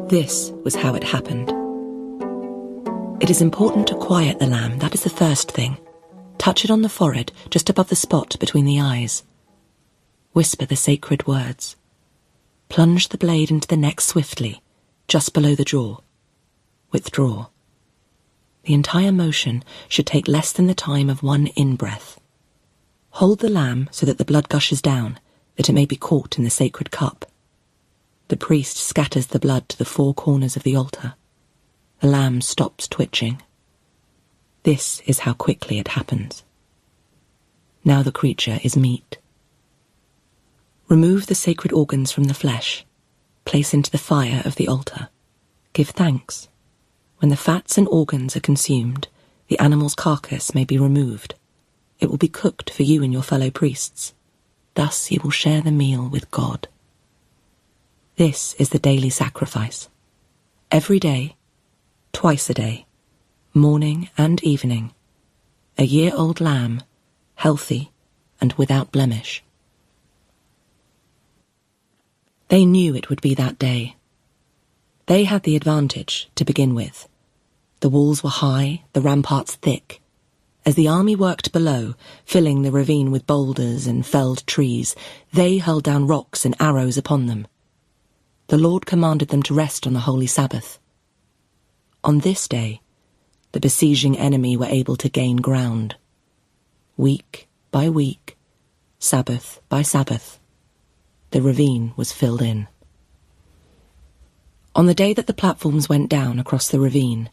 This was how it happened. It is important to quiet the lamb, that is the first thing. Touch it on the forehead, just above the spot between the eyes. Whisper the sacred words. Plunge the blade into the neck swiftly, just below the jaw. Withdraw. The entire motion should take less than the time of one in-breath. Hold the lamb so that the blood gushes down, that it may be caught in the sacred cup. The priest scatters the blood to the four corners of the altar. The lamb stops twitching. This is how quickly it happens. Now the creature is meat. Remove the sacred organs from the flesh. Place into the fire of the altar. Give thanks. When the fats and organs are consumed, the animal's carcass may be removed. It will be cooked for you and your fellow priests. Thus you will share the meal with God. This is the daily sacrifice. Every day, twice a day, morning and evening, a year-old lamb, healthy and without blemish. They knew it would be that day. They had the advantage, to begin with. The walls were high, the ramparts thick. As the army worked below, filling the ravine with boulders and felled trees, they hurled down rocks and arrows upon them. The Lord commanded them to rest on the holy Sabbath. On this day, the besieging enemy were able to gain ground. Week by week, Sabbath by Sabbath, the ravine was filled in. On the day that the platforms went down across the ravine,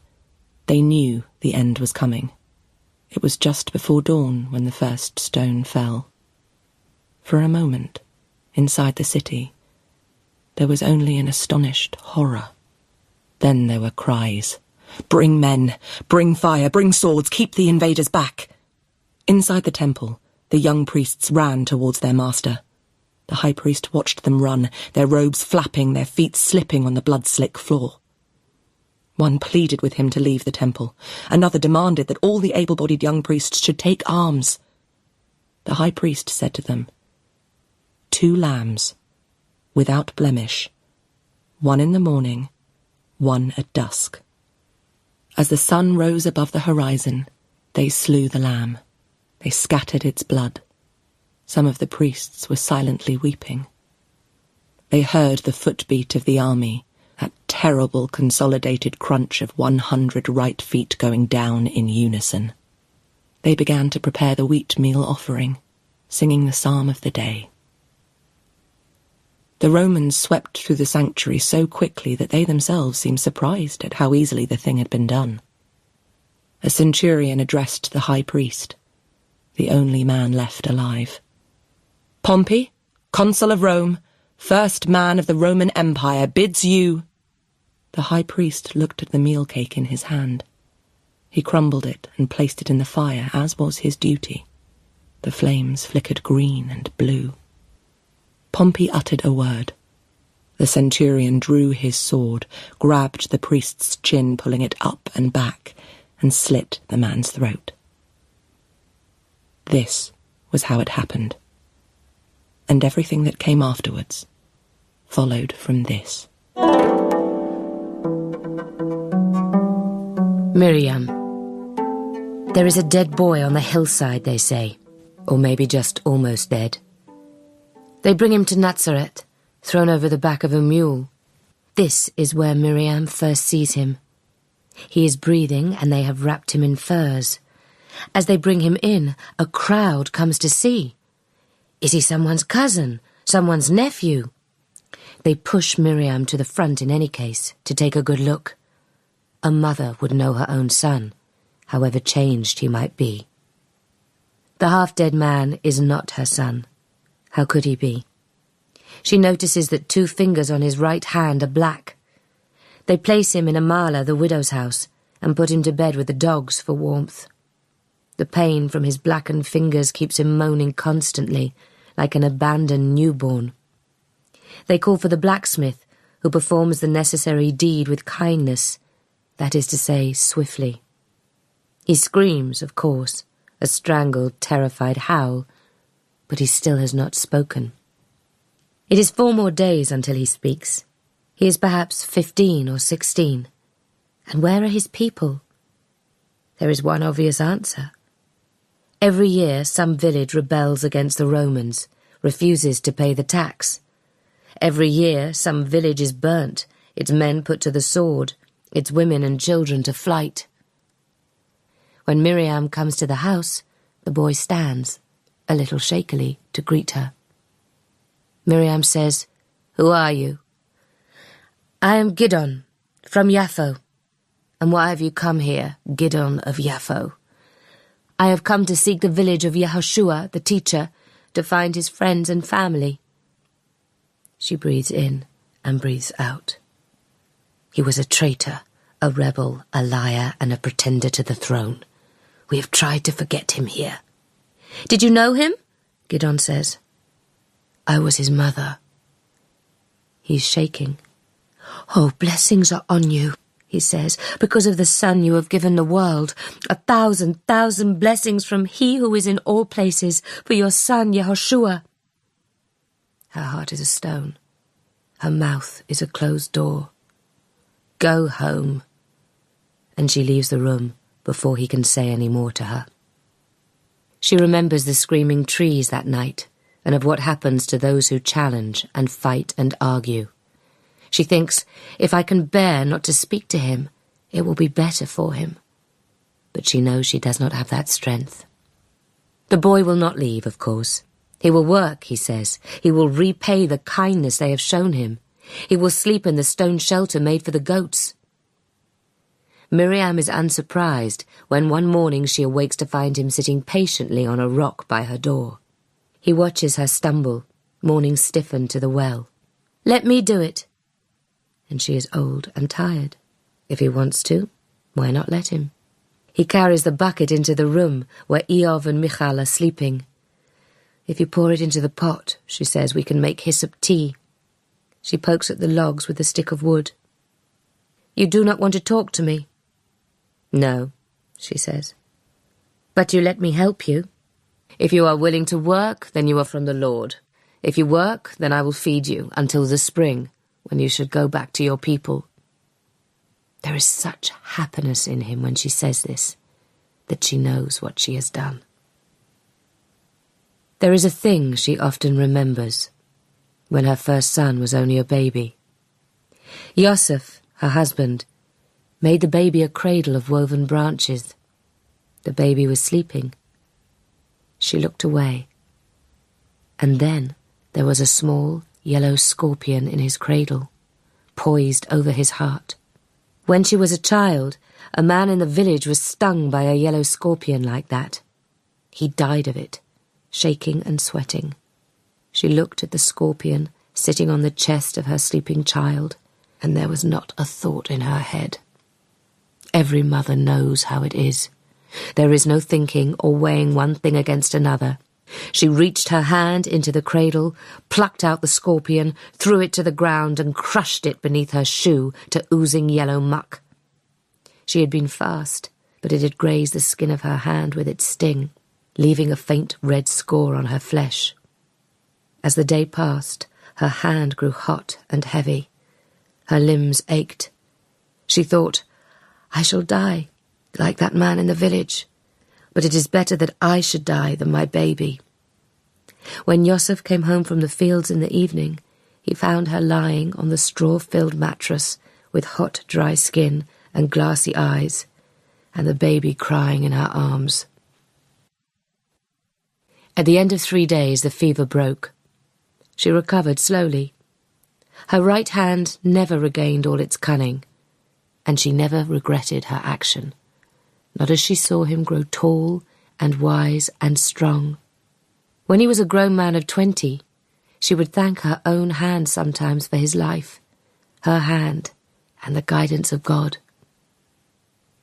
they knew the end was coming. It was just before dawn when the first stone fell. For a moment, inside the city, there was only an astonished horror. Then there were cries. "Bring men! Bring fire! Bring swords! Keep the invaders back!" Inside the temple, the young priests ran towards their master. The high priest watched them run, their robes flapping, their feet slipping on the blood-slick floor. One pleaded with him to leave the temple. Another demanded that all the able-bodied young priests should take arms. The high priest said to them, 2 lambs, without blemish, one in the morning, one at dusk. As the sun rose above the horizon, they slew the lamb. They scattered its blood. Some of the priests were silently weeping. They heard the footbeat of the army, that terrible consolidated crunch of 100 right feet going down in unison. They began to prepare the wheat meal offering, singing the psalm of the day. The Romans swept through the sanctuary so quickly that they themselves seemed surprised at how easily the thing had been done. A centurion addressed the high priest, the only man left alive. "Pompey, consul of Rome, first man of the Roman Empire, bids you—" The high priest looked at the meal cake in his hand. He crumbled it and placed it in the fire, as was his duty. The flames flickered green and blue. Pompey uttered a word. The centurion drew his sword, grabbed the priest's chin, pulling it up and back, and slit the man's throat. This was how it happened. And everything that came afterwards followed from this. Miriam. There is a dead boy on the hillside, they say, or maybe just almost dead. They bring him to Nazareth, thrown over the back of a mule. This is where Miriam first sees him. He is breathing, and they have wrapped him in furs. As they bring him in, a crowd comes to see. Is he someone's cousin? Someone's nephew? They push Miriam to the front in any case, to take a good look. A mother would know her own son, however changed he might be. The half-dead man is not her son. How could he be? She notices that 2 fingers on his right hand are black. They place him in Amala, the widow's house, and put him to bed with the dogs for warmth. The pain from his blackened fingers keeps him moaning constantly, like an abandoned newborn. They call for the blacksmith, who performs the necessary deed with kindness, that is to say, swiftly. He screams, of course, a strangled, terrified howl, but he still has not spoken. It is 4 more days until he speaks. He is perhaps 15 or 16. And where are his people? There is one obvious answer. Every year some village rebels against the Romans, refuses to pay the tax. Every year some village is burnt, its men put to the sword, its women and children to flight. When Miriam comes to the house, the boy stands, a little shakily, to greet her. Miriam says, "Who are you?" "I am Gidon, from Yaffo." "And why have you come here, Gidon of Yaffo?" "I have come to seek the village of Yehoshua, the teacher, to find his friends and family." She breathes in and breathes out. He was a traitor, a rebel, a liar, and a pretender to the throne. We have tried to forget him here. "Did you know him?" Gidon says. "I was his mother." He's shaking. "Oh, blessings are on you," he says, "because of the son you have given the world. 1,000,000 blessings from he who is in all places, for your son Yehoshua." Her heart is a stone. Her mouth is a closed door. "Go home." And she leaves the room before he can say any more to her. She remembers the screaming trees that night, and of what happens to those who challenge and fight and argue. She thinks, if I can bear not to speak to him, it will be better for him. But she knows she does not have that strength. The boy will not leave, of course. He will work, he says. He will repay the kindness they have shown him. He will sleep in the stone shelter made for the goats. Miriam is unsurprised when one morning she awakes to find him sitting patiently on a rock by her door. He watches her stumble, morning stiffened to the well. "Let me do it." And she is old and tired. If he wants to, why not let him? He carries the bucket into the room where Eov and Michal are sleeping. "If you pour it into the pot," she says, "we can make hyssop tea." She pokes at the logs with a stick of wood. "You do not want to talk to me?" "No," she says. "But you let me help you. If you are willing to work, then you are from the Lord. If you work, then I will feed you until the spring, when you should go back to your people." There is such happiness in him when she says this, that she knows what she has done. There is a thing she often remembers, when her first son was only a baby. Yosef, her husband, made the baby a cradle of woven branches. The baby was sleeping. She looked away. And then there was a small yellow scorpion in his cradle, poised over his heart. When she was a child, a man in the village was stung by a yellow scorpion like that. He died of it, shaking and sweating. She looked at the scorpion sitting on the chest of her sleeping child, and there was not a thought in her head. Every mother knows how it is. There is no thinking or weighing one thing against another. She reached her hand into the cradle, plucked out the scorpion, threw it to the ground and crushed it beneath her shoe to oozing yellow muck. She had been fast, but it had grazed the skin of her hand with its sting, leaving a faint red score on her flesh. As the day passed, her hand grew hot and heavy. Her limbs ached. She thought, "I shall die, like that man in the village. But it is better that I should die than my baby." When Yosef came home from the fields in the evening, he found her lying on the straw-filled mattress with hot, dry skin and glassy eyes, and the baby crying in her arms. At the end of 3 days, the fever broke. She recovered slowly. Her right hand never regained all its cunning, and she never regretted her action, not as she saw him grow tall and wise and strong. When he was a grown man of 20, she would thank her own hand sometimes for his life, her hand and the guidance of God.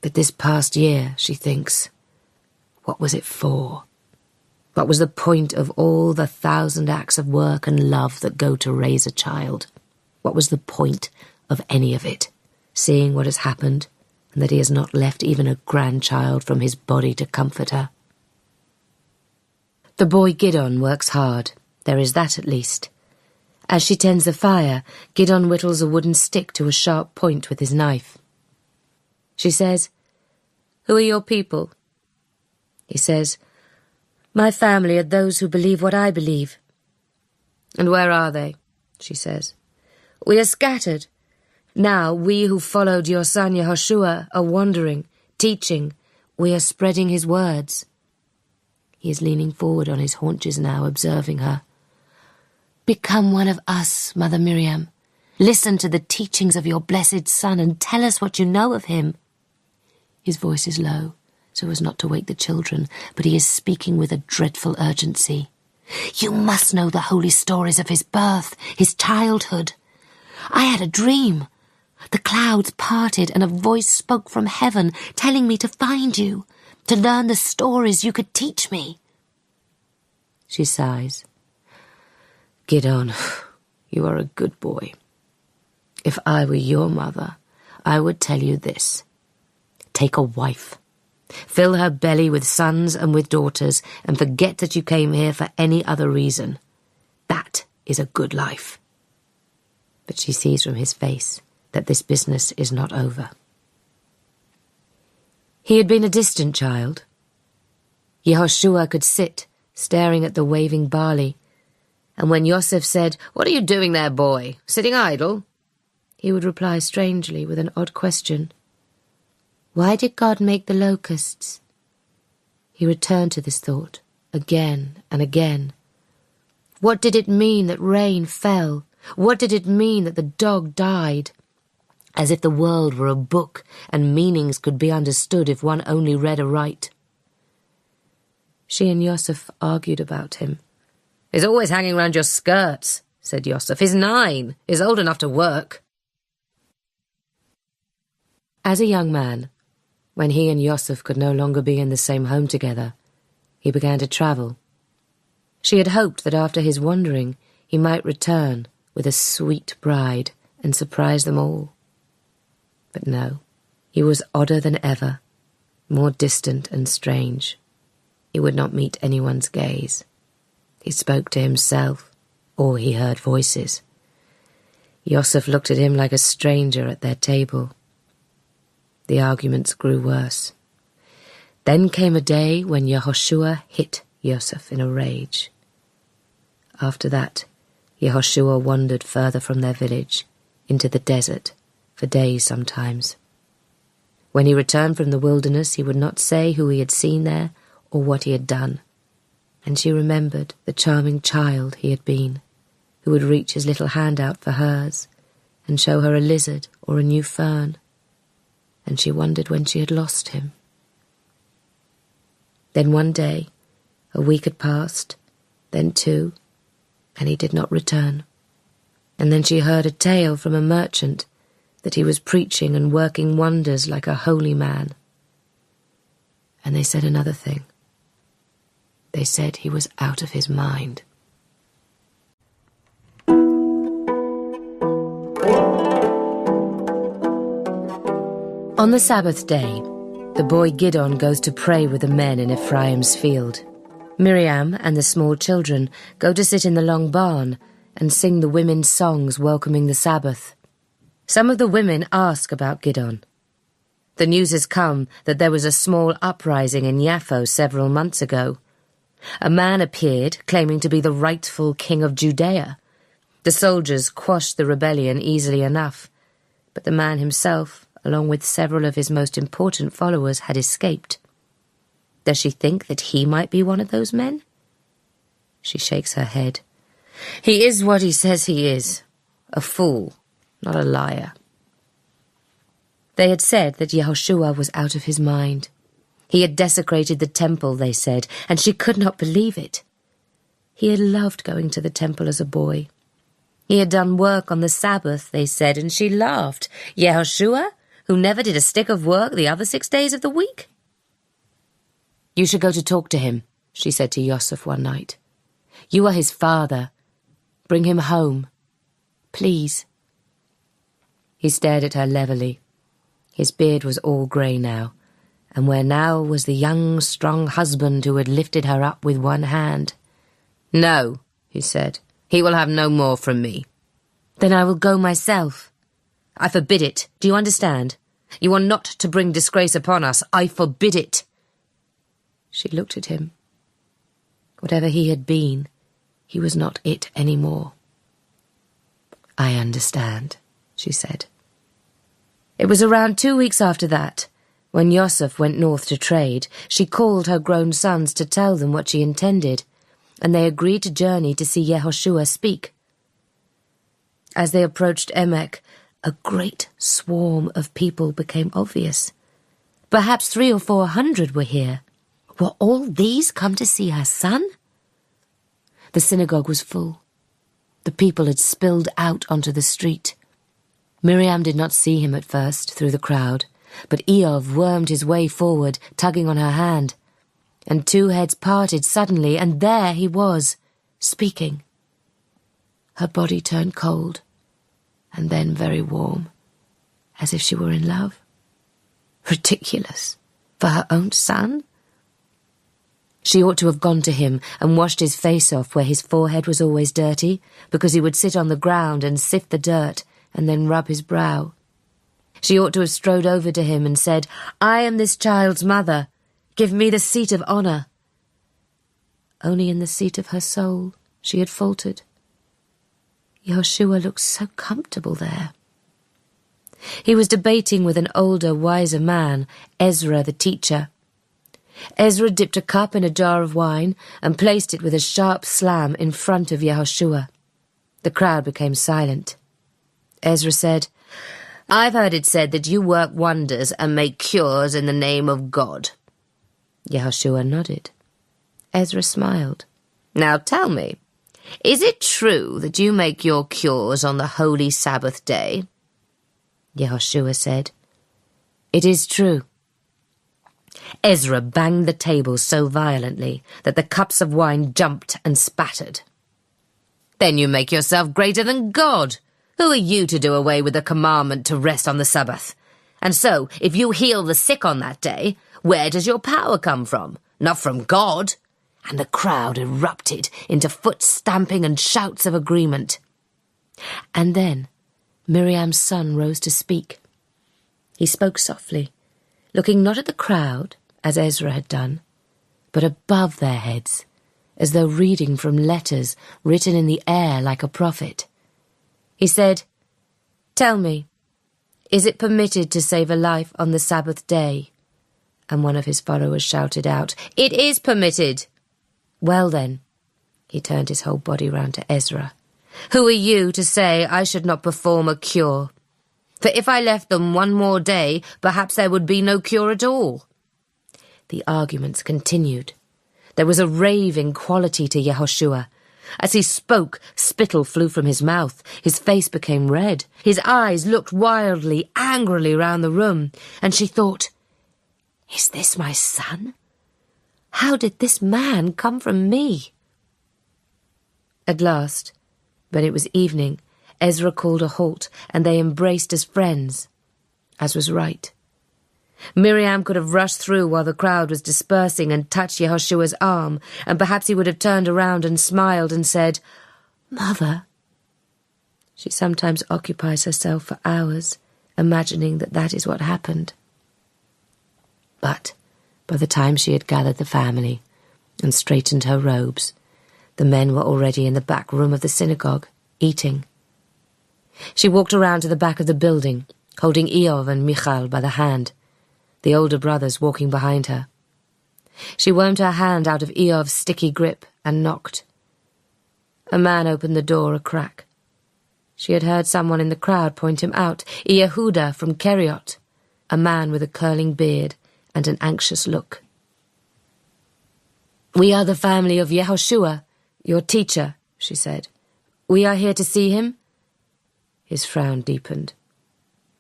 But this past year, she thinks, what was it for? What was the point of all the 1,000 acts of work and love that go to raise a child? What was the point of any of it, seeing what has happened, and that he has not left even a grandchild from his body to comfort her? The boy Gidon works hard, there is that at least, As she tends the fire, Gidon whittles a wooden stick to a sharp point with his knife. She says, "Who are your people?" He says, "My family are those who believe what I believe." "And where are they?" she says. "We are scattered. Now we who followed your son Yehoshua are wandering, teaching. We are spreading his words." He is leaning forward on his haunches now, observing her. "Become one of us, Mother Miriam. Listen to the teachings of your blessed son and tell us what you know of him." His voice is low, so as not to wake the children, but he is speaking with a dreadful urgency. "You must know the holy stories of his birth, his childhood. I had a dream. The clouds parted and a voice spoke from heaven, telling me to find you, to learn the stories you could teach me." She sighs. "Gidon, you are a good boy. If I were your mother, I would tell you this. Take a wife. Fill her belly with sons and with daughters, and forget that you came here for any other reason. That is a good life." But she sees from his face that this business is not over. He had been a distant child. Yehoshua could sit, staring at the waving barley, and when Yosef said, "What are you doing there, boy? Sitting idle?" he would reply strangely with an odd question. "Why did God make the locusts?" He returned to this thought again and again. What did it mean that rain fell? What did it mean that the dog died? As if the world were a book and meanings could be understood if one only read aright. She and Yosef argued about him. "He's always hanging round your skirts," said Yosef. "He's 9. He's old enough to work." As a young man, when he and Yosef could no longer be in the same home together, he began to travel. She had hoped that after his wandering, he might return with a sweet bride and surprise them all. But no, he was odder than ever, more distant and strange. He would not meet anyone's gaze. He spoke to himself, or he heard voices. Yosef looked at him like a stranger at their table. The arguments grew worse. Then came a day when Yehoshua hit Yosef in a rage. After that, Yehoshua wandered further from their village, into the desert, for days sometimes. When he returned from the wilderness, he would not say who he had seen there or what he had done. And she remembered the charming child he had been, who would reach his little hand out for hers and show her a lizard or a new fern. And she wondered when she had lost him. Then one day, a week had passed, then 2, and he did not return. And then she heard a tale from a merchant that he was preaching and working wonders like a holy man. And they said another thing. They said he was out of his mind. On the Sabbath day, the boy Gidon goes to pray with the men in Ephraim's field. Miriam and the small children go to sit in the long barn and sing the women's songs welcoming the Sabbath. Some of the women ask about Gidon. The news has come that there was a small uprising in Yaffo several months ago. A man appeared claiming to be the rightful king of Judea. The soldiers quashed the rebellion easily enough, but the man himself, along with several of his most important followers, had escaped. Does she think that he might be one of those men? She shakes her head. He is what he says he is, a fool, not a liar. They had said that Yehoshua was out of his mind. He had desecrated the temple, they said, and she could not believe it. He had loved going to the temple as a boy. He had done work on the Sabbath, they said, and she laughed. Yehoshua, who never did a stick of work the other 6 days of the week? You should go to talk to him, she said to Yosef one night. You are his father. Bring him home. Please. He stared at her levelly. His beard was all grey now, and where now was the young, strong husband who had lifted her up with one hand. No, he said. He will have no more from me. Then I will go myself. I forbid it. Do you understand? You are not to bring disgrace upon us. I forbid it. She looked at him. Whatever he had been, he was not it any more. I understand, she said. It was around 2 weeks after that, when Yosef went north to trade, she called her grown sons to tell them what she intended, and they agreed to journey to see Yehoshua speak. As they approached Emek, a great swarm of people became obvious. Perhaps 300 or 400 were here. Were all these come to see her son? The synagogue was full. The people had spilled out onto the street. Miriam did not see him at first through the crowd, but Eov wormed his way forward, tugging on her hand, and two heads parted suddenly, and there he was, speaking. Her body turned cold, and then very warm, as if she were in love. Ridiculous. For her own son? She ought to have gone to him and washed his face off where his forehead was always dirty, because he would sit on the ground and sift the dirt and then rub his brow. She ought to have strode over to him and said, I am this child's mother. Give me the seat of honour. Only in the seat of her soul she had faltered. Yehoshua looked so comfortable there. He was debating with an older, wiser man, Ezra the teacher. Ezra dipped a cup in a jar of wine and placed it with a sharp slam in front of Yehoshua. The crowd became silent. Ezra said, I've heard it said that you work wonders and make cures in the name of God. Yehoshua nodded. Ezra smiled. Now tell me, is it true that you make your cures on the holy Sabbath day? Yehoshua said, It is true. Ezra banged the table so violently that the cups of wine jumped and spattered. Then you make yourself greater than God. Who are you to do away with the commandment to rest on the Sabbath? And so, if you heal the sick on that day, where does your power come from? Not from God. And the crowd erupted into foot-stamping and shouts of agreement. And then Miriam's son rose to speak. He spoke softly, looking not at the crowd, as Ezra had done, but above their heads, as though reading from letters written in the air like a prophet. He said, Tell me, is it permitted to save a life on the Sabbath day? And one of his followers shouted out, It is permitted. Well then, he turned his whole body round to Ezra. Who are you to say I should not perform a cure? For if I left them one more day, perhaps there would be no cure at all. The arguments continued. There was a raving quality to Yehoshua. As he spoke, spittle flew from his mouth. His face became red. His eyes looked wildly, angrily round the room, and she thought, Is this my son? How did this man come from me? At last, when it was evening, Ezra called a halt, and they embraced as friends, as was right. Miriam could have rushed through while the crowd was dispersing and touched Yehoshua's arm, and perhaps he would have turned around and smiled and said, Mother. She sometimes occupies herself for hours, imagining that that is what happened. But by the time she had gathered the family and straightened her robes, the men were already in the back room of the synagogue, eating. She walked around to the back of the building, holding Eov and Michal by the hand, the older brothers walking behind her. She wormed her hand out of Eov's sticky grip and knocked. A man opened the door a crack. She had heard someone in the crowd point him out, Yehuda from Keriot, a man with a curling beard and an anxious look. We are the family of Yehoshua, your teacher, she said. We are here to see him. His frown deepened.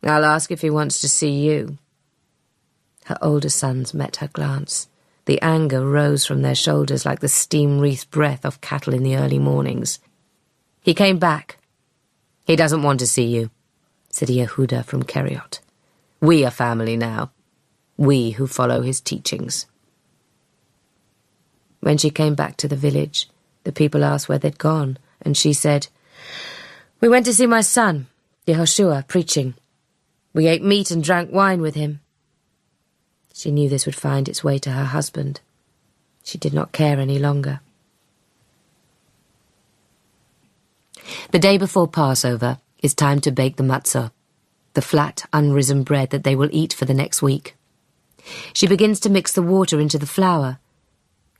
I'll ask if he wants to see you. Her older sons met her glance. The anger rose from their shoulders like the steam-wreathed breath of cattle in the early mornings. He came back. He doesn't want to see you, said Yehuda from Keriot. We are family now. We who follow his teachings. When she came back to the village, the people asked where they'd gone and she said, "We went to see my son, Yehoshua, preaching. We ate meat and drank wine with him." She knew this would find its way to her husband. She did not care any longer. The day before Passover is time to bake the matzah, the flat, unrisen bread that they will eat for the next week. She begins to mix the water into the flour,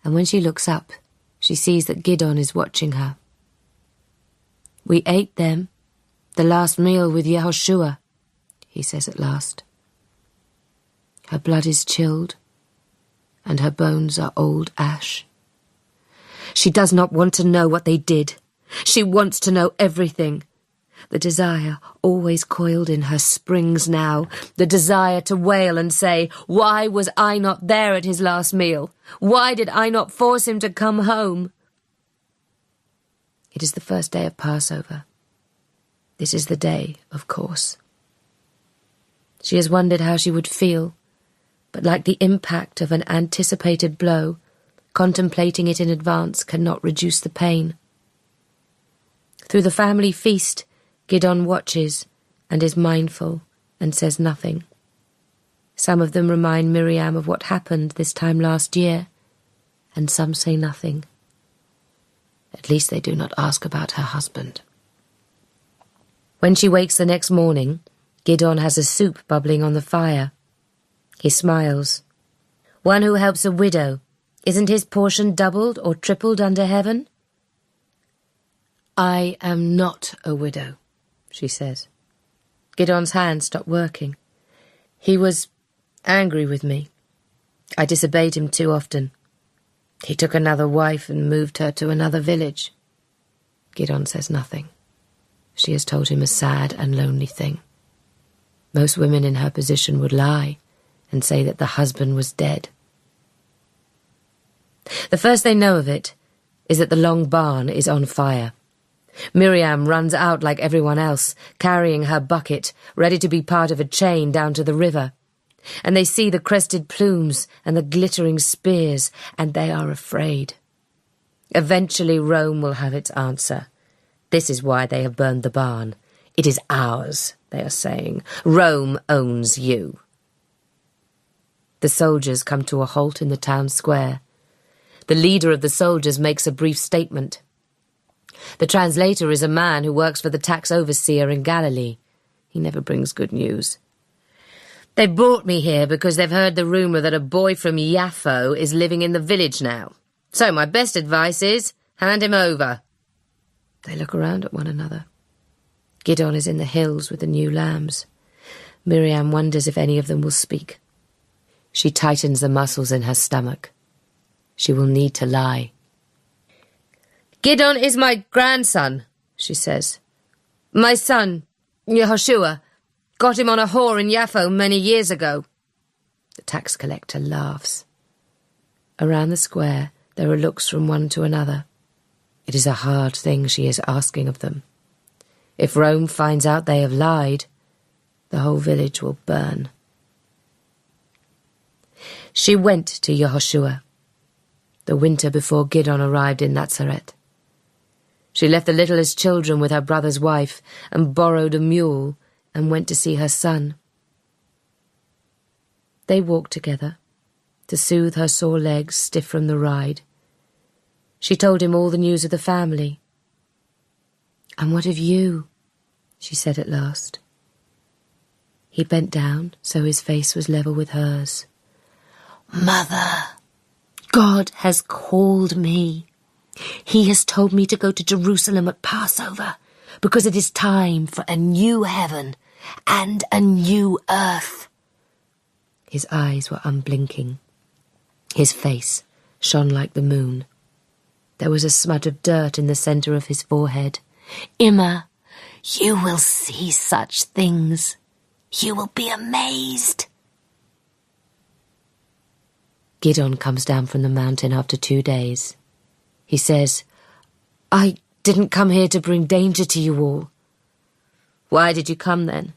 and when she looks up, she sees that Gidon is watching her. "We ate them, the last meal with Yehoshua," he says at last. Her blood is chilled, and her bones are old ash. She does not want to know what they did. She wants to know everything. The desire, always coiled in her, springs now. The desire to wail and say, "Why was I not there at his last meal? Why did I not force him to come home?" It is the first day of Passover. This is the day, of course. She has wondered how she would feel, but like the impact of an anticipated blow, contemplating it in advance cannot reduce the pain. Through the family feast, Gidon watches and is mindful and says nothing. Some of them remind Miriam of what happened this time last year, and some say nothing. At least they do not ask about her husband. When she wakes the next morning, Gidon has a soup bubbling on the fire. He smiles. One who helps a widow, isn't his portion doubled or tripled under heaven? "I am not a widow," she says. Gidon's hands stop working. "He was angry with me. I disobeyed him too often. He took another wife and moved her to another village." Gidon says nothing. She has told him a sad and lonely thing. Most women in her position would lie and say that the husband was dead. The first they know of it is that the long barn is on fire. Miriam runs out like everyone else, carrying her bucket, ready to be part of a chain down to the river. And they see the crested plumes and the glittering spears, and they are afraid. Eventually Rome will have its answer. This is why they have burned the barn. "It is ours," they are saying. "Rome owns you." The soldiers come to a halt in the town square. The leader of the soldiers makes a brief statement. The translator is a man who works for the tax overseer in Galilee. He never brings good news. "They brought me here because they've heard the rumour that a boy from Yaffo is living in the village now. So my best advice is, hand him over." They look around at one another. Gidon is in the hills with the new lambs. Miriam wonders if any of them will speak. She tightens the muscles in her stomach. She will need to lie. "Gidon is my grandson," she says. "My son, Yehoshua, got him on a whore in Yaffo many years ago." The tax collector laughs. Around the square there are looks from one to another. It is a hard thing she is asking of them. If Rome finds out they have lied, the whole village will burn. She went to Yehoshua, the winter before Gidon arrived in Nazareth. She left the littlest children with her brother's wife and borrowed a mule and went to see her son. They walked together to soothe her sore legs stiff from the ride. She told him all the news of the family. "And what of you?" she said at last. He bent down so his face was level with hers. "Mother, God has called me. He has told me to go to Jerusalem at Passover because it is time for a new heaven and a new earth." His eyes were unblinking. His face shone like the moon. There was a smudge of dirt in the centre of his forehead. "Emma, you will see such things. You will be amazed." Gidon comes down from the mountain after 2 days. He says, "I didn't come here to bring danger to you all." "Why did you come then?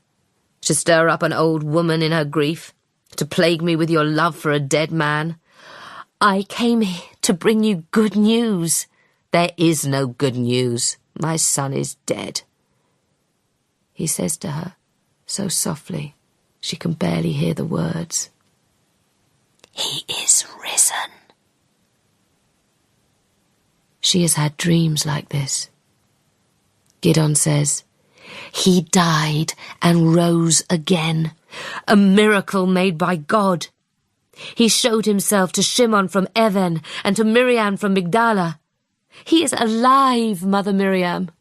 To stir up an old woman in her grief? To plague me with your love for a dead man?" "I came here to bring you good news." "There is no good news. my son is dead." He says to her, so softly she can barely hear the words, "He is risen." She has had dreams like this. Gideon says, "He died and rose again, a miracle made by God. He showed himself to Shimon from Even and to Miriam from Migdala. He is alive, Mother Miriam."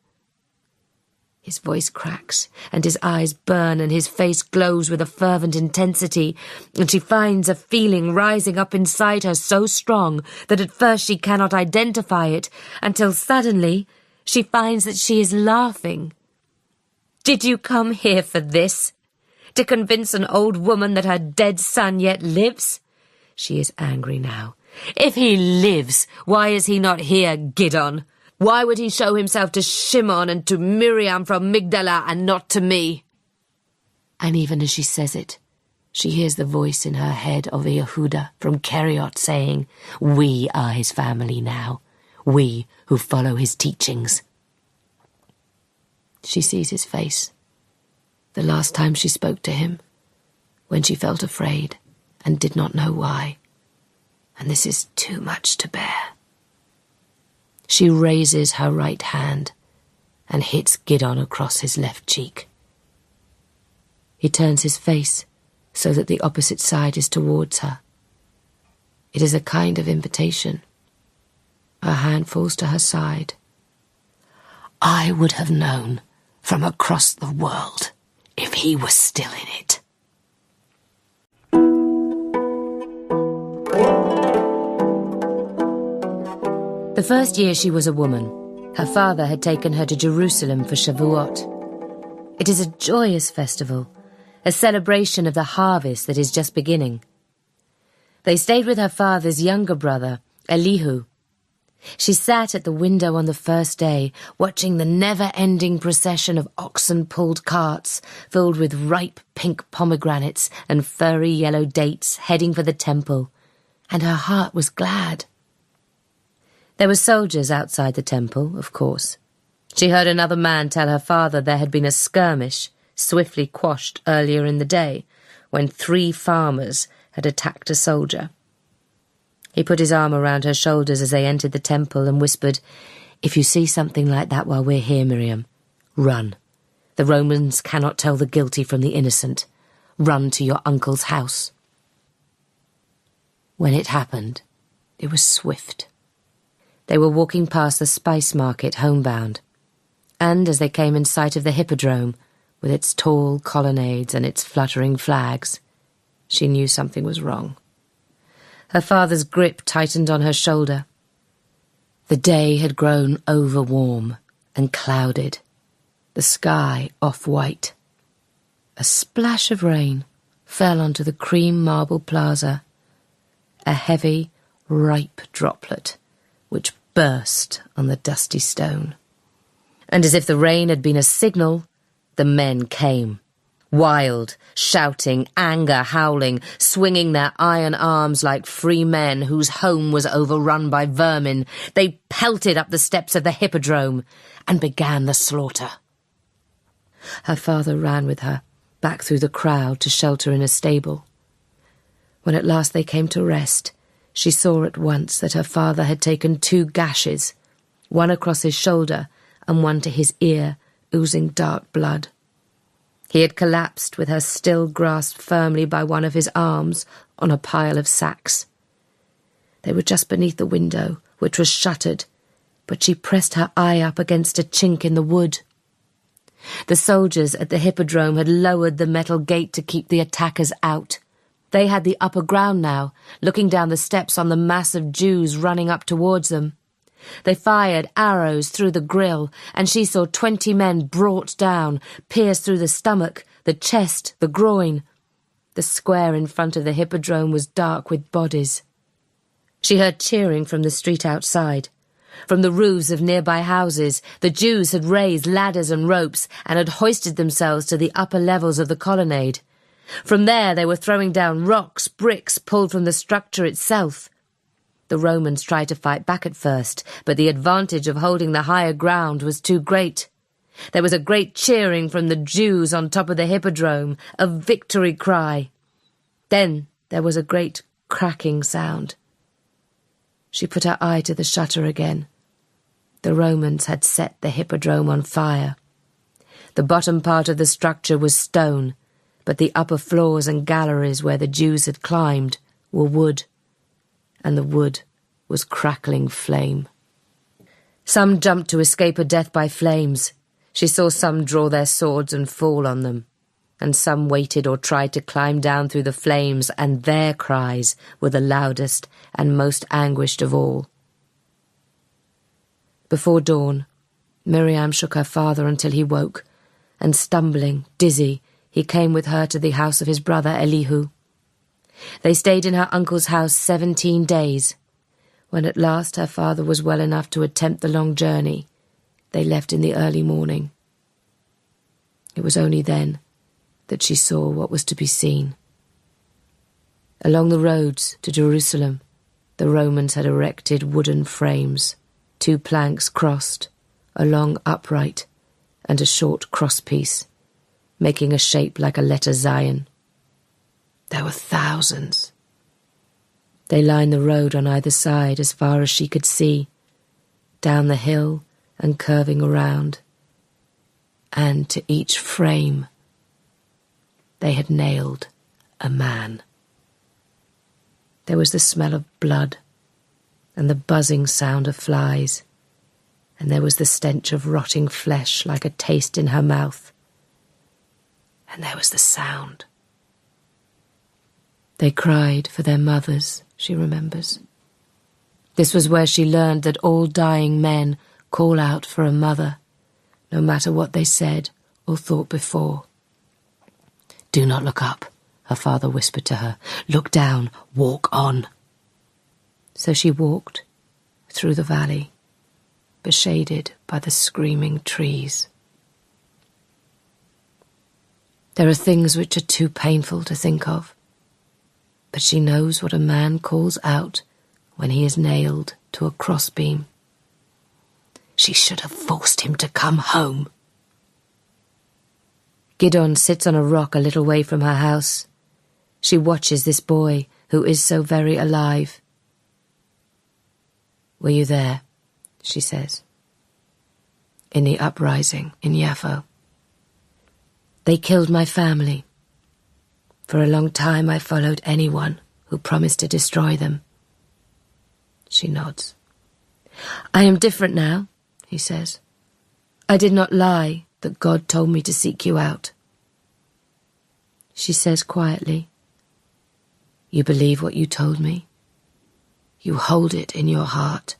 His voice cracks, and his eyes burn, and his face glows with a fervent intensity, and she finds a feeling rising up inside her so strong that at first she cannot identify it, until suddenly she finds that she is laughing. "Did you come here for this? To convince an old woman that her dead son yet lives?" She is angry now. "If he lives, why is he not here, Gideon? Why would he show himself to Shimon and to Miriam from Migdala and not to me?" And even as she says it, she hears the voice in her head of Yehuda from Keriot saying, "We are his family now, we who follow his teachings." She sees his face, the last time she spoke to him, when she felt afraid and did not know why, and this is too much to bear. She raises her right hand and hits Gideon across his left cheek. He turns his face so that the opposite side is towards her. It is a kind of invitation. Her hand falls to her side. "I would have known from across the world if he was still in it." The first year she was a woman, her father had taken her to Jerusalem for Shavuot. It is a joyous festival, a celebration of the harvest that is just beginning. They stayed with her father's younger brother, Elihu. She sat at the window on the first day, watching the never-ending procession of oxen-pulled carts filled with ripe pink pomegranates and furry yellow dates heading for the temple, and her heart was glad. There were soldiers outside the temple, of course. She heard another man tell her father there had been a skirmish, swiftly quashed earlier in the day, when 3 farmers had attacked a soldier. He put his arm around her shoulders as they entered the temple and whispered, "If you see something like that while we're here, Miriam, run. The Romans cannot tell the guilty from the innocent. Run to your uncle's house." When it happened, it was swift. They were walking past the spice market homebound, and as they came in sight of the hippodrome, with its tall colonnades and its fluttering flags, she knew something was wrong. Her father's grip tightened on her shoulder. The day had grown over-warm and clouded, the sky off-white. A splash of rain fell onto the cream marble plaza, a heavy, ripe droplet which burst on the dusty stone. And as if the rain had been a signal, the men came, wild, shouting, anger howling, swinging their iron arms like free men whose home was overrun by vermin. They pelted up the steps of the hippodrome and began the slaughter. Her father ran with her, back through the crowd to shelter in a stable. When at last they came to rest, she saw at once that her father had taken 2 gashes, one across his shoulder and one to his ear, oozing dark blood. He had collapsed with her still grasped firmly by one of his arms on a pile of sacks. They were just beneath the window, which was shuttered, but she pressed her eye up against a chink in the wood. The soldiers at the hippodrome had lowered the metal gate to keep the attackers out. They had the upper ground now, looking down the steps on the mass of Jews running up towards them. They fired arrows through the grille, and she saw 20 men brought down, pierced through the stomach, the chest, the groin. The square in front of the hippodrome was dark with bodies. She heard cheering from the street outside. From the roofs of nearby houses, the Jews had raised ladders and ropes and had hoisted themselves to the upper levels of the colonnade. From there they were throwing down rocks, bricks pulled from the structure itself. The Romans tried to fight back at first, but the advantage of holding the higher ground was too great. There was a great cheering from the Jews on top of the hippodrome, a victory cry. Then there was a great cracking sound. She put her eye to the shutter again. The Romans had set the hippodrome on fire. The bottom part of the structure was stone, but the upper floors and galleries where the Jews had climbed were wood, and the wood was crackling flame. Some jumped to escape a death by flames. She saw some draw their swords and fall on them, and some waited or tried to climb down through the flames, and their cries were the loudest and most anguished of all. Before dawn, Miriam shook her father until he woke, and stumbling, dizzy, he came with her to the house of his brother Elihu. They stayed in her uncle's house 17 days. When at last her father was well enough to attempt the long journey, they left in the early morning. It was only then that she saw what was to be seen. Along the roads to Jerusalem, the Romans had erected wooden frames, 2 planks crossed, a long upright, and a short crosspiece, making a shape like a letter Zion. There were thousands. They lined the road on either side as far as she could see, down the hill and curving around, and to each frame they had nailed a man. There was the smell of blood, and the buzzing sound of flies, and there was the stench of rotting flesh like a taste in her mouth, and there was the sound. They cried for their mothers, she remembers. This was where she learned that all dying men call out for a mother, no matter what they said or thought before. "Do not look up," her father whispered to her. "Look down, walk on." So she walked through the valley, beshaded by the screaming trees. There are things which are too painful to think of, but she knows what a man calls out when he is nailed to a crossbeam. She should have forced him to come home. Gidon sits on a rock a little way from her house. She watches this boy who is so very alive. "Were you there?" she says. "In the uprising in Yaffo. They killed my family. For a long time I followed anyone who promised to destroy them." She nods. "I am different now," he says. "I did not lie that God told me to seek you out." She says quietly, "You believe what you told me? You hold it in your heart?"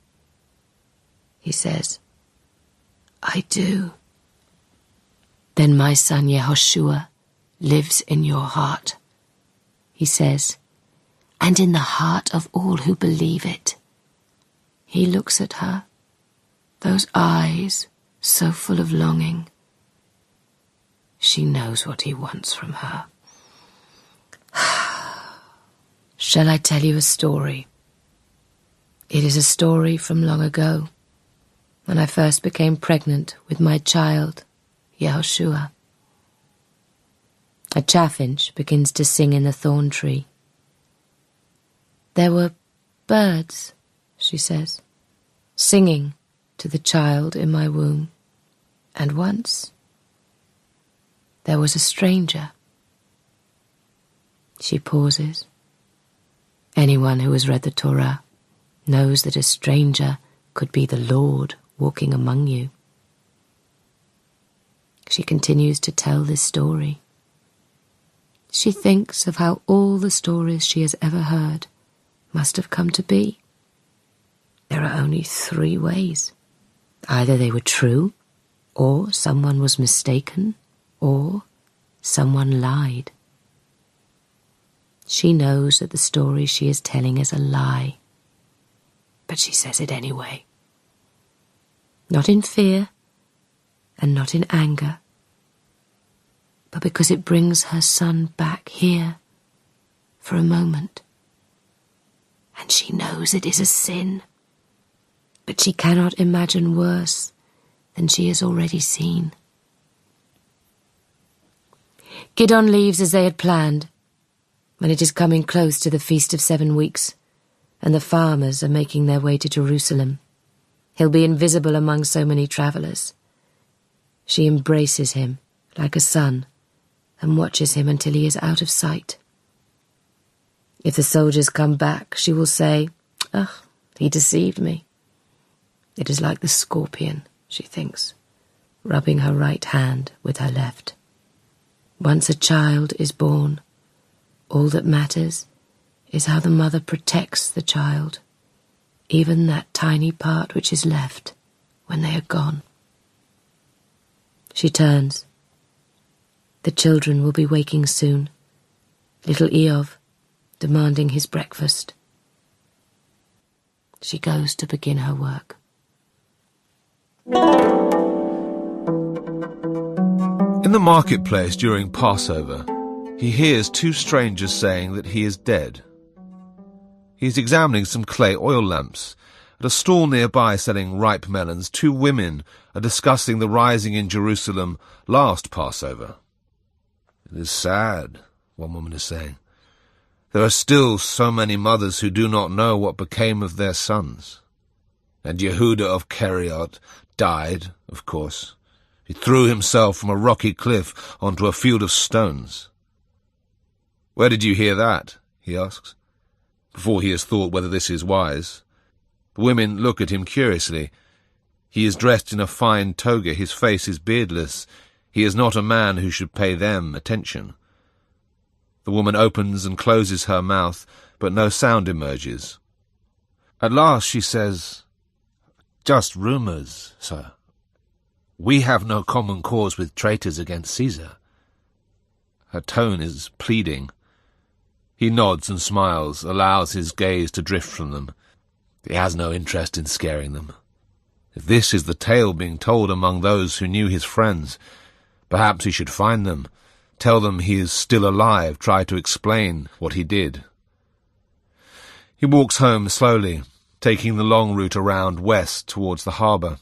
He says, "I do." "Then my son Yehoshua lives in your heart," he says, "and in the heart of all who believe it." He looks at her, those eyes so full of longing. She knows what he wants from her. "Shall I tell you a story? It is a story from long ago, when I first became pregnant with my child, Yehoshua." A chaffinch begins to sing in the thorn tree. "There were birds," she says, "singing to the child in my womb. And once there was a stranger." She pauses. Anyone who has read the Torah knows that a stranger could be the Lord walking among you. She continues to tell this story. She thinks of how all the stories she has ever heard must have come to be. There are only 3 ways. Either they were true, or someone was mistaken, or someone lied. She knows that the story she is telling is a lie, but she says it anyway. Not in fear, and not in anger, but because it brings her son back here for a moment. and she knows it is a sin. But she cannot imagine worse than she has already seen. Gidon leaves as they had planned, when it is coming close to the Feast of 7 Weeks, and the farmers are making their way to Jerusalem. He'll be invisible among so many travellers. She embraces him like a son and watches him until he is out of sight. If the soldiers come back, she will say, "Ugh, he deceived me." It is like the scorpion, she thinks, rubbing her right hand with her left. Once a child is born, all that matters is how the mother protects the child, even that tiny part which is left when they are gone. She turns. The children will be waking soon. Little Eov, demanding his breakfast. She goes to begin her work. In the marketplace during Passover, he hears 2 strangers saying that he is dead. He is examining some clay oil lamps. At a stall nearby selling ripe melons, 2 women are discussing the rising in Jerusalem last Passover. "It is sad," one woman is saying. "There are still so many mothers who do not know what became of their sons. And Yehuda of Keriot died, of course. He threw himself from a rocky cliff onto a field of stones." "Where did you hear that?" he asks, before he has thought whether this is wise. The women look at him curiously. He is dressed in a fine toga, his face is beardless. He is not a man who should pay them attention. The woman opens and closes her mouth, but no sound emerges. At last she says, "Just rumours, sir. We have no common cause with traitors against Caesar." Her tone is pleading. He nods and smiles, allows his gaze to drift from them. He has no interest in scaring them. If this is the tale being told among those who knew his friends, perhaps he should find them, tell them he is still alive, try to explain what he did. He walks home slowly, taking the long route around west towards the harbour.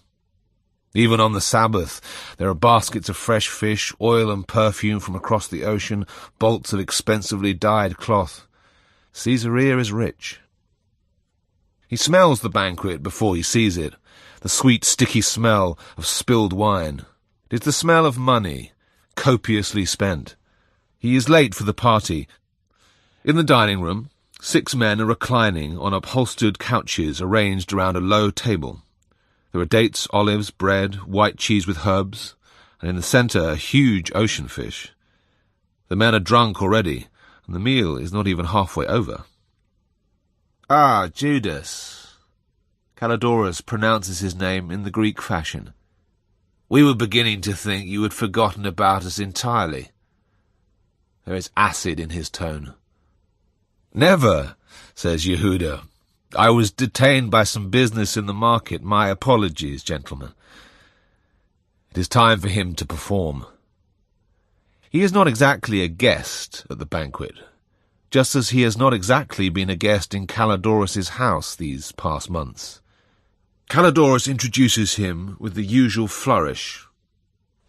Even on the Sabbath, there are baskets of fresh fish, oil and perfume from across the ocean, bolts of expensively dyed cloth. Caesarea is rich. He smells the banquet before he sees it, the sweet, sticky smell of spilled wine. It is the smell of money, copiously spent. He is late for the party. In the dining room, 6 men are reclining on upholstered couches arranged around a low table. There are dates, olives, bread, white cheese with herbs, and in the centre a huge ocean fish. The men are drunk already, and the meal is not even halfway over. "Ah, Judas." Calidorus pronounces his name in the Greek fashion. "We were beginning to think you had forgotten about us entirely." There is acid in his tone. "Never," says Yehuda. "I was detained by some business in the market. My apologies, gentlemen." It is time for him to perform. He is not exactly a guest at the banquet, just as he has not exactly been a guest in Calidorus's house these past months. Calidorus introduces him with the usual flourish.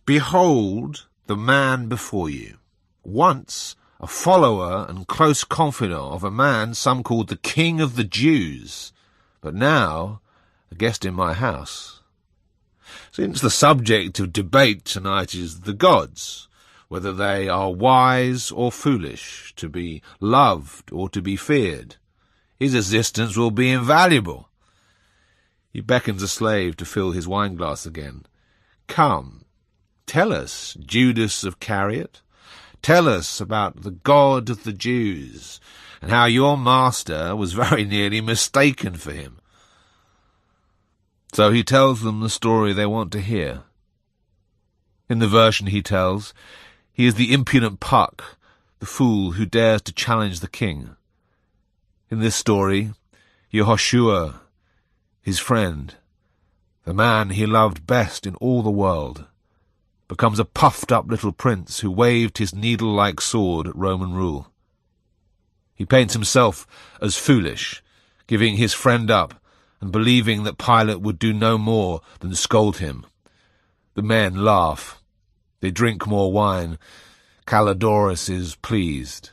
"Behold the man before you, once a follower and close confidant of a man some called the King of the Jews, but now a guest in my house. Since the subject of debate tonight is the gods, whether they are wise or foolish, to be loved or to be feared, his assistance will be invaluable." He beckons a slave to fill his wineglass again. "Come, tell us, Judas of Keriot. Tell us about the God of the Jews, and how your master was very nearly mistaken for him." So he tells them the story they want to hear. In the version he tells, he is the impudent Puck, the fool who dares to challenge the king. In this story, Yehoshua, his friend, the man he loved best in all the world, becomes a puffed-up little prince who waved his needle-like sword at Roman rule. He paints himself as foolish, giving his friend up and believing that Pilate would do no more than scold him. The men laugh. They drink more wine. Calidorus is pleased.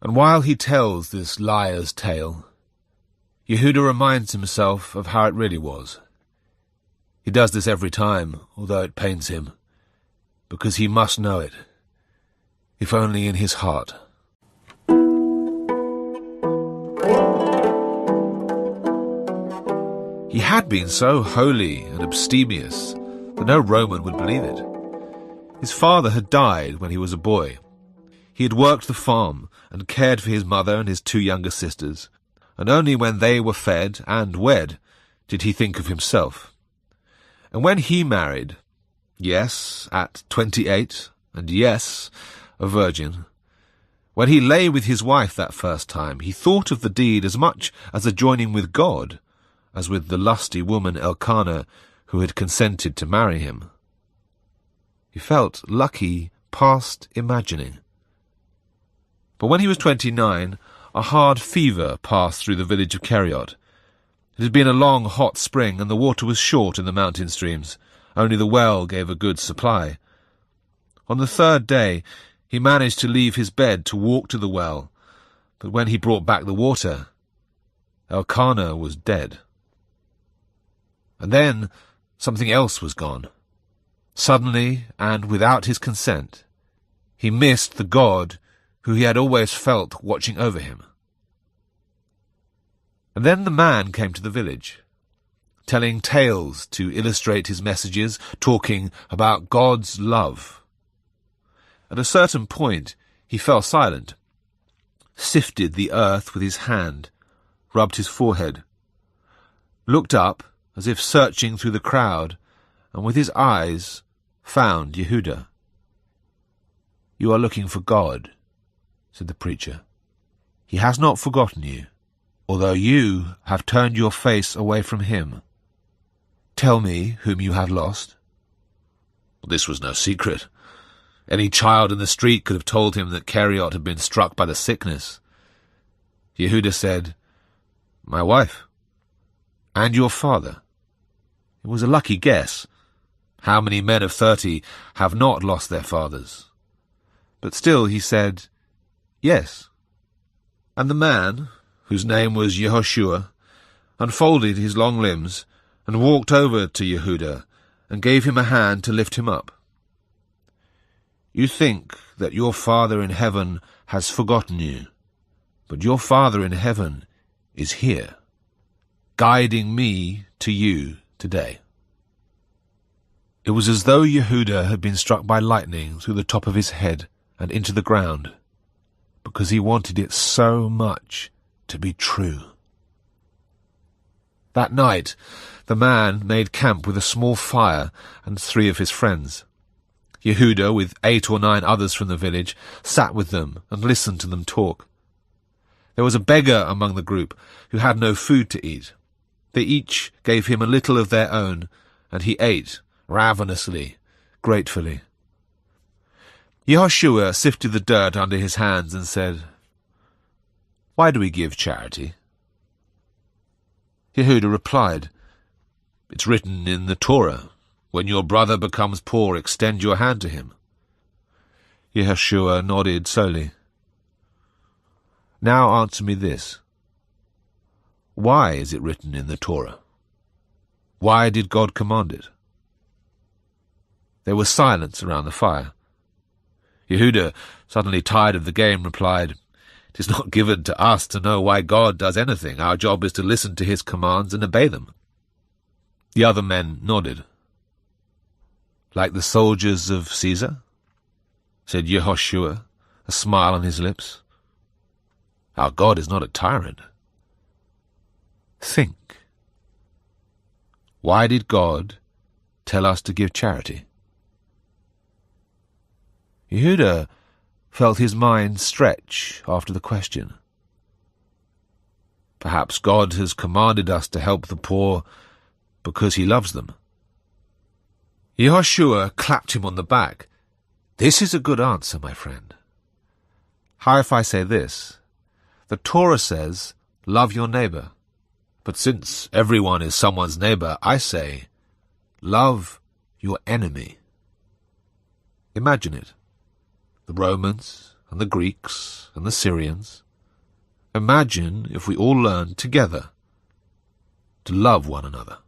And while he tells this liar's tale, Yehuda reminds himself of how it really was. He does this every time, although it pains him, because he must know it, if only in his heart. He had been so holy and abstemious that no Roman would believe it. His father had died when he was a boy. He had worked the farm and cared for his mother and his 2 younger sisters, and only when they were fed and wed did he think of himself. And when he married, yes, at 28, and yes, a virgin, when he lay with his wife that first time, he thought of the deed as much as a joining with God, as with the lusty woman Elkanah who had consented to marry him. He felt lucky past imagining. But when he was 29, a hard fever passed through the village of Keriot. It had been a long, hot spring, and the water was short in the mountain streams. Only the well gave a good supply. On the 3rd day, he managed to leave his bed to walk to the well, but when he brought back the water, Elkanah was dead. And then something else was gone. Suddenly, and without his consent, he missed the God who he had always felt watching over him. And then the man came to the village, telling tales to illustrate his messages, talking about God's love. At a certain point, he fell silent, sifted the earth with his hand, rubbed his forehead, looked up as if searching through the crowd, and with his eyes found Yehuda. "You are looking for God," said the preacher. "He has not forgotten you, although you have turned your face away from him. Tell me whom you have lost." This was no secret. Any child in the street could have told him that Keriot had been struck by the sickness. Yehuda said, "My wife, and your father." It was a lucky guess. How many men of 30 have not lost their fathers? But still he said, "Yes." And the man, whose name was Yehoshua, unfolded his long limbs and walked over to Yehuda and gave him a hand to lift him up. "You think that your Father in heaven has forgotten you, but your Father in heaven is here, guiding me to you today." It was as though Yehuda had been struck by lightning through the top of his head and into the ground, because he wanted it so much to be true. That night, the man made camp with a small fire and 3 of his friends. Yehuda, with 8 or 9 others from the village, sat with them and listened to them talk. There was a beggar among the group who had no food to eat. They each gave him a little of their own, and he ate ravenously, gratefully. Yehoshua sifted the dirt under his hands and said, "Why do we give charity?" Yehuda replied, "It's written in the Torah, when your brother becomes poor, extend your hand to him." Yehoshua nodded slowly. "Now answer me this. Why is it written in the Torah? Why did God command it?" There was silence around the fire. Yehuda, suddenly tired of the game, replied, "It is not given to us to know why God does anything. Our job is to listen to his commands and obey them." The other men nodded. "Like the soldiers of Caesar?" said Yehoshua, a smile on his lips. "Our God is not a tyrant." Think. Why did God tell us to give charity? Yehuda felt his mind stretch after the question. Perhaps God has commanded us to help the poor because he loves them. Yehoshua clapped him on the back. "This is a good answer, my friend. How if I say this? The Torah says, love your neighbour. But since everyone is someone's neighbour, I say, love your enemy. Imagine it. The Romans and the Greeks and the Syrians. Imagine if we all learned together to love one another.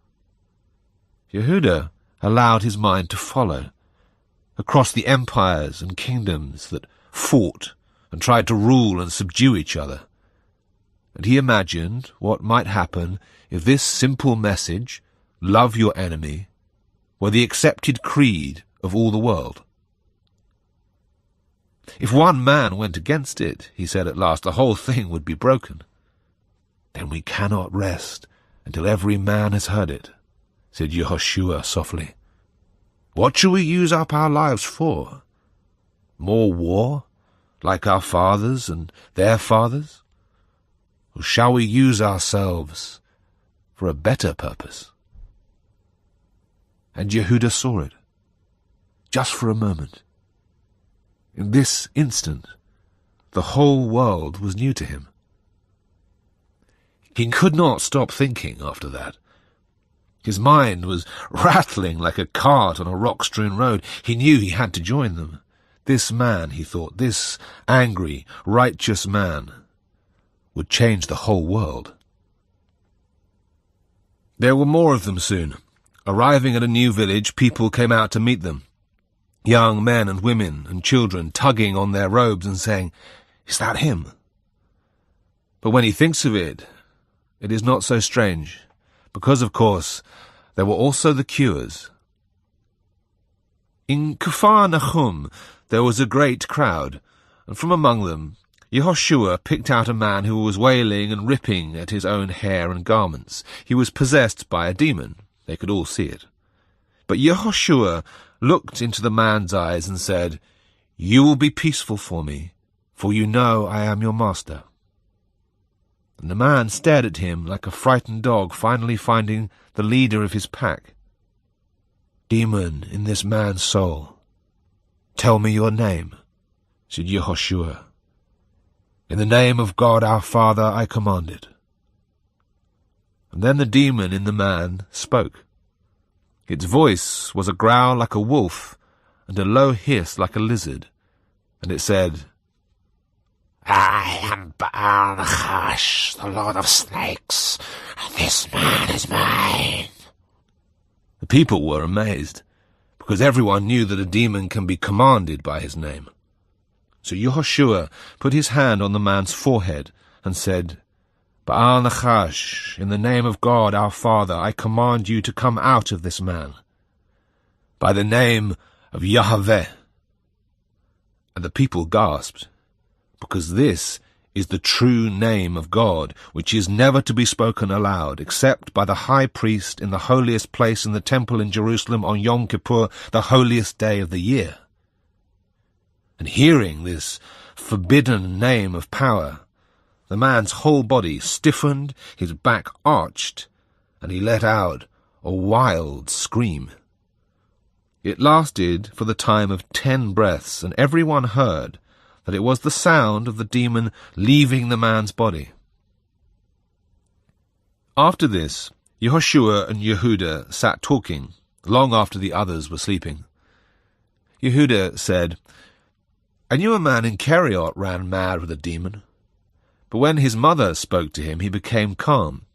Yehuda allowed his mind to follow across the empires and kingdoms that fought and tried to rule and subdue each other. And he imagined what might happen if this simple message, love your enemy, were the accepted creed of all the world. If one man went against it, he said at last, the whole thing would be broken. Then we cannot rest until every man has heard it, said Yehoshua softly. What shall we use up our lives for? More war, like our fathers and their fathers? Or shall we use ourselves for a better purpose? And Yehuda saw it, just for a moment. In this instant, the whole world was new to him. He could not stop thinking after that. His mind was rattling like a cart on a rock-strewn road. He knew he had to join them. This man, he thought, this angry, righteous man, would change the whole world. There were more of them soon. Arriving at a new village, people came out to meet them. Young men and women and children tugging on their robes and saying, "Is that him?" But when he thinks of it, it is not so strange, because, of course, there were also the cures. In Kfar Nahum there was a great crowd, and from among them Yehoshua picked out a man who was wailing and ripping at his own hair and garments. He was possessed by a demon. They could all see it. But Yehoshua looked into the man's eyes and said, "You will be peaceful for me, for you know I am your master." And the man stared at him like a frightened dog finally finding the leader of his pack. "Demon in this man's soul, tell me your name," said Yehoshua. "In the name of God our Father I command it." And then the demon in the man spoke. Its voice was a growl like a wolf and a low hiss like a lizard, and it said, "I am Baal Nachash, the Lord of Snakes, and this man is mine." The people were amazed, because everyone knew that a demon can be commanded by his name. So Yehoshua put his hand on the man's forehead and said, "Baal Nachash, in the name of God our Father, I command you to come out of this man, by the name of Yahweh." And the people gasped, because this is the true name of God, which is never to be spoken aloud, except by the high priest in the holiest place in the temple in Jerusalem on Yom Kippur, the holiest day of the year. And hearing this forbidden name of power, the man's whole body stiffened, his back arched, and he let out a wild scream. It lasted for the time of 10 breaths, and everyone heard that it was the sound of the demon leaving the man's body. After this, Yehoshua and Yehuda sat talking, long after the others were sleeping. Yehuda said, "I knew a man in Keriot ran mad with a demon. But when his mother spoke to him, he became calm."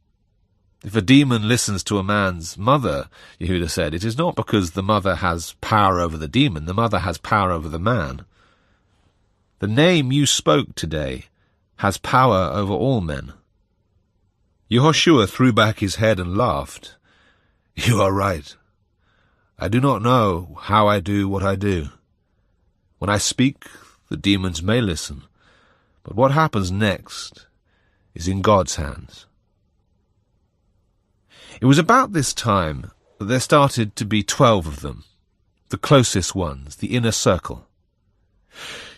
If a demon listens to a man's mother, Yehuda said, it is not because the mother has power over the demon. The mother has power over the man. The name you spoke today has power over all men. Yehoshua threw back his head and laughed. "You are right. I do not know how I do what I do. When I speak, the demons may listen. But what happens next is in God's hands." It was about this time that there started to be 12 of them, the closest ones, the inner circle.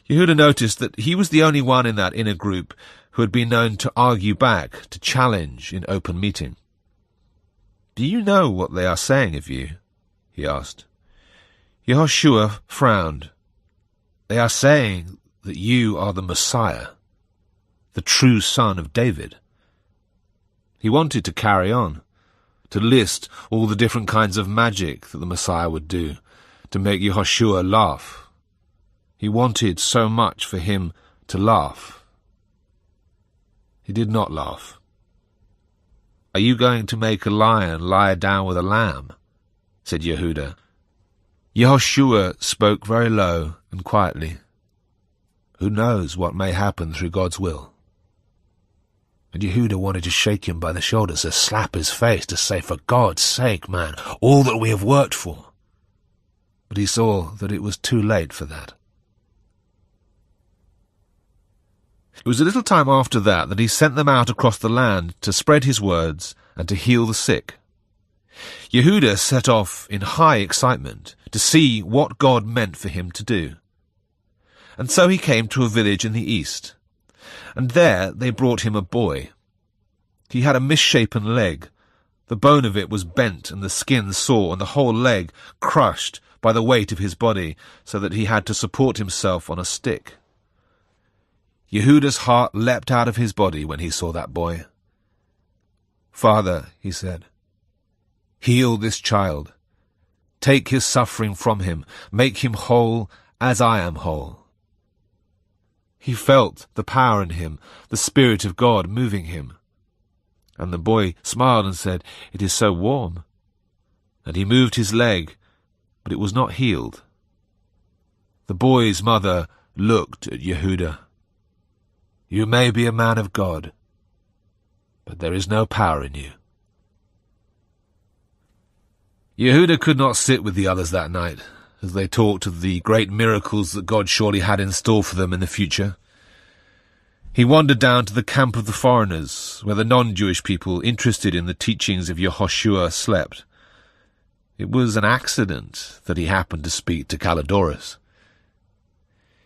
Yehuda noticed that he was the only one in that inner group who had been known to argue back, to challenge in open meeting. "Do you know what they are saying of you?" he asked. Yehoshua frowned. "They are saying that you are the Messiah, the true son of David." He wanted to carry on, to list all the different kinds of magic that the Messiah would do, to make Yehoshua laugh. He wanted so much for him to laugh. He did not laugh. "Are you going to make a lion lie down with a lamb?" said Yehuda. Yehoshua spoke very low and quietly. "Who knows what may happen through God's will?" And Yehuda wanted to shake him by the shoulders, to slap his face, to say, "For God's sake, man, all that we have worked for." But he saw that it was too late for that. It was a little time after that he sent them out across the land to spread his words and to heal the sick. Yehuda set off in high excitement to see what God meant for him to do. And so he came to a village in the east, and there they brought him a boy. He had a misshapen leg. The bone of it was bent and the skin sore and the whole leg crushed by the weight of his body, so that he had to support himself on a stick. Yehuda's heart leapt out of his body when he saw that boy. "Father," he said, "heal this child. Take his suffering from him. Make him whole as I am whole." He felt the power in him, the Spirit of God moving him. And the boy smiled and said, "It is so warm." And he moved his leg, but it was not healed. The boy's mother looked at Yehuda. "You may be a man of God, but there is no power in you." Yehuda could not sit with the others that night, as they talked of the great miracles that God surely had in store for them in the future. He wandered down to the camp of the foreigners, where the non-Jewish people interested in the teachings of Yehoshua slept. It was an accident that he happened to speak to Calidorus.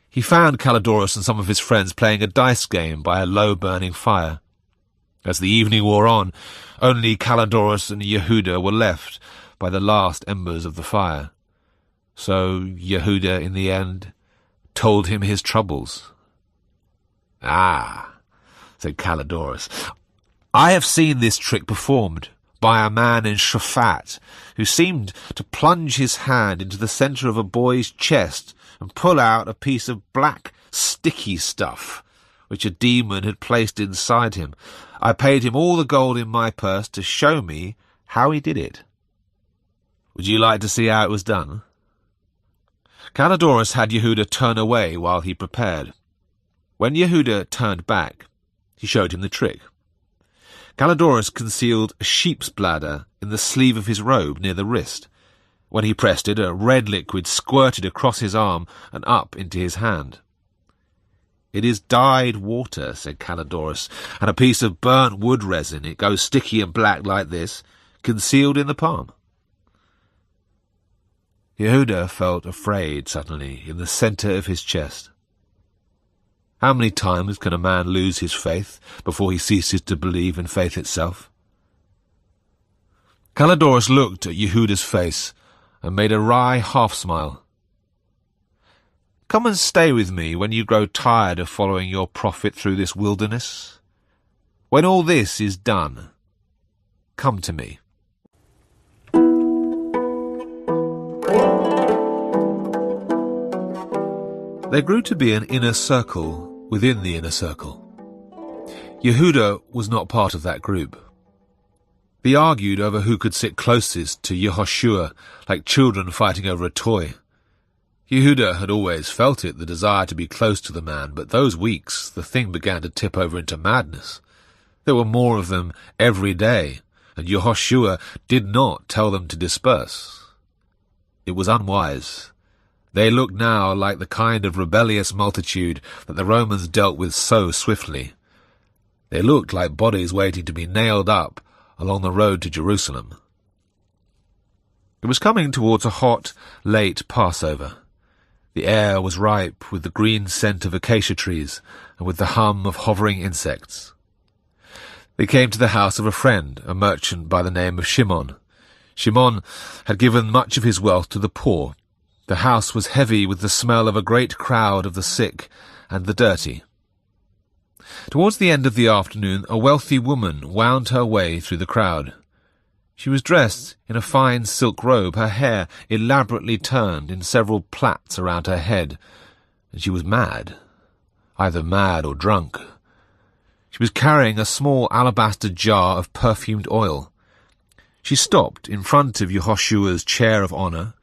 He found Calidorus and some of his friends playing a dice game by a low-burning fire. As the evening wore on, only Calidorus and Yehuda were left by the last embers of the fire. So Yehuda, in the end, told him his troubles. "Ah," said Calidorus, "I have seen this trick performed by a man in Shaphat, who seemed to plunge his hand into the centre of a boy's chest and pull out a piece of black, sticky stuff, which a demon had placed inside him. I paid him all the gold in my purse to show me how he did it. Would you like to see how it was done?" Calidorus had Yehuda turn away while he prepared. When Yehuda turned back, he showed him the trick. Calidorus concealed a sheep's bladder in the sleeve of his robe near the wrist. When he pressed it, a red liquid squirted across his arm and up into his hand. "It is dyed water," said Calidorus, "and a piece of burnt wood resin. It goes sticky and black like this, concealed in the palm." Yehuda felt afraid suddenly in the centre of his chest. How many times can a man lose his faith before he ceases to believe in faith itself? Calidorus looked at Yehuda's face and made a wry half-smile. "Come and stay with me when you grow tired of following your prophet through this wilderness. When all this is done, come to me." There grew to be an inner circle within the inner circle. Yehuda was not part of that group. They argued over who could sit closest to Yehoshua, like children fighting over a toy. Yehuda had always felt it, the desire to be close to the man, but those weeks the thing began to tip over into madness. There were more of them every day, and Yehoshua did not tell them to disperse. It was unwise. They looked now like the kind of rebellious multitude that the Romans dealt with so swiftly. They looked like bodies waiting to be nailed up along the road to Jerusalem. It was coming towards a hot, late Passover. The air was ripe with the green scent of acacia trees and with the hum of hovering insects. They came to the house of a friend, a merchant by the name of Shimon. Shimon had given much of his wealth to the poor. The house was heavy with the smell of a great crowd of the sick and the dirty. Towards the end of the afternoon, a wealthy woman wound her way through the crowd. She was dressed in a fine silk robe, her hair elaborately turned in several plaits around her head, and she was mad, either mad or drunk. She was carrying a small alabaster jar of perfumed oil. She stopped in front of Yehoshua's chair of honour,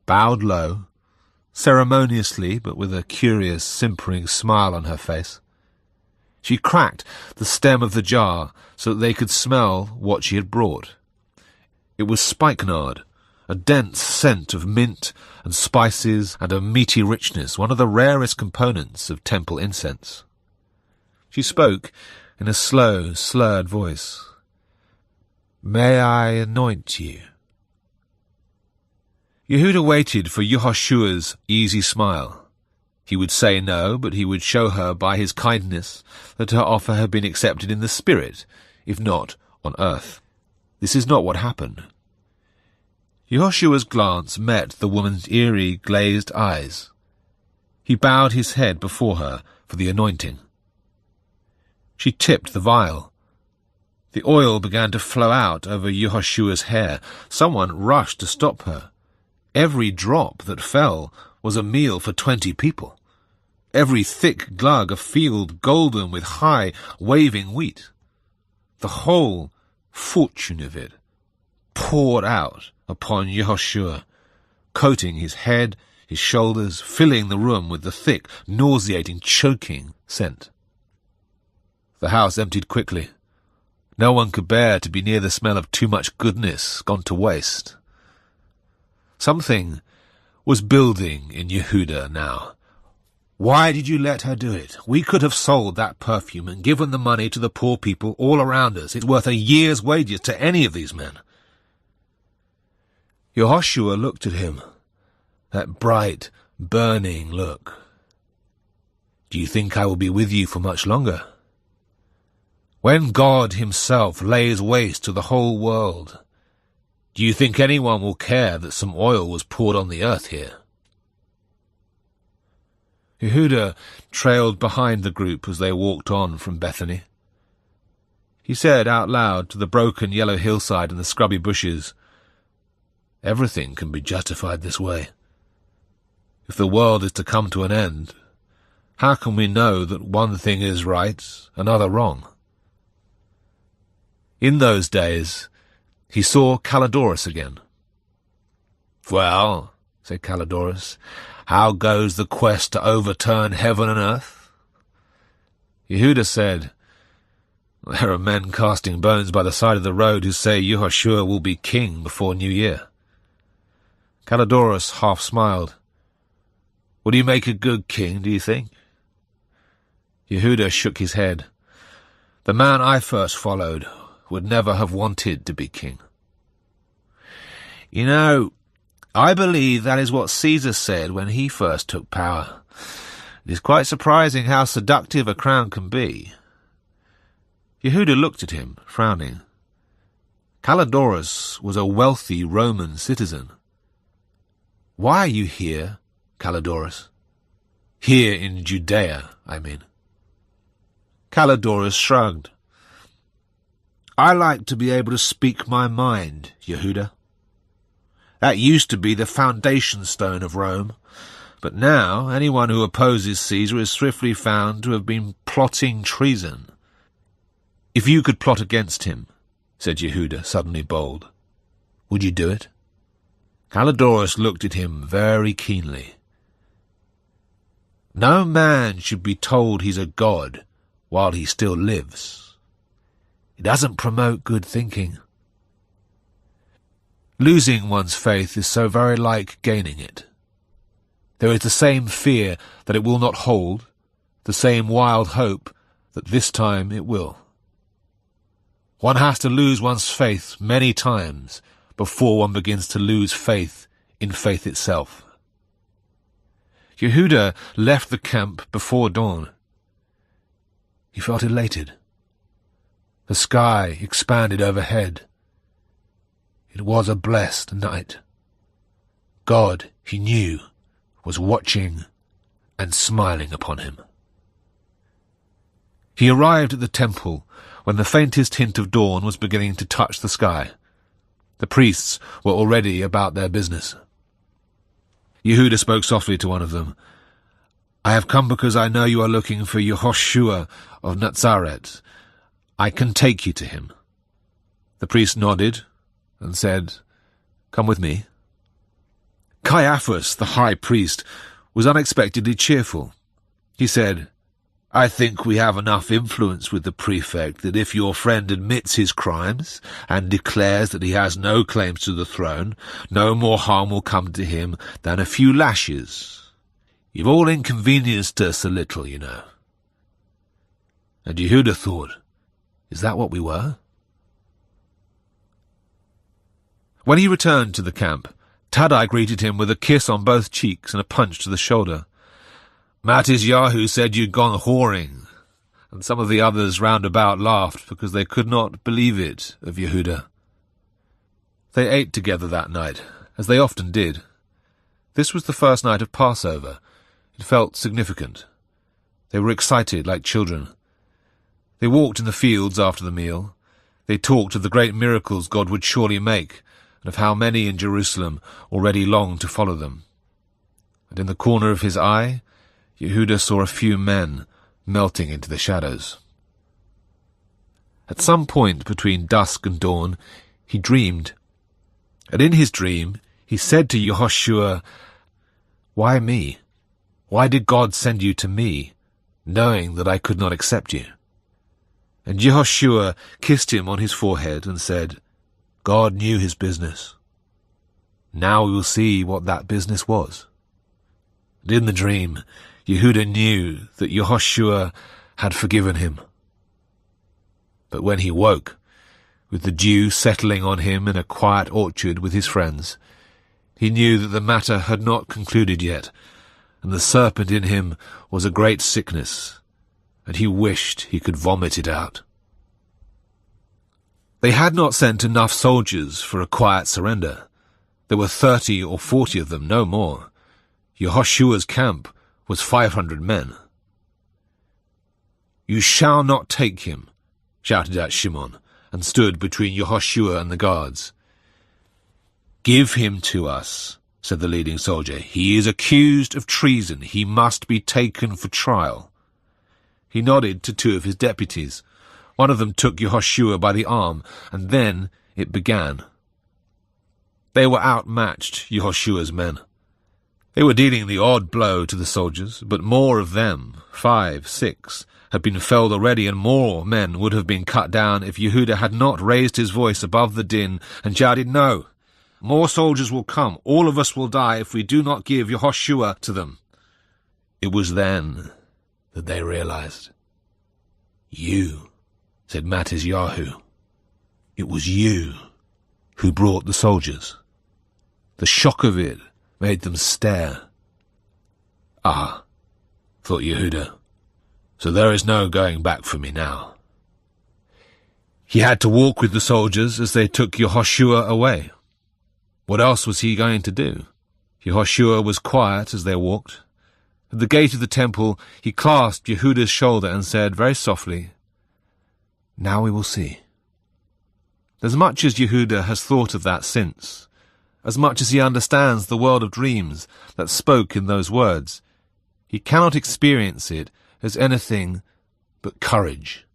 bowed low, ceremoniously but with a curious, simpering smile on her face. She cracked the stem of the jar so that they could smell what she had brought. It was spikenard, a dense scent of mint and spices and a meaty richness, one of the rarest components of temple incense. She spoke in a slow, slurred voice. "May I anoint you?" Yehuda waited for Yehoshua's easy smile. He would say no, but he would show her by his kindness that her offer had been accepted in the spirit, if not on earth. This is not what happened. Yehoshua's glance met the woman's eerie, glazed eyes. He bowed his head before her for the anointing. She tipped the vial. The oil began to flow out over Yehoshua's hair. Someone rushed to stop her. Every drop that fell was a meal for 20 people. Every thick glug a field golden with high, waving wheat. The whole fortune of it poured out upon Yehoshua, coating his head, his shoulders, filling the room with the thick, nauseating, choking scent. The house emptied quickly. No one could bear to be near the smell of too much goodness gone to waste. Something was building in Yehuda now. Why did you let her do it? We could have sold that perfume and given the money to the poor people all around us. It's worth a year's wages to any of these men. Yehoshua looked at him, that bright, burning look. Do you think I will be with you for much longer? When God himself lays waste to the whole world, do you think anyone will care that some oil was poured on the earth here? Yehuda trailed behind the group as they walked on from Bethany. He said out loud to the broken yellow hillside and the scrubby bushes, "Everything can be justified this way. If the world is to come to an end, how can we know that one thing is right, another wrong?" In those days, he saw Calidorus again. "Well," said Calidorus, "how goes the quest to overturn heaven and earth?" Yehuda said, "There are men casting bones by the side of the road who say Yehoshua will be king before New Year." Calidorus half smiled. "Would he make a good king, do you think?" Yehuda shook his head. "The man I first followed would never have wanted to be king." "You know, I believe that is what Caesar said when he first took power. It is quite surprising how seductive a crown can be." Yehuda looked at him, frowning. Calidorus was a wealthy Roman citizen. "Why are you here, Calidorus?" "Here in Judea, I mean." Calidorus shrugged. "I like to be able to speak my mind, Yehuda. That used to be the foundation stone of Rome, but now anyone who opposes Caesar is swiftly found to have been plotting treason." "If you could plot against him," said Yehuda, suddenly bold, "would you do it?" Calidorus looked at him very keenly. "No man should be told he's a god while he still lives. It doesn't promote good thinking. Losing one's faith is so very like gaining it. There is the same fear that it will not hold, the same wild hope that this time it will. One has to lose one's faith many times before one begins to lose faith in faith itself." Yehuda left the camp before dawn. He felt elated. The sky expanded overhead. It was a blessed night. God, he knew, was watching and smiling upon him. He arrived at the temple when the faintest hint of dawn was beginning to touch the sky. The priests were already about their business. Yehuda spoke softly to one of them. "I have come because I know you are looking for Yehoshua of Nazareth. I can take you to him." The priest nodded and said, "Come with me." Caiaphas, the high priest, was unexpectedly cheerful. He said, "I think we have enough influence with the prefect that if your friend admits his crimes and declares that he has no claims to the throne, no more harm will come to him than a few lashes. You've all inconvenienced us a little, you know." And Yehuda thought, is that what we were? When he returned to the camp, Tadai greeted him with a kiss on both cheeks and a punch to the shoulder. "Mattisyahu said you'd gone whoring," and some of the others round about laughed because they could not believe it of Yehuda. They ate together that night, as they often did. This was the first night of Passover. It felt significant. They were excited like children. They walked in the fields after the meal. They talked of the great miracles God would surely make, and of how many in Jerusalem already longed to follow them. And in the corner of his eye, Yehuda saw a few men melting into the shadows. At some point between dusk and dawn, he dreamed. And in his dream, he said to Yehoshua, "Why me? Why did God send you to me, knowing that I could not accept you?" And Yehoshua kissed him on his forehead and said, "God knew his business. Now we will see what that business was." And in the dream, Yehuda knew that Yehoshua had forgiven him. But when he woke, with the dew settling on him in a quiet orchard with his friends, he knew that the matter had not concluded yet, and the serpent in him was a great sickness, and he wished he could vomit it out. They had not sent enough soldiers for a quiet surrender. There were 30 or 40 of them, no more. Yehoshua's camp was 500 men. "You shall not take him," shouted out Shimon, and stood between Yehoshua and the guards. "Give him to us," said the leading soldier. "He is accused of treason. He must be taken for trial." He nodded to 2 of his deputies. One of them took Yehoshua by the arm, and then it began. They were outmatched, Yehoshua's men. They were dealing the odd blow to the soldiers, but more of them, 5, 6, had been felled already, and more men would have been cut down if Yehuda had not raised his voice above the din and shouted, "No! More soldiers will come. All of us will die if we do not give Yehoshua to them." It was then that they realized. "You," said Mattisyahu. "It was you who brought the soldiers." The shock of it made them stare. "Ah," thought Yehuda, "so there is no going back for me now." He had to walk with the soldiers as they took Yehoshua away. What else was he going to do? Yehoshua was quiet as they walked. At the gate of the temple, he clasped Yehuda's shoulder and said very softly, "Now we will see." As much as Yehuda has thought of that since, as much as he understands the world of dreams that spoke in those words, he cannot experience it as anything but courage.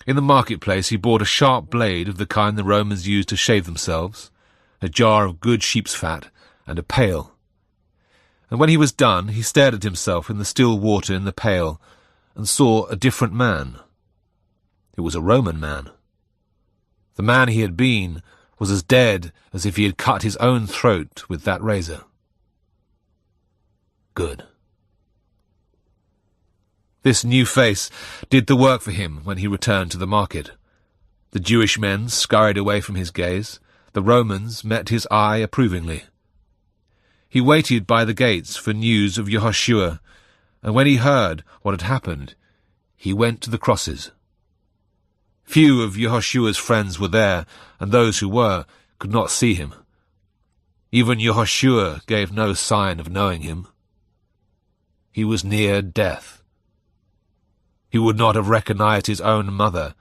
In the marketplace he bought a sharp blade of the kind the Romans used to shave themselves, a jar of good sheep's fat, and a pail. And when he was done, he stared at himself in the still water in the pail and saw a different man. It was a Roman man. The man he had been was as dead as if he had cut his own throat with that razor. Good. This new face did the work for him when he returned to the market. The Jewish men scurried away from his gaze. The Romans met his eye approvingly. He waited by the gates for news of Yehoshua, and when he heard what had happened, he went to the crosses. Few of Yehoshua's friends were there, and those who were could not see him. Even Yehoshua gave no sign of knowing him. He was near death. He would not have recognized his own mother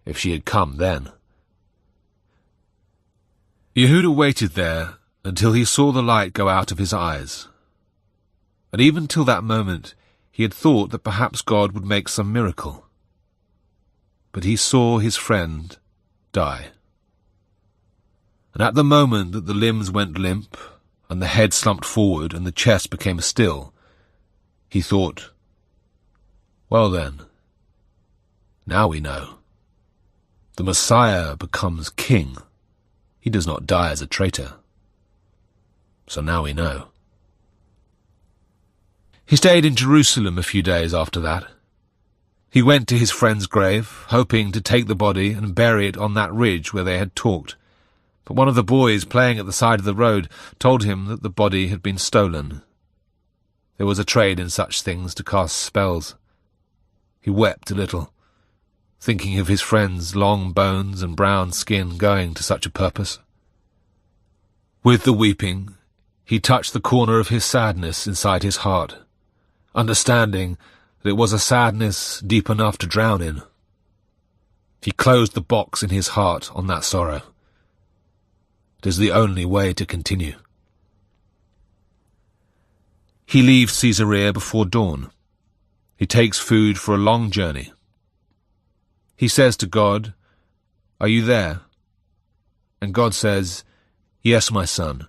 if she had come then. Yehuda waited there until he saw the light go out of his eyes. And even till that moment he had thought that perhaps God would make some miracle. But he saw his friend die. And at the moment that the limbs went limp, and the head slumped forward and the chest became still, he thought, well then, now we know. The Messiah becomes king. He does not die as a traitor. So now we know. He stayed in Jerusalem a few days after that. He went to his friend's grave, hoping to take the body and bury it on that ridge where they had talked. But one of the boys playing at the side of the road told him that the body had been stolen. There was a trade in such things to cast spells. He wept a little, thinking of his friend's long bones and brown skin going to such a purpose. With the weeping, he touched the corner of his sadness inside his heart, understanding that it was a sadness deep enough to drown in. He closed the box in his heart on that sorrow. It is the only way to continue. He leaves Caesarea before dawn. He takes food for a long journey. He says to God, "Are you there?" And God says, "Yes, my son,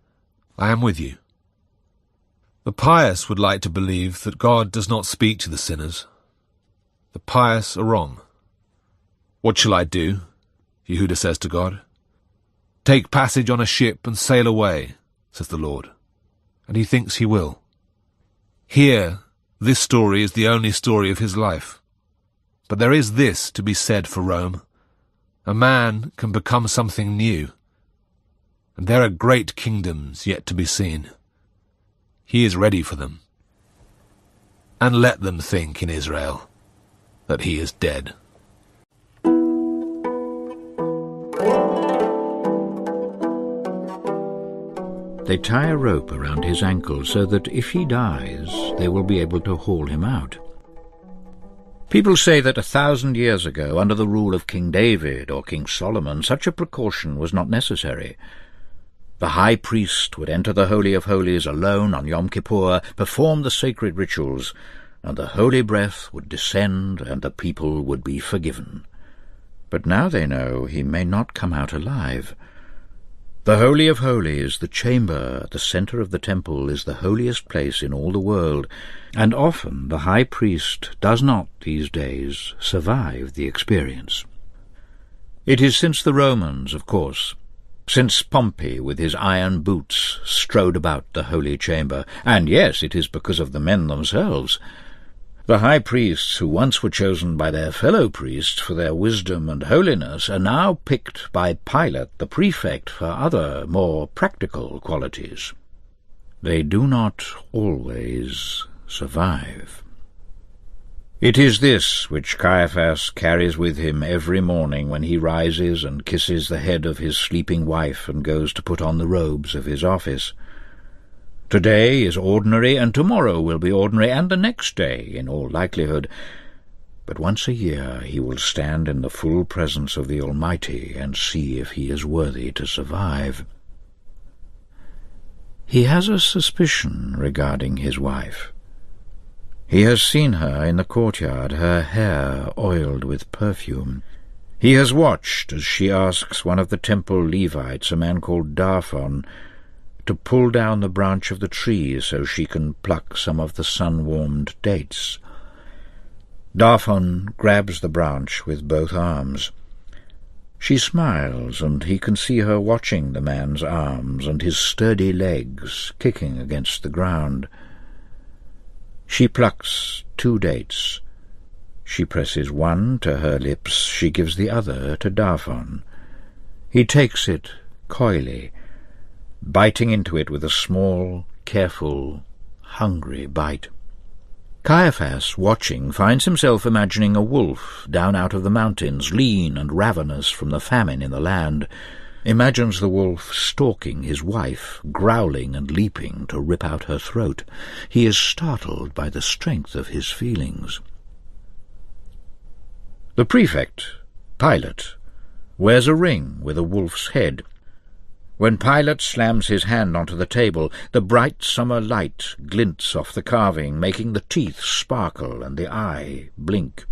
I am with you." The pious would like to believe that God does not speak to the sinners. The pious are wrong. "What shall I do?" Yehuda says to God. "Take passage on a ship and sail away," says the Lord. And he thinks he will. Here, this story is the only story of his life. But there is this to be said for Rome. A man can become something new. And there are great kingdoms yet to be seen. He is ready for them. And let them think in Israel that he is dead. They tie a rope around his ankle so that if he dies, they will be able to haul him out. People say that 1,000 years ago, under the rule of King David or King Solomon, such a precaution was not necessary. The high priest would enter the Holy of Holies alone on Yom Kippur, perform the sacred rituals, and the holy breath would descend and the people would be forgiven. But now they know he may not come out alive. The Holy of Holies, the chamber at the center of the temple, is the holiest place in all the world, and often the high priest does not, these days, survive the experience. It is since the Romans, of course, since Pompey with his iron boots strode about the holy chamber, and yes, it is because of the men themselves. The high priests, who once were chosen by their fellow priests for their wisdom and holiness, are now picked by Pilate, the prefect, for other, more practical qualities. They do not always survive. It is this which Caiaphas carries with him every morning when he rises and kisses the head of his sleeping wife and goes to put on the robes of his office. Today is ordinary, and tomorrow will be ordinary, and the next day, in all likelihood. But once a year he will stand in the full presence of the Almighty and see if he is worthy to survive. He has a suspicion regarding his wife. He has seen her in the courtyard, her hair oiled with perfume. He has watched as she asks one of the temple Levites, a man called Darphon, to pull down the branch of the tree so she can pluck some of the sun-warmed dates. Darphon grabs the branch with both arms. She smiles, and he can see her watching the man's arms and his sturdy legs kicking against the ground. She plucks 2 dates. She presses one to her lips, she gives the other to Darphon. He takes it coyly, biting into it with a small, careful, hungry bite. Caiaphas, watching, finds himself imagining a wolf down out of the mountains, lean and ravenous from the famine in the land, imagines the wolf stalking his wife, growling and leaping to rip out her throat. He is startled by the strength of his feelings. The prefect, Pilate, wears a ring with a wolf's head. When Pilate slams his hand onto the table, the bright summer light glints off the carving, making the teeth sparkle and the eye blink.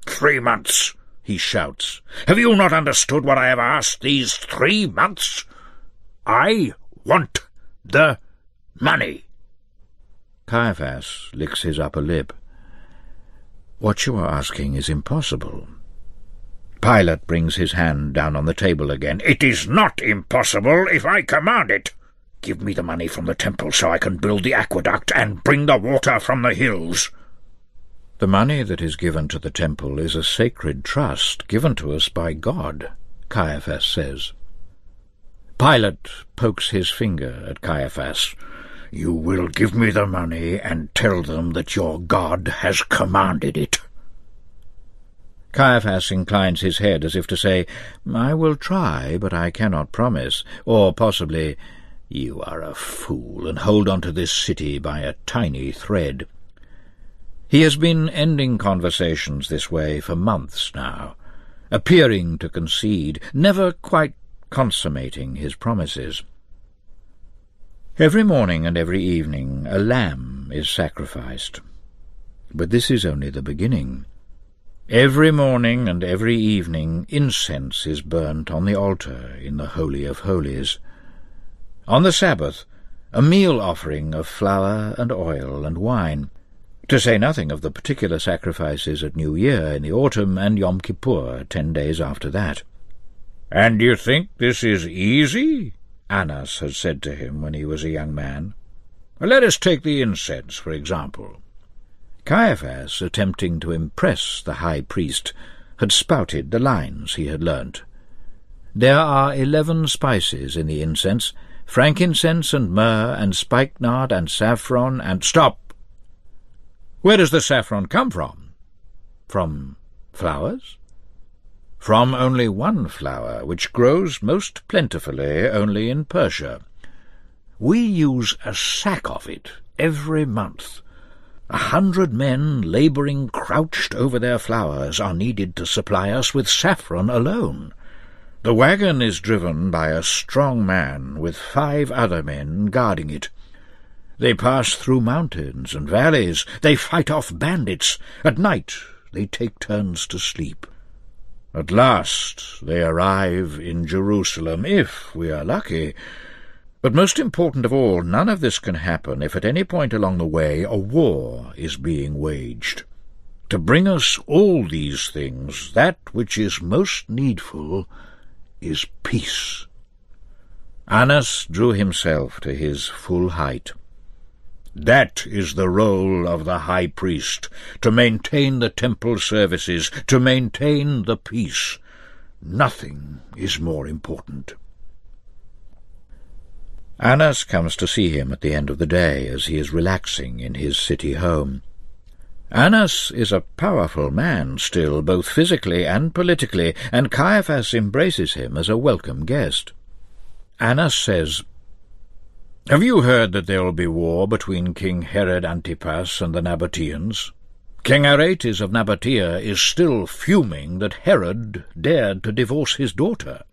3 months, he shouts. Have you not understood what I have asked these 3 months? I want the money. Caiaphas licks his upper lip. What you are asking is impossible. Pilate brings his hand down on the table again. It is not impossible if I command it. Give me the money from the temple so I can build the aqueduct and bring the water from the hills. The money that is given to the temple is a sacred trust given to us by God, Caiaphas says. Pilate pokes his finger at Caiaphas. You will give me the money and tell them that your God has commanded it. Caiaphas inclines his head as if to say, I will try, but I cannot promise. Or possibly, you are a fool and hold on to this city by a tiny thread. He has been ending conversations this way for months now, appearing to concede, never quite consummating his promises. Every morning and every evening a lamb is sacrificed. But this is only the beginning. Every morning and every evening incense is burnt on the altar in the Holy of Holies. On the Sabbath, a meal offering of flour and oil and wine, to say nothing of the particular sacrifices at New Year in the autumn and Yom Kippur 10 days after that. And you think this is easy? Annas had said to him when he was a young man. Let us take the incense, for example. Caiaphas, attempting to impress the high priest, had spouted the lines he had learnt. There are 11 spices in the incense, frankincense and myrrh and spikenard and saffron and— Stop! Where does the saffron come from? From flowers? From only one flower, which grows most plentifully only in Persia. We use a sack of it every month. 100 men labouring crouched over their flowers are needed to supply us with saffron alone. The wagon is driven by a strong man with 5 other men guarding it. They pass through mountains and valleys. They fight off bandits. At night they take turns to sleep. At last they arrive in Jerusalem, if we are lucky. But most important of all, none of this can happen if at any point along the way a war is being waged. To bring us all these things, that which is most needful is peace. Annas drew himself to his full height. That is the role of the high priest, to maintain the temple services, to maintain the peace. Nothing is more important. Annas comes to see him at the end of the day as he is relaxing in his city home. Annas is a powerful man still, both physically and politically, and Caiaphas embraces him as a welcome guest. Annas says, Have you heard that there will be war between King Herod Antipas and the Nabateans? King Aretas of Nabatea is still fuming that Herod dared to divorce his daughter.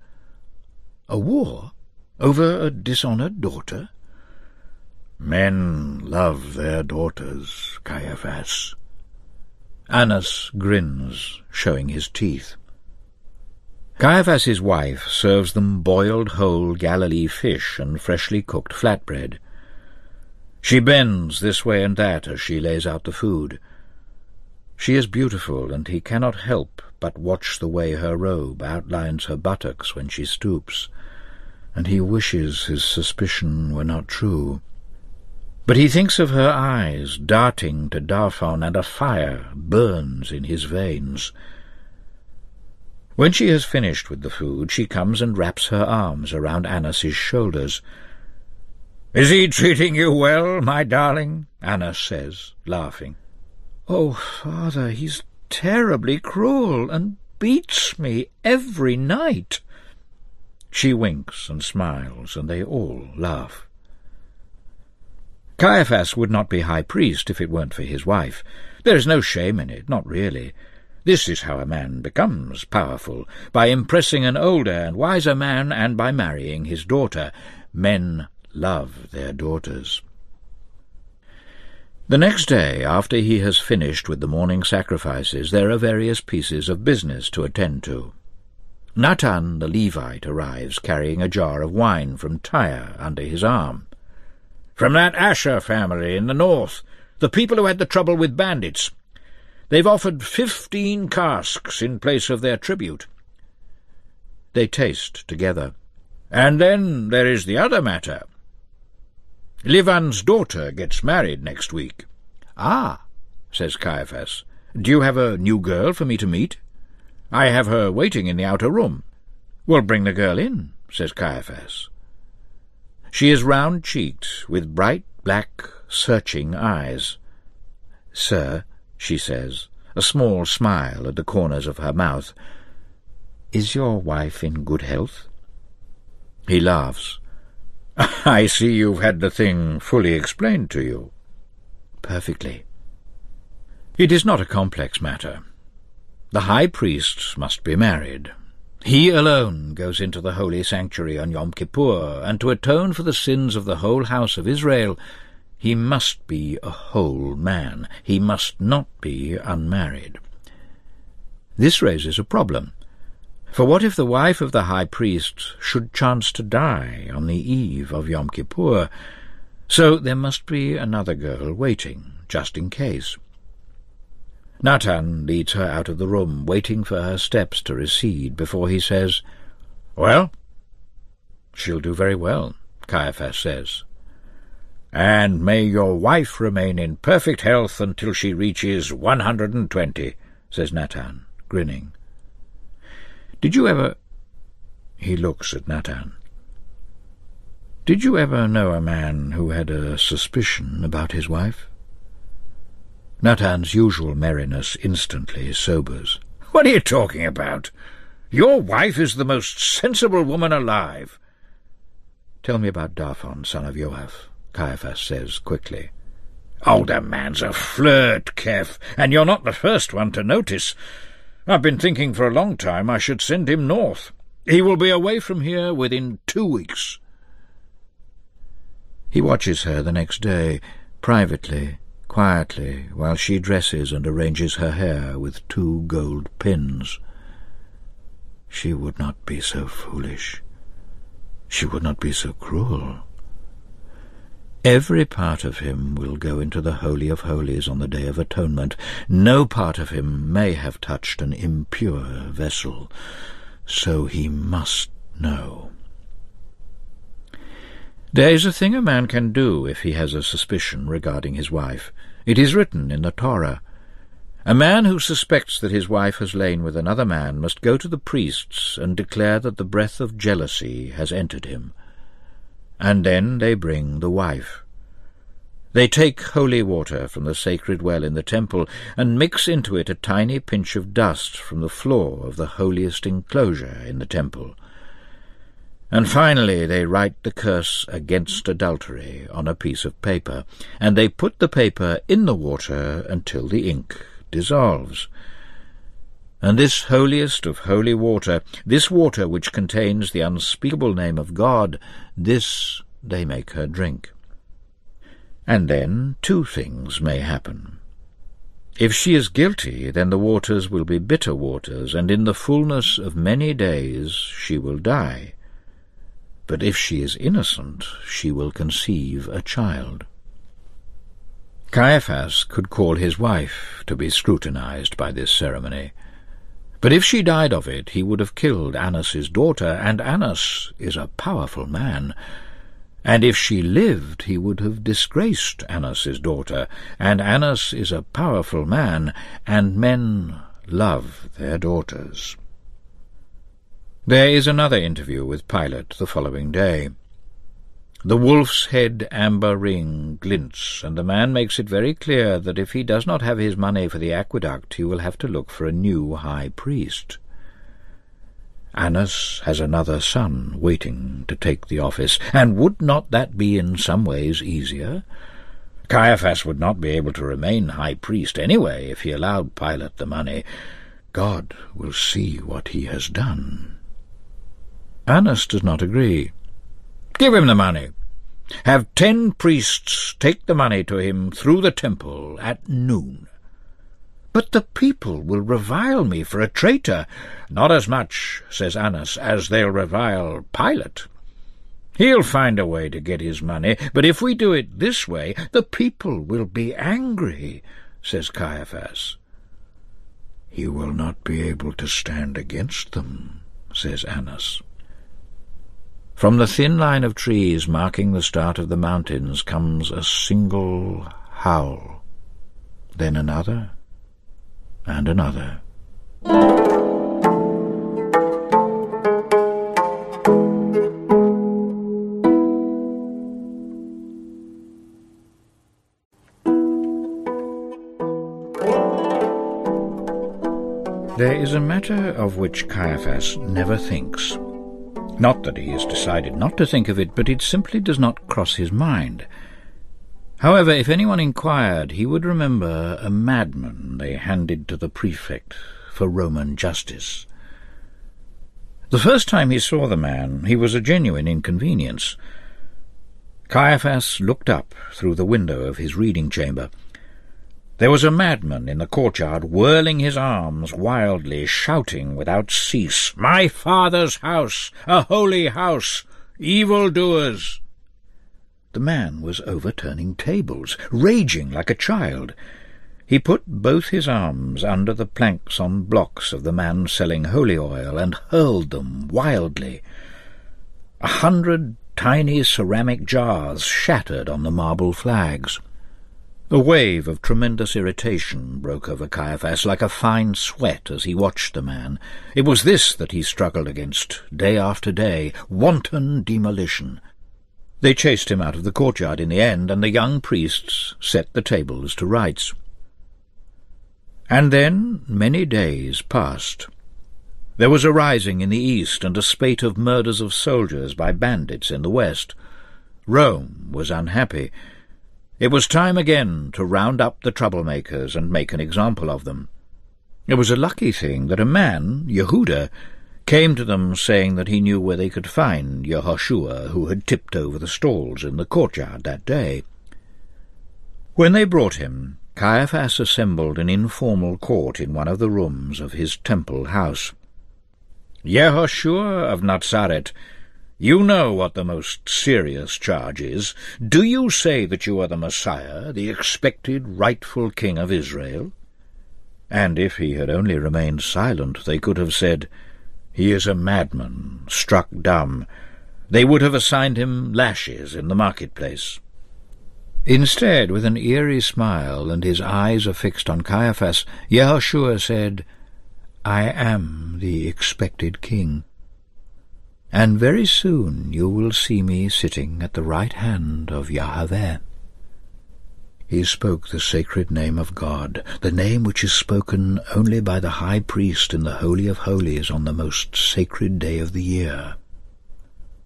A war? Over a dishonoured daughter? Men love their daughters, Caiaphas. Annas grins, showing his teeth. Caiaphas's wife serves them boiled whole Galilee fish and freshly cooked flatbread. She bends this way and that as she lays out the food. She is beautiful, and he cannot help but watch the way her robe outlines her buttocks when she stoops, and he wishes his suspicion were not true. But he thinks of her eyes darting to Darphon, and a fire burns in his veins. When she has finished with the food, she comes and wraps her arms around Annas's shoulders. "Is he treating you well, my darling?" Annas says, laughing. "Oh, father, he's terribly cruel, and beats me every night." She winks and smiles, and they all laugh. Caiaphas would not be high priest if it weren't for his wife. There is no shame in it, not really. This is how a man becomes powerful, by impressing an older and wiser man and by marrying his daughter. Men love their daughters. The next day, after he has finished with the morning sacrifices, there are various pieces of business to attend to. Natan the Levite arrives carrying a jar of wine from Tyre under his arm. "From that Asher family in the north, the people who had the trouble with bandits. They've offered 15 casks in place of their tribute." They taste together. "And then there is the other matter. Livan's daughter gets married next week." "Ah," says Caiaphas, "do you have a new girl for me to meet?" "I have her waiting in the outer room." "Well, bring the girl in," says Caiaphas. She is round-cheeked, with bright, black, searching eyes. "Sir," she says, a small smile at the corners of her mouth, "is your wife in good health?" He laughs. "I see you've had the thing fully explained to you." "Perfectly." It is not a complex matter. The high priest must be married. He alone goes into the holy sanctuary on Yom Kippur, and to atone for the sins of the whole house of Israel, he must be a whole man. He must not be unmarried. This raises a problem. For what if the wife of the high priest should chance to die on the eve of Yom Kippur? So there must be another girl waiting, just in case. Natan leads her out of the room, waiting for her steps to recede before he says, "Well?" "She'll do very well," Caiaphas says. "And may your wife remain in perfect health until she reaches 120, says Natan, grinning. "Did you ever—" He looks at Natan. "Did you ever know a man who had a suspicion about his wife?" Natan's usual merriness instantly sobers. "What are you talking about? Your wife is the most sensible woman alive." "Tell me about Darphon, son of Joaph," Caiaphas says quickly. "Oh, the man's a flirt, Keph, and you're not the first one to notice. I've been thinking for a long time I should send him north. He will be away from here within 2 weeks. He watches her the next day, privately, quietly, while she dresses and arranges her hair with 2 gold pins. She would not be so foolish. She would not be so cruel. Every part of him will go into the Holy of Holies on the Day of Atonement. No part of him may have touched an impure vessel, so he must know. There is a thing a man can do if he has a suspicion regarding his wife. It is written in the Torah. A man who suspects that his wife has lain with another man must go to the priests and declare that the breath of jealousy has entered him. And then they bring the wife. They take holy water from the sacred well in the temple and mix into it a tiny pinch of dust from the floor of the holiest enclosure in the temple. And finally they write the curse against adultery on a piece of paper, and they put the paper in the water until the ink dissolves. And this holiest of holy water, this water which contains the unspeakable name of God, this they make her drink. And then 2 things may happen. If she is guilty, then the waters will be bitter waters, and in the fullness of many days she will die. But if she is innocent, she will conceive a child. Caiaphas could call his wife to be scrutinized by this ceremony. But if she died of it, he would have killed Annas' daughter, and Annas is a powerful man. And if she lived, he would have disgraced Annas' daughter, and Annas is a powerful man, and men love their daughters. There is another interview with Pilate the following day. The wolf's head amber ring glints, and the man makes it very clear that if he does not have his money for the aqueduct, he will have to look for a new high priest. Annas has another son waiting to take the office, and would not that be in some ways easier? Caiaphas would not be able to remain high priest anyway if he allowed Pilate the money. God will see what he has done. Annas does not agree. Give him the money. Have 10 priests take the money to him through the temple at noon. But the people will revile me for a traitor. Not as much, says Annas, as they'll revile Pilate. He'll find a way to get his money, but if we do it this way, the people will be angry, says Caiaphas. He will not be able to stand against them, says Annas. From the thin line of trees marking the start of the mountains comes a single howl, then another and another. There is a matter of which Caiaphas never thinks. Not that he has decided not to think of it, but it simply does not cross his mind. However, if anyone inquired, he would remember a madman they handed to the prefect for Roman justice. The first time he saw the man, he was a genuine inconvenience. Caiaphas looked up through the window of his reading chamber. There was a madman in the courtyard, whirling his arms wildly, shouting without cease, "My father's house, a holy house, evildoers!" The man was overturning tables, raging like a child. He put both his arms under the planks on blocks of the man selling holy oil and hurled them wildly. 100 tiny ceramic jars shattered on the marble flags. A wave of tremendous irritation broke over Caiaphas like a fine sweat as he watched the man. It was this that he struggled against, day after day, wanton demolition. They chased him out of the courtyard in the end, and the young priests set the tables to rights. And then many days passed. There was a rising in the east and a spate of murders of soldiers by bandits in the west. Rome was unhappy. It was time again to round up the troublemakers and make an example of them. It was a lucky thing that a man, Yehuda, came to them saying that he knew where they could find Yehoshua, who had tipped over the stalls in the courtyard that day. When they brought him, Caiaphas assembled an informal court in one of the rooms of his temple house. "Yehoshua of Nazareth, you know what the most serious charge is. Do you say that you are the Messiah, the expected rightful king of Israel?" And if he had only remained silent, they could have said, "He is a madman, struck dumb." They would have assigned him lashes in the marketplace. Instead, with an eerie smile and his eyes affixed on Caiaphas, Yehoshua said, "I am the expected king. And very soon you will see me sitting at the right hand of Yahweh." He spoke the sacred name of God, the name which is spoken only by the high priest in the Holy of Holies on the most sacred day of the year.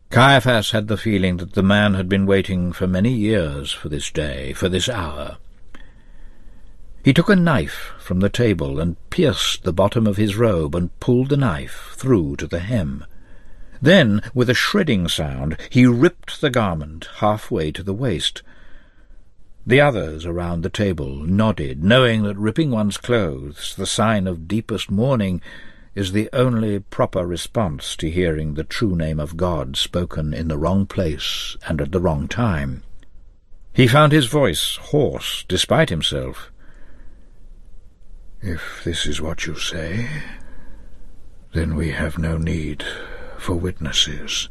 Caiaphas had the feeling that the man had been waiting for many years for this day, for this hour. He took a knife from the table and pierced the bottom of his robe and pulled the knife through to the hem. Then, with a shredding sound, he ripped the garment halfway to the waist. The others around the table nodded, knowing that ripping one's clothes, the sign of deepest mourning, is the only proper response to hearing the true name of God spoken in the wrong place and at the wrong time. He found his voice hoarse despite himself. "If this is what you say, then we have no need for witnesses."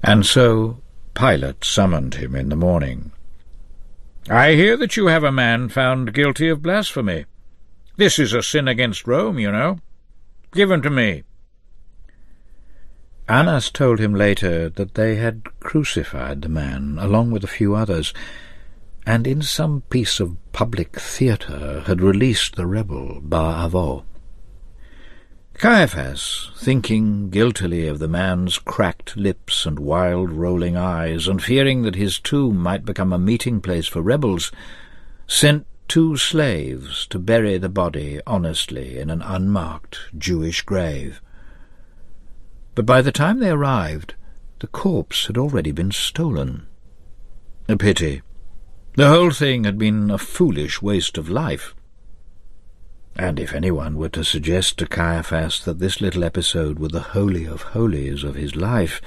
And so Pilate summoned him in the morning. "I hear that you have a man found guilty of blasphemy. This is a sin against Rome, you know. Give him to me." Annas told him later that they had crucified the man, along with a few others, and in some piece of public theatre had released the rebel Bar-Avo. Caiaphas, thinking guiltily of the man's cracked lips and wild rolling eyes, and fearing that his tomb might become a meeting place for rebels, sent 2 slaves to bury the body honestly in an unmarked Jewish grave. But by the time they arrived, the corpse had already been stolen. A pity. The whole thing had been a foolish waste of life. And if anyone were to suggest to Caiaphas that this little episode were the holy of holies of his life,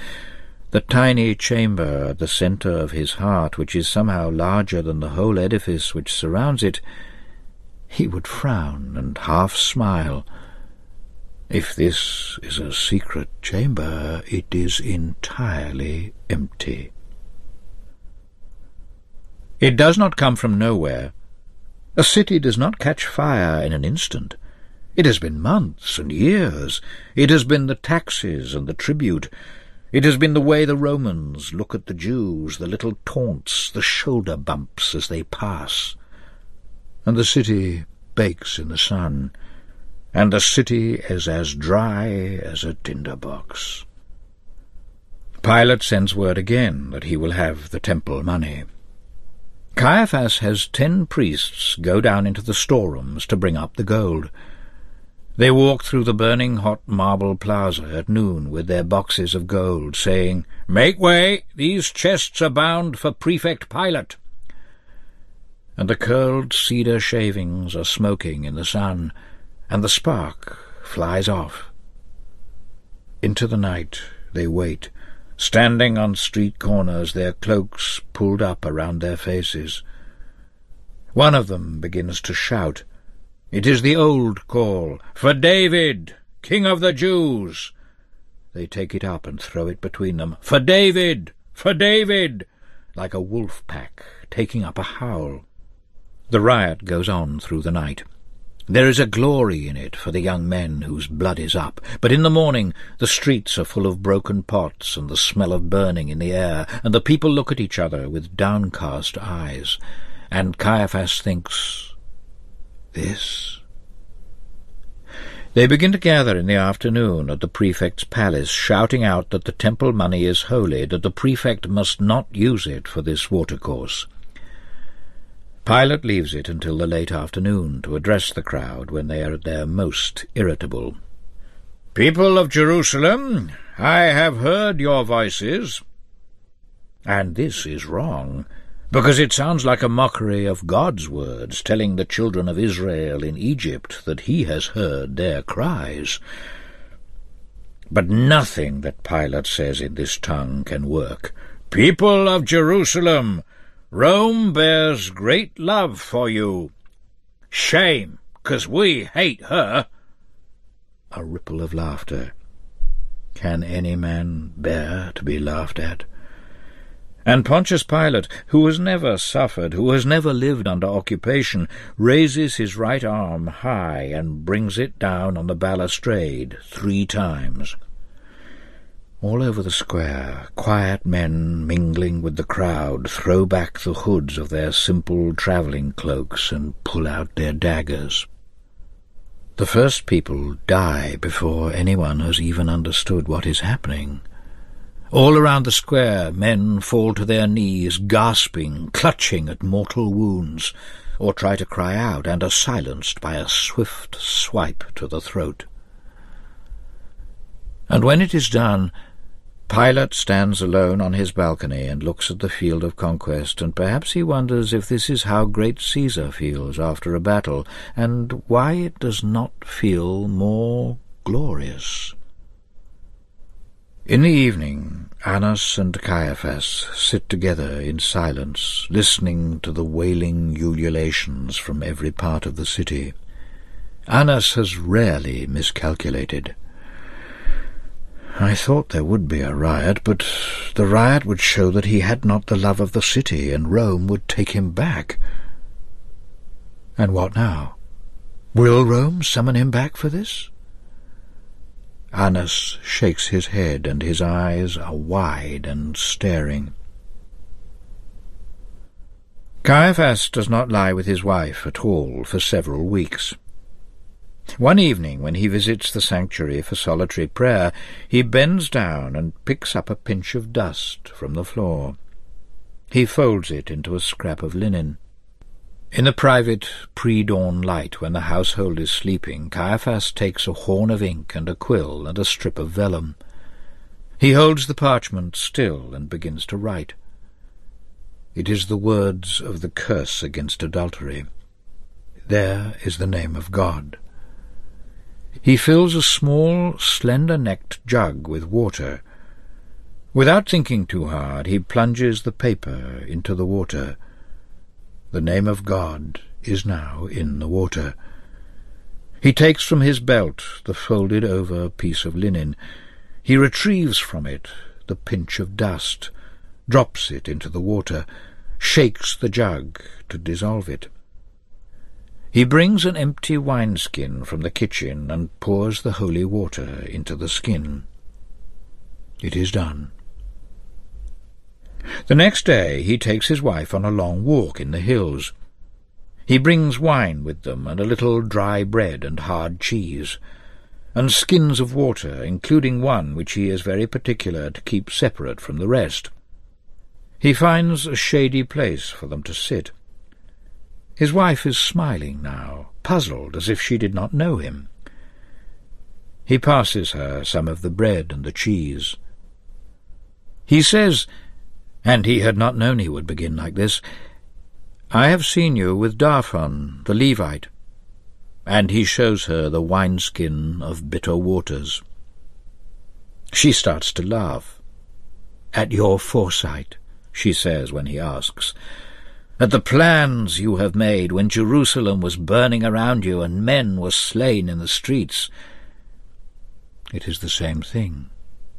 the tiny chamber at the centre of his heart, which is somehow larger than the whole edifice which surrounds it, he would frown and half smile. If this is a secret chamber, it is entirely empty. It does not come from nowhere. A city does not catch fire in an instant. It has been months and years. It has been the taxes and the tribute. It has been the way the Romans look at the Jews, the little taunts, the shoulder bumps as they pass. And the city bakes in the sun, and the city is as dry as a tinderbox. Pilate sends word again that he will have the temple money. Caiaphas has 10 priests go down into the storerooms to bring up the gold. They walk through the burning hot marble plaza at noon with their boxes of gold, saying, "Make way! These chests are bound for Prefect Pilate." And the curled cedar shavings are smoking in the sun, and the spark flies off. Into the night they wait, standing on street corners, their cloaks pulled up around their faces. One of them begins to shout. It is the old call, "For David, King of the Jews!" They take it up and throw it between them. "For David! For David!" like a wolf pack taking up a howl. The riot goes on through the night. There is a glory in it for the young men whose blood is up, but in the morning the streets are full of broken pots and the smell of burning in the air, and the people look at each other with downcast eyes, and Caiaphas thinks, this? They begin to gather in the afternoon at the prefect's palace, shouting out that the temple money is holy, that the prefect must not use it for this watercourse. Pilate leaves it until the late afternoon to address the crowd when they are at their most irritable. "People of Jerusalem, I have heard your voices." And this is wrong, because it sounds like a mockery of God's words, telling the children of Israel in Egypt that he has heard their cries. But nothing that Pilate says in this tongue can work. "People of Jerusalem, Rome bears great love for you. Shame, 'cause we hate her." A ripple of laughter. Can any man bear to be laughed at? And Pontius Pilate, who has never suffered, who has never lived under occupation, raises his right arm high and brings it down on the balustrade 3 times. All over the square, quiet men mingling with the crowd throw back the hoods of their simple travelling cloaks and pull out their daggers. The first people die before anyone has even understood what is happening. All around the square, men fall to their knees, gasping, clutching at mortal wounds, or try to cry out and are silenced by a swift swipe to the throat. And when it is done, Pilate stands alone on his balcony and looks at the field of conquest, and perhaps he wonders if this is how great Caesar feels after a battle, and why it does not feel more glorious. In the evening, Annas and Caiaphas sit together in silence, listening to the wailing ululations from every part of the city. Annas has rarely miscalculated. "I thought there would be a riot, but the riot would show that he had not the love of the city, and Rome would take him back." And what now? Will Rome summon him back for this? Annas shakes his head, and his eyes are wide and staring. Caiaphas does not lie with his wife at all for several weeks. One evening, when he visits the sanctuary for solitary prayer, he bends down and picks up a pinch of dust from the floor. He folds it into a scrap of linen. In the private pre-dawn light, when the household is sleeping, Caiaphas takes a horn of ink and a quill and a strip of vellum. He holds the parchment still and begins to write. It is the words of the curse against adultery. There is the name of God. He fills a small, slender-necked jug with water. Without thinking too hard, he plunges the paper into the water. The name of God is now in the water. He takes from his belt the folded-over piece of linen. He retrieves from it the pinch of dust, drops it into the water, shakes the jug to dissolve it. He brings an empty wineskin from the kitchen and pours the holy water into the skin. It is done. The next day he takes his wife on a long walk in the hills. He brings wine with them and a little dry bread and hard cheese, and skins of water, including one which he is very particular to keep separate from the rest. He finds a shady place for them to sit. His wife is smiling now, puzzled as if she did not know him. He passes her some of the bread and the cheese. He says, and he had not known he would begin like this, "I have seen you with Darphon, the Levite." And he shows her the wineskin of bitter waters. She starts to laugh. "At your foresight," she says when he asks, "at the plans you have made when Jerusalem was burning around you and men were slain in the streets." "It is the same thing,"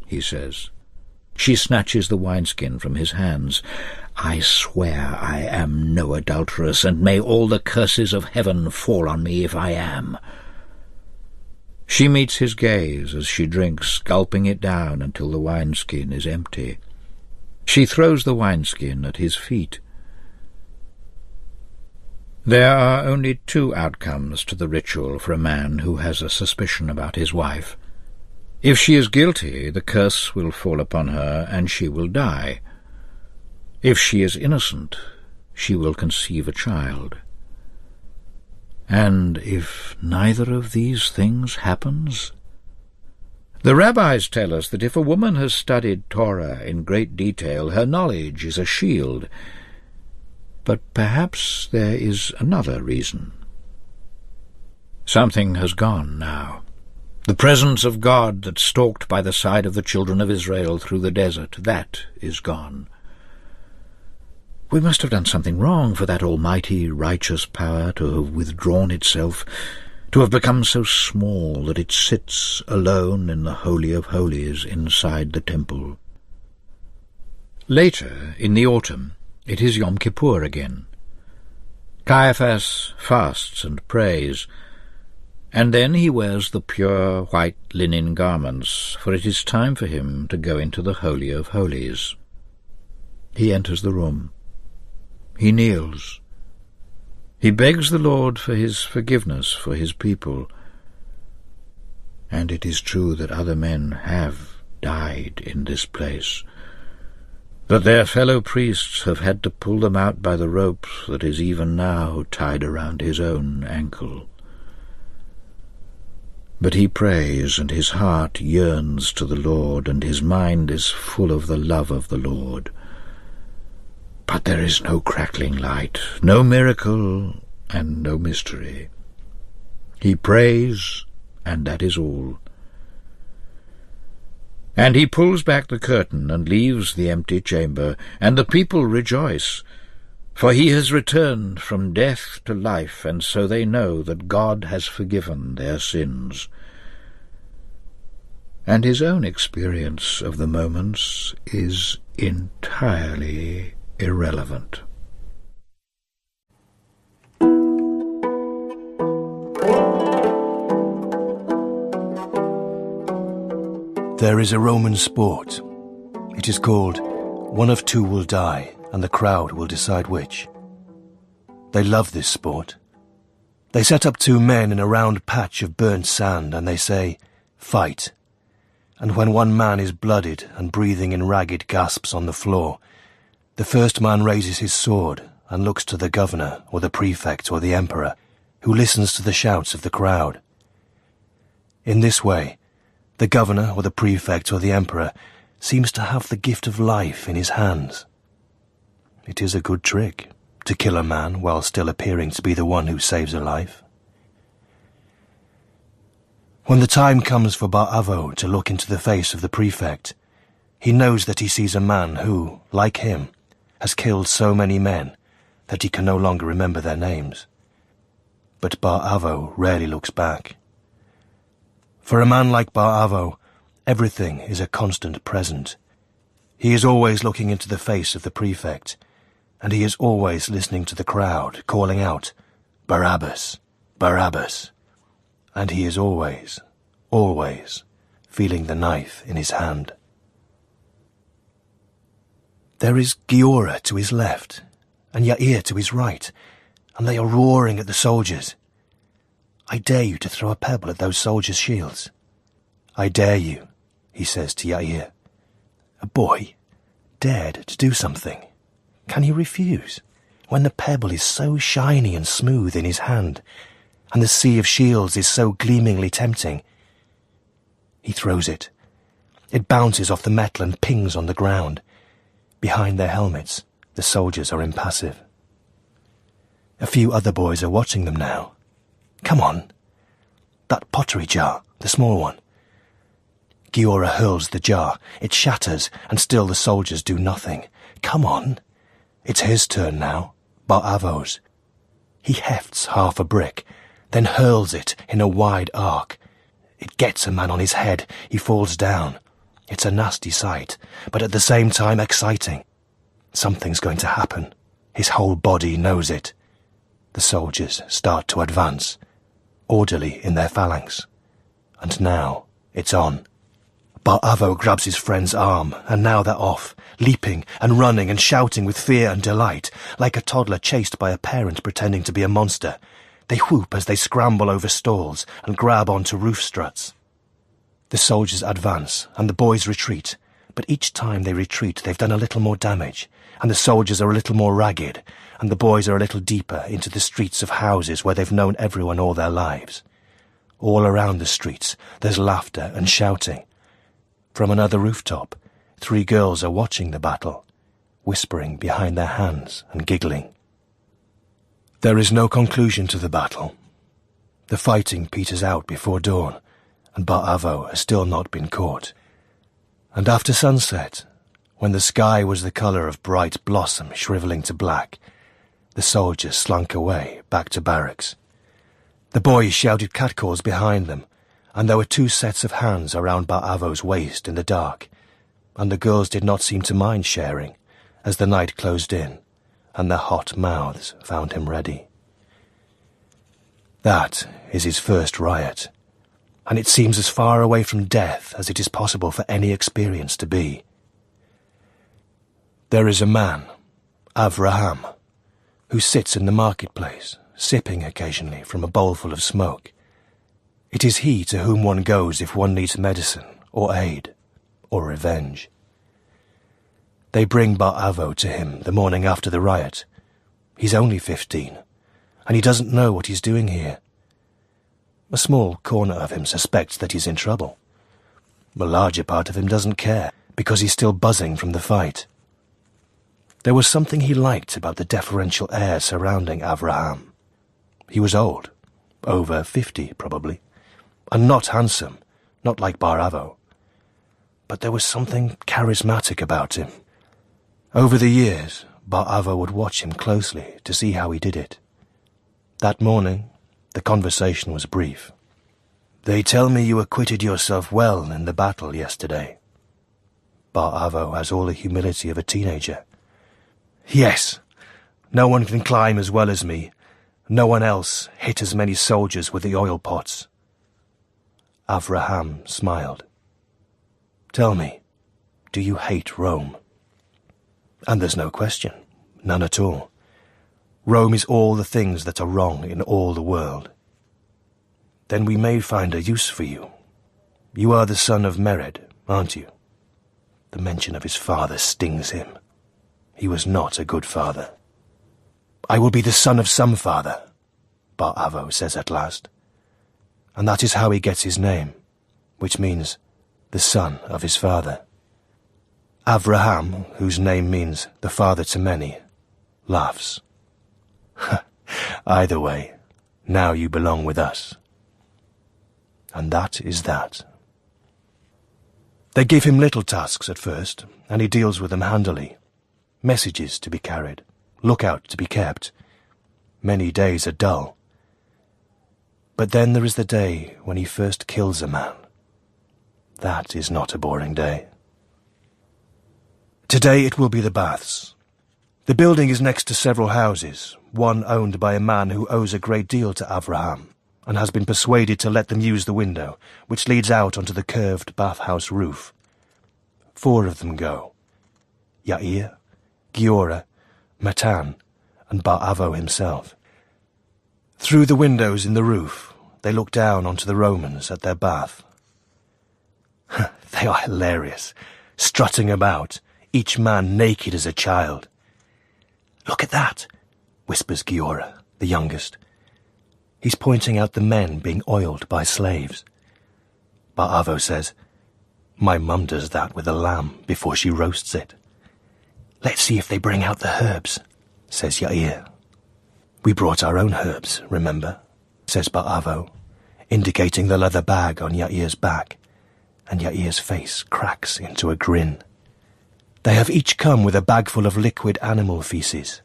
he says. She snatches the wineskin from his hands. "I swear I am no adulteress, and may all the curses of heaven fall on me if I am." She meets his gaze as she drinks, gulping it down until the wineskin is empty. She throws the wineskin at his feet. There are only two outcomes to the ritual for a man who has a suspicion about his wife. If she is guilty, the curse will fall upon her and she will die. If she is innocent, she will conceive a child. And if neither of these things happens? The rabbis tell us that if a woman has studied Torah in great detail, her knowledge is a shield. But perhaps there is another reason. Something has gone now. The presence of God that stalked by the side of the children of Israel through the desert, that is gone. We must have done something wrong for that almighty, righteous power to have withdrawn itself, to have become so small that it sits alone in the Holy of Holies inside the temple. Later, in the autumn, it is Yom Kippur again. Caiaphas fasts and prays, and then he wears the pure white linen garments, for it is time for him to go into the Holy of Holies. He enters the room. He kneels. He begs the Lord for his forgiveness for his people. And it is true that other men have died in this place, that their fellow priests have had to pull them out by the rope that is even now tied around his own ankle. But he prays, and his heart yearns to the Lord, and his mind is full of the love of the Lord. But there is no crackling light, no miracle, and no mystery. He prays, and that is all. And he pulls back the curtain and leaves the empty chamber, and the people rejoice, for he has returned from death to life, and so they know that God has forgiven their sins. And his own experience of the moments is entirely irrelevant. There is a Roman sport. It is called "One of Two Will Die, and the crowd will decide which." They love this sport. They set up two men in a round patch of burnt sand, and they say, "Fight." And when one man is blooded and breathing in ragged gasps on the floor, the first man raises his sword and looks to the governor or the prefect or the emperor, who listens to the shouts of the crowd. In this way, the governor or the prefect or the emperor seems to have the gift of life in his hands. It is a good trick to kill a man while still appearing to be the one who saves a life. When the time comes for Bar-Avo to look into the face of the prefect, he knows that he sees a man who, like him, has killed so many men that he can no longer remember their names. But Bar-Avo rarely looks back. For a man like Bar-Avo, everything is a constant present. He is always looking into the face of the prefect, and he is always listening to the crowd calling out, "Barabbas, Barabbas," and he is always, always feeling the knife in his hand. There is Giora to his left, and Yair to his right, and they are roaring at the soldiers. "I dare you to throw a pebble at those soldiers' shields." "I dare you," he says to Yair. A boy dared to do something. Can he refuse, when the pebble is so shiny and smooth in his hand, and the sea of shields is so gleamingly tempting? He throws it. It bounces off the metal and pings on the ground. Behind their helmets, the soldiers are impassive. A few other boys are watching them now. "Come on. That pottery jar, the small one." Giora hurls the jar. It shatters, and still the soldiers do nothing. "Come on." It's his turn now, Bar-Avo's. He hefts half a brick, then hurls it in a wide arc. It gets a man on his head. He falls down. It's a nasty sight, but at the same time exciting. Something's going to happen. His whole body knows it. The soldiers start to advance, orderly in their phalanx. And now it's on. Bar-Avo grabs his friend's arm, and now they're off, leaping and running and shouting with fear and delight, like a toddler chased by a parent pretending to be a monster. They whoop as they scramble over stalls and grab onto roof struts. The soldiers advance, and the boys retreat, but each time they retreat they've done a little more damage, and the soldiers are a little more ragged, and the boys are a little deeper into the streets of houses where they've known everyone all their lives. All around the streets there's laughter and shouting. From another rooftop, 3 girls are watching the battle, whispering behind their hands and giggling. There is no conclusion to the battle. The fighting peters out before dawn, and Bar-Avo has still not been caught. And after sunset, when the sky was the colour of bright blossom shrivelling to black, the soldiers slunk away back to barracks. The boys shouted catcalls behind them, and there were 2 sets of hands around Bar-Avo's waist in the dark, and the girls did not seem to mind sharing, as the night closed in, and their hot mouths found him ready. That is his first riot, and it seems as far away from death as it is possible for any experience to be. There is a man, Avraham, who sits in the marketplace, sipping occasionally from a bowlful of smoke. It is he to whom one goes if one needs medicine, or aid, or revenge. They bring Bar-Avo to him the morning after the riot. He's only 15, and he doesn't know what he's doing here. A small corner of him suspects that he's in trouble. The larger part of him doesn't care, because he's still buzzing from the fight. There was something he liked about the deferential air surrounding Avraham. He was old, over 50 probably, and not handsome, not like Bar-Avo. But there was something charismatic about him. Over the years, Bar-Avo would watch him closely to see how he did it. That morning, the conversation was brief. "They tell me you acquitted yourself well in the battle yesterday." Bar-Avo has all the humility of a teenager. "Yes, no one can climb as well as me. No one else hit as many soldiers with the oil pots." Avraham smiled. "Tell me, do you hate Rome?" And there's no question, none at all. Rome is all the things that are wrong in all the world. Then we may find a use for you. You are the son of Mered, aren't you? The mention of his father stings him. He was not a good father. I will be the son of some father, Bar Avo says at last. And that is how he gets his name, which means the son of his father. Avraham, whose name means the father to many, laughs. Either way, now you belong with us. And that is that. They give him little tasks at first, and he deals with them handily. Messages to be carried, lookout to be kept. Many days are dull. But then there is the day when he first kills a man. That is not a boring day. Today it will be the baths. The building is next to several houses, one owned by a man who owes a great deal to Avraham, and has been persuaded to let them use the window, which leads out onto the curved bathhouse roof. 4 of them go. Yair, Giora, Matan, and Bar Avo himself. Through the windows in the roof, they look down onto the Romans at their bath. They are hilarious, strutting about, each man naked as a child. "Look at that," whispers Giora, the youngest. He's pointing out the men being oiled by slaves. Bar Avo says, "My mum does that with a lamb before she roasts it." "Let's see if they bring out the herbs," says Yair. "We brought our own herbs, remember?" says Bar Avo, indicating the leather bag on Yair's back, and Yair's face cracks into a grin. They have each come with a bagful of liquid animal feces.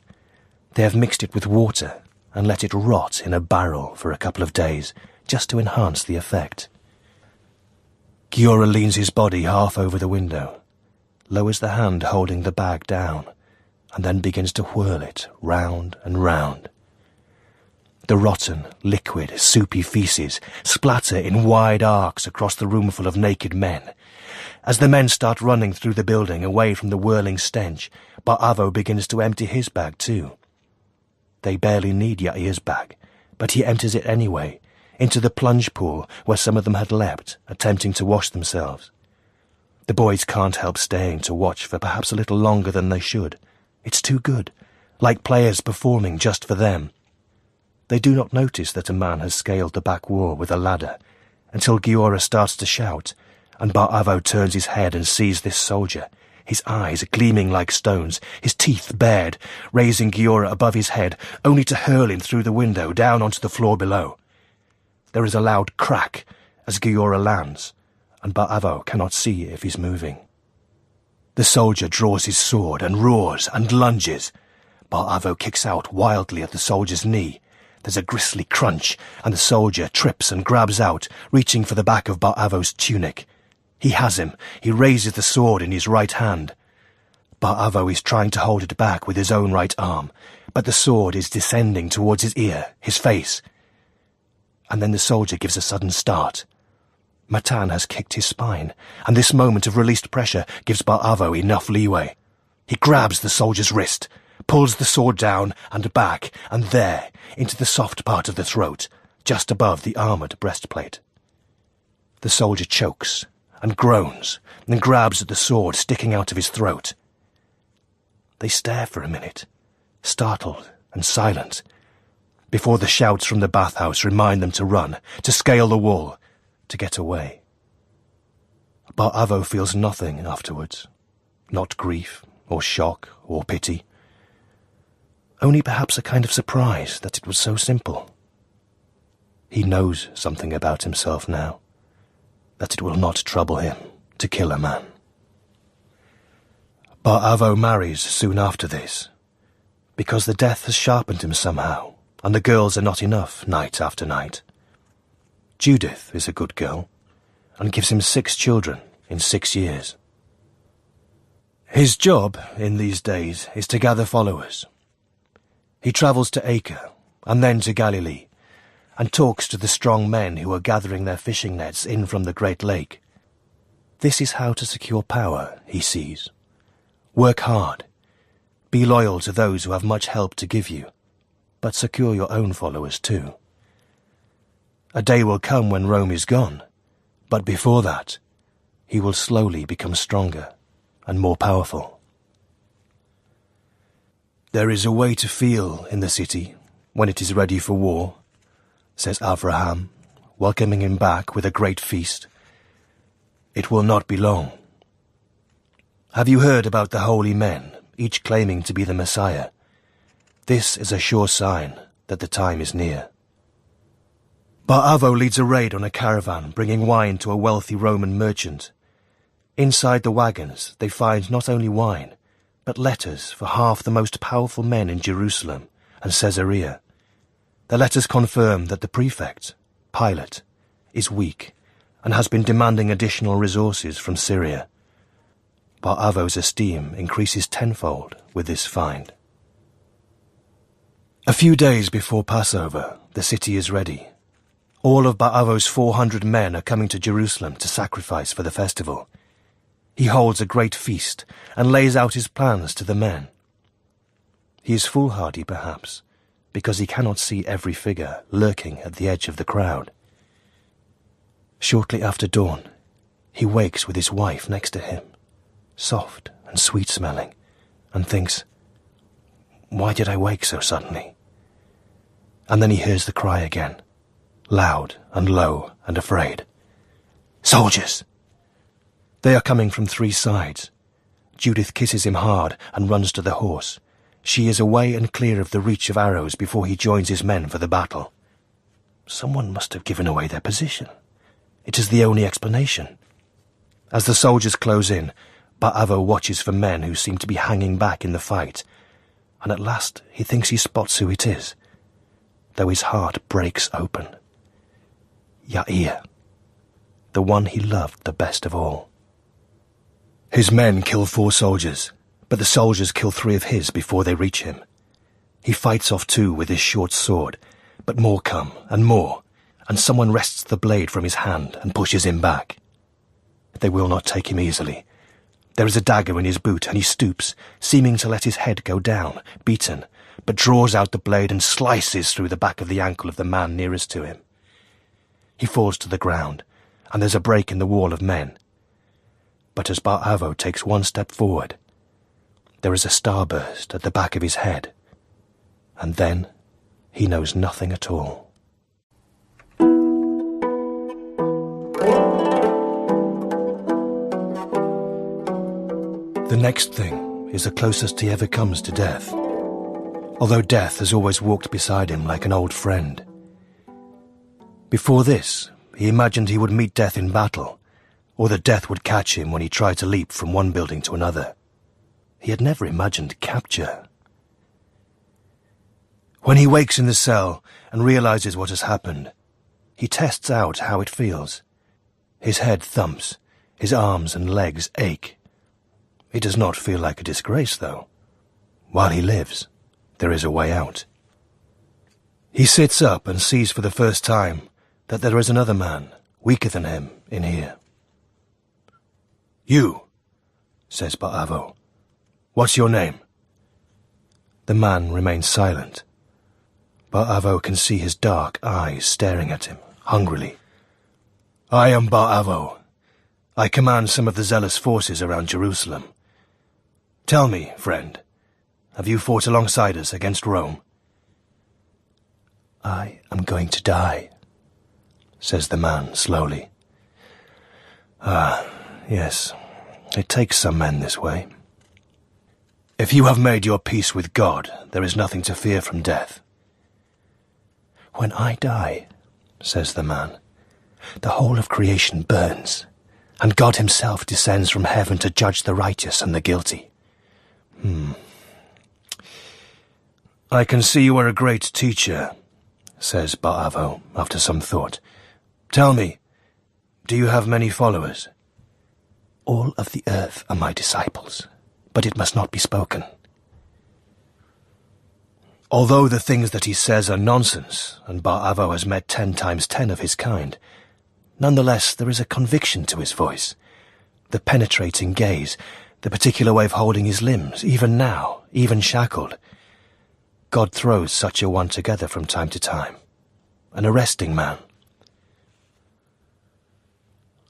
They have mixed it with water and let it rot in a barrel for a couple of days, just to enhance the effect. Giora leans his body half over the window, lowers the hand holding the bag down, and then begins to whirl it round and round. The rotten, liquid, soupy feces splatter in wide arcs across the roomful of naked men. As the men start running through the building away from the whirling stench, Bar Avo begins to empty his bag too. They barely need Yair's bag, but he empties it anyway, into the plunge pool where some of them had leapt, attempting to wash themselves. The boys can't help staying to watch for perhaps a little longer than they should. It's too good, like players performing just for them. They do not notice that a man has scaled the back wall with a ladder, until Giora starts to shout, and Bar Avo turns his head and sees this soldier, his eyes gleaming like stones, his teeth bared, raising Giora above his head, only to hurl him through the window down onto the floor below. There is a loud crack as Giora lands, and Bar Avo cannot see if he's moving. The soldier draws his sword and roars and lunges. Bar Avo kicks out wildly at the soldier's knee. There's a grisly crunch, and the soldier trips and grabs out, reaching for the back of Bar Avo's tunic. He has him. He raises the sword in his right hand. Bar Avo is trying to hold it back with his own right arm, but the sword is descending towards his ear, his face. And then the soldier gives a sudden start. Matan has kicked his spine, and this moment of released pressure gives Bar Avo enough leeway. He grabs the soldier's wrist, pulls the sword down and back, and there, into the soft part of the throat, just above the armoured breastplate. The soldier chokes and groans and grabs at the sword sticking out of his throat. They stare for a minute, startled and silent, before the shouts from the bathhouse remind them to run, to scale the wall, to get away. Bar Avo feels nothing afterwards, not grief or shock or pity. Only perhaps a kind of surprise that it was so simple. He knows something about himself now, that it will not trouble him to kill a man. Bar Avo marries soon after this, because the death has sharpened him somehow, and the girls are not enough night after night. Judith is a good girl, and gives him 6 children in 6 years. His job in these days is to gather followers. He travels to Acre, and then to Galilee, and talks to the strong men who are gathering their fishing nets in from the Great Lake. This is how to secure power, he sees. Work hard. Be loyal to those who have much help to give you, but secure your own followers too. A day will come when Rome is gone, but before that, he will slowly become stronger and more powerful. "There is a way to feel in the city when it is ready for war," says Avraham, welcoming him back with a great feast. "It will not be long. Have you heard about the holy men, each claiming to be the Messiah? This is a sure sign that the time is near." Bar-Avo leads a raid on a caravan bringing wine to a wealthy Roman merchant. Inside the wagons they find not only wine, but letters for half the most powerful men in Jerusalem and Caesarea. The letters confirm that the prefect, Pilate, is weak and has been demanding additional resources from Syria. Bar-Avo's esteem increases tenfold with this find. A few days before Passover, the city is ready. All of Bar-Avo's 400 men are coming to Jerusalem to sacrifice for the festival. He holds a great feast and lays out his plans to the men. He is foolhardy, perhaps, because he cannot see every figure lurking at the edge of the crowd. Shortly after dawn, he wakes with his wife next to him, soft and sweet-smelling, and thinks, "Why did I wake so suddenly?" And then he hears the cry again, loud and low and afraid. "Soldiers!" They are coming from 3 sides. Judith kisses him hard and runs to the horse. She is away and clear of the reach of arrows before he joins his men for the battle. Someone must have given away their position. It is the only explanation. As the soldiers close in, Bar-Avo watches for men who seem to be hanging back in the fight, and at last he thinks he spots who it is, though his heart breaks open. Yair, the one he loved the best of all. His men kill 4 soldiers, but the soldiers kill 3 of his before they reach him. He fights off 2 with his short sword, but more come, and someone wrests the blade from his hand and pushes him back. They will not take him easily. There is a dagger in his boot, and he stoops, seeming to let his head go down, beaten, but draws out the blade and slices through the back of the ankle of the man nearest to him. He falls to the ground, and there's a break in the wall of men. But as Bar-Avo takes 1 step forward, there is a starburst at the back of his head, and then he knows nothing at all. The next thing is the closest he ever comes to death, although death has always walked beside him like an old friend. Before this, he imagined he would meet death in battle, or that death would catch him when he tried to leap from one building to another. He had never imagined capture. When he wakes in the cell and realizes what has happened, he tests out how it feels. His head thumps, his arms and legs ache. It does not feel like a disgrace, though. While he lives, there is a way out. He sits up and sees for the first time that there is another man, weaker than him, in here. "You," says Bar-Avo. "What's your name?" The man remains silent. Bar-Avo can see his dark eyes staring at him, hungrily. "I am Bar-Avo. I command some of the zealous forces around Jerusalem. Tell me, friend, have you fought alongside us against Rome?" "I am going to die," says the man slowly. "Ah, yes, it takes some men this way. If you have made your peace with God, there is nothing to fear from death." "When I die," says the man, "the whole of creation burns, and God himself descends from heaven to judge the righteous and the guilty." "I can see you are a great teacher," says Bar-Avo after some thought. "Tell me, do you have many followers?" "All of the earth are my disciples, but it must not be spoken." Although the things that he says are nonsense, and Bar-Avo has met 10 times 10 of his kind, nonetheless there is a conviction to his voice, the penetrating gaze, the particular way of holding his limbs, even now, even shackled. God throws such a one together from time to time, an arresting man.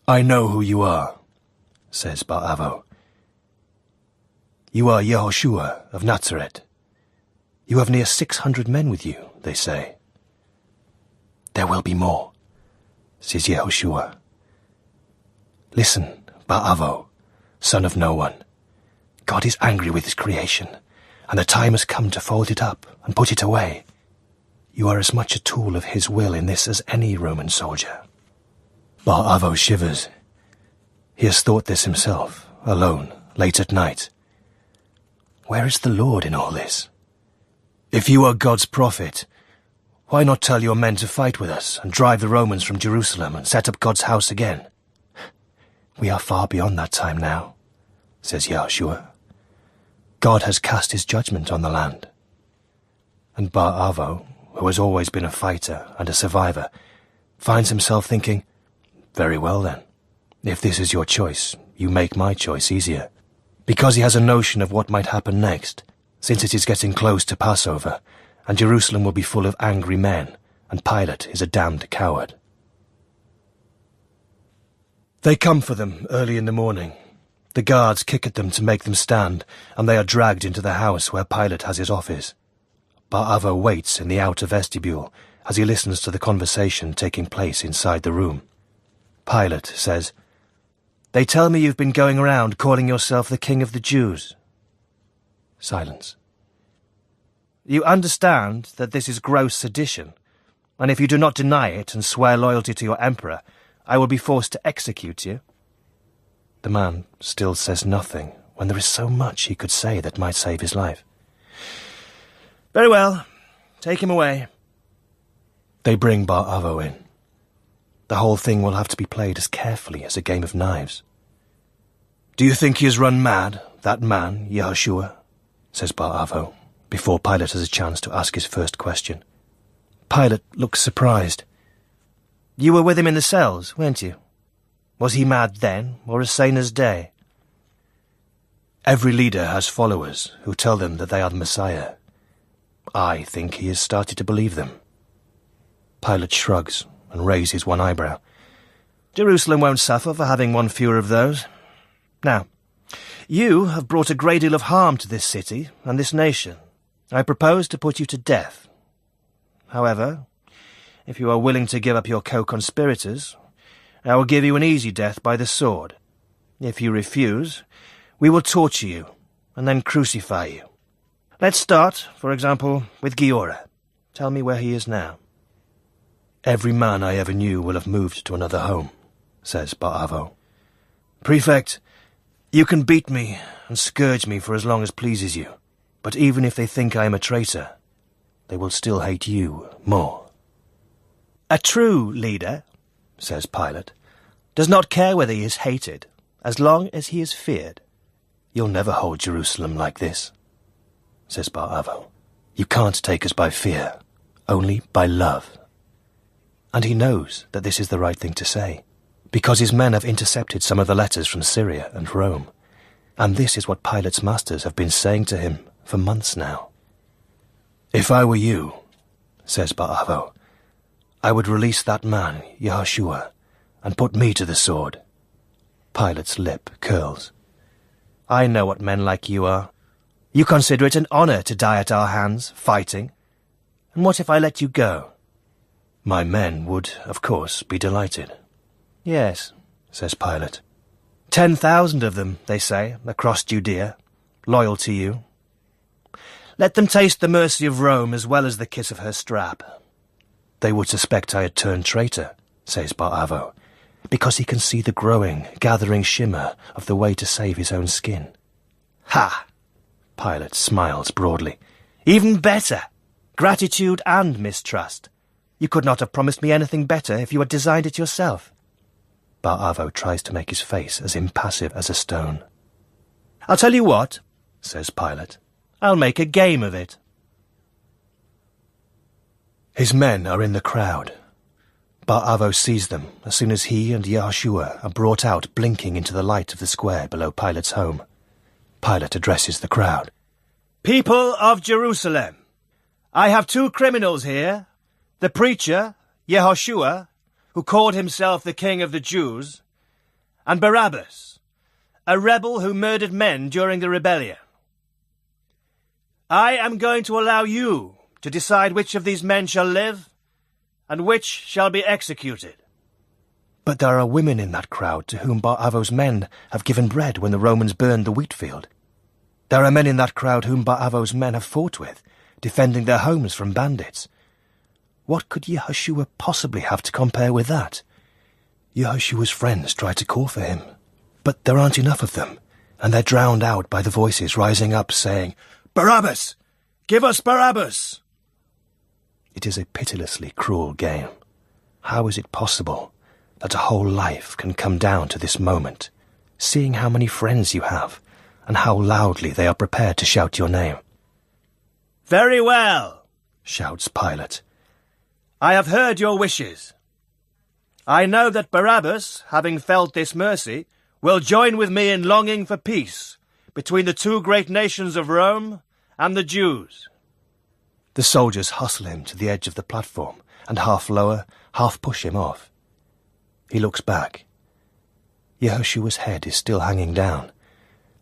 "I know who you are," says Bar-Avo. "You are Yehoshua of Nazareth." You have near 600 men with you, they say. There will be more, says Yehoshua. Listen, Ba'avo, son of no one. God is angry with his creation, and the time has come to fold it up and put it away. You are as much a tool of his will in this as any Roman soldier. Ba'avo shivers. He has thought this himself, alone, late at night. Where is the Lord in all this? If you are God's prophet, why not tell your men to fight with us and drive the Romans from Jerusalem and set up God's house again? We are far beyond that time now, says Yahushua. God has cast his judgment on the land. And Ba'avo, who has always been a fighter and a survivor, finds himself thinking, very well then, if this is your choice, you make my choice easier. Because he has a notion of what might happen next, since it is getting close to Passover, and Jerusalem will be full of angry men, and Pilate is a damned coward. They come for them early in the morning. The guards kick at them to make them stand, and they are dragged into the house where Pilate has his office. Ba'avo waits in the outer vestibule as he listens to the conversation taking place inside the room. Pilate says, "They tell me you've been going around calling yourself the King of the Jews." Silence. "You understand that this is gross sedition, and if you do not deny it and swear loyalty to your emperor, I will be forced to execute you." The man still says nothing when there is so much he could say that might save his life. "Very well, take him away." They bring Ba'avo in. The whole thing will have to be played as carefully as a game of knives. "Do you think he has run mad, that man, Yahushua?" says Ba'avo, before Pilate has a chance to ask his first question. Pilate looks surprised. "You were with him in the cells, weren't you? Was he mad then, or as sane as day?" "Every leader has followers who tell them that they are the Messiah. I think he has started to believe them." Pilate shrugs and raises one eyebrow. "Jerusalem won't suffer for having one fewer of those. Now, you have brought a great deal of harm to this city and this nation. I propose to put you to death. However, if you are willing to give up your co-conspirators, I will give you an easy death by the sword. If you refuse, we will torture you and then crucify you. Let's start, for example, with Giora. Tell me where he is now." "Every man I ever knew will have moved to another home," says Ba'avo. "Prefect, you can beat me and scourge me for as long as pleases you, but even if they think I am a traitor, they will still hate you more." "A true leader," says Pilate, "does not care whether he is hated, as long as he is feared." "You'll never hold Jerusalem like this," says Ba'avo. "You can't take us by fear, only by love." And he knows that this is the right thing to say, because his men have intercepted some of the letters from Syria and Rome, and this is what Pilate's masters have been saying to him for months now. "If I were you," says Ba'avo, "I would release that man, Yahushua, and put me to the sword." Pilate's lip curls. "I know what men like you are. You consider it an honor to die at our hands, fighting. And what if I let you go?" "My men would, of course, be delighted." "Yes," says Pilate. 10,000 of them, they say, across Judea, loyal to you. Let them taste the mercy of Rome as well as the kiss of her strap." "They would suspect I had turned traitor," says Ba'avo, because he can see the growing, gathering shimmer of the way to save his own skin. "Ha!" Pilate smiles broadly. "Even better! Gratitude and mistrust. You could not have promised me anything better if you had designed it yourself." Ba'avo tries to make his face as impassive as a stone. "I'll tell you what," says Pilate. "I'll make a game of it." His men are in the crowd. Ba'avo sees them as soon as he and Yahushua are brought out blinking into the light of the square below Pilate's home. Pilate addresses the crowd. "People of Jerusalem, I have two criminals here. The preacher, Yehoshua, who called himself the King of the Jews, and Barabbas, a rebel who murdered men during the rebellion. I am going to allow you to decide which of these men shall live and which shall be executed. But there are women in that crowd to whom Bar-Avo's men have given bread when the Romans burned the wheat field. There are men in that crowd whom Bar-Avo's men have fought with, defending their homes from bandits. What could Yehoshua possibly have to compare with that? Yehoshua's friends try to call for him, but there aren't enough of them, and they're drowned out by the voices rising up saying, "Barabbas! Give us Barabbas!" It is a pitilessly cruel game. How is it possible that a whole life can come down to this moment, seeing how many friends you have, and how loudly they are prepared to shout your name? "Very well," shouts Pilate. "I have heard your wishes. I know that Barabbas, having felt this mercy, will join with me in longing for peace between the two great nations of Rome and the Jews." The soldiers hustle him to the edge of the platform and half lower, half push him off. He looks back. Yehoshua's head is still hanging down.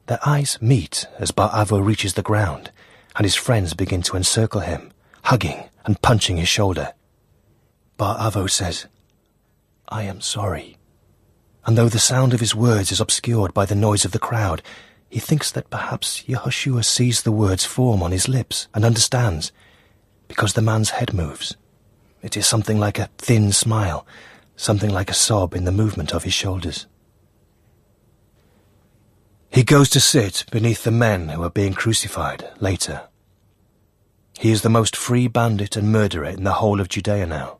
Their eyes meet as Bar-Avo reaches the ground, and his friends begin to encircle him, hugging and punching his shoulder. Bar-Avo says, "I am sorry." And though the sound of his words is obscured by the noise of the crowd, he thinks that perhaps Yehoshua sees the words form on his lips and understands, because the man's head moves. It is something like a thin smile, something like a sob in the movement of his shoulders. He goes to sit beneath the men who are being crucified later. He is the most free bandit and murderer in the whole of Judea now,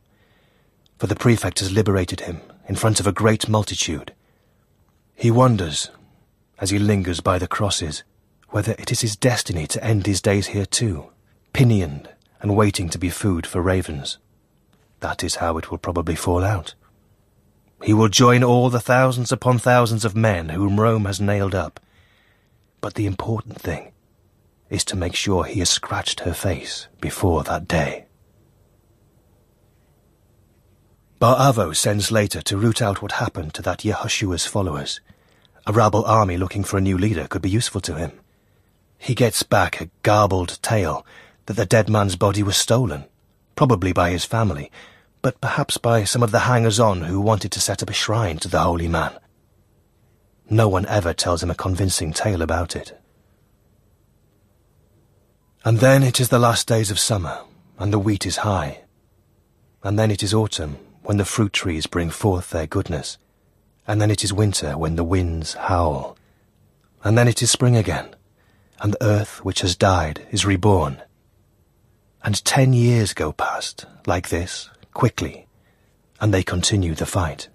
for the prefect has liberated him in front of a great multitude. He wonders, as he lingers by the crosses, whether it is his destiny to end his days here too, pinioned and waiting to be food for ravens. That is how it will probably fall out. He will join all the thousands upon thousands of men whom Rome has nailed up. But the important thing is to make sure he has scratched her face before that day. Bar-Avo sends later to root out what happened to that Yehoshua's followers. A rabble army looking for a new leader could be useful to him. He gets back a garbled tale that the dead man's body was stolen, probably by his family, but perhaps by some of the hangers-on who wanted to set up a shrine to the holy man. No one ever tells him a convincing tale about it. And then it is the last days of summer, and the wheat is high. And then it is autumn, when the fruit trees bring forth their goodness. And then it is winter, when the winds howl. And then it is spring again, and the earth which has died is reborn. And 10 years go past, like this, quickly, and they continue the fight.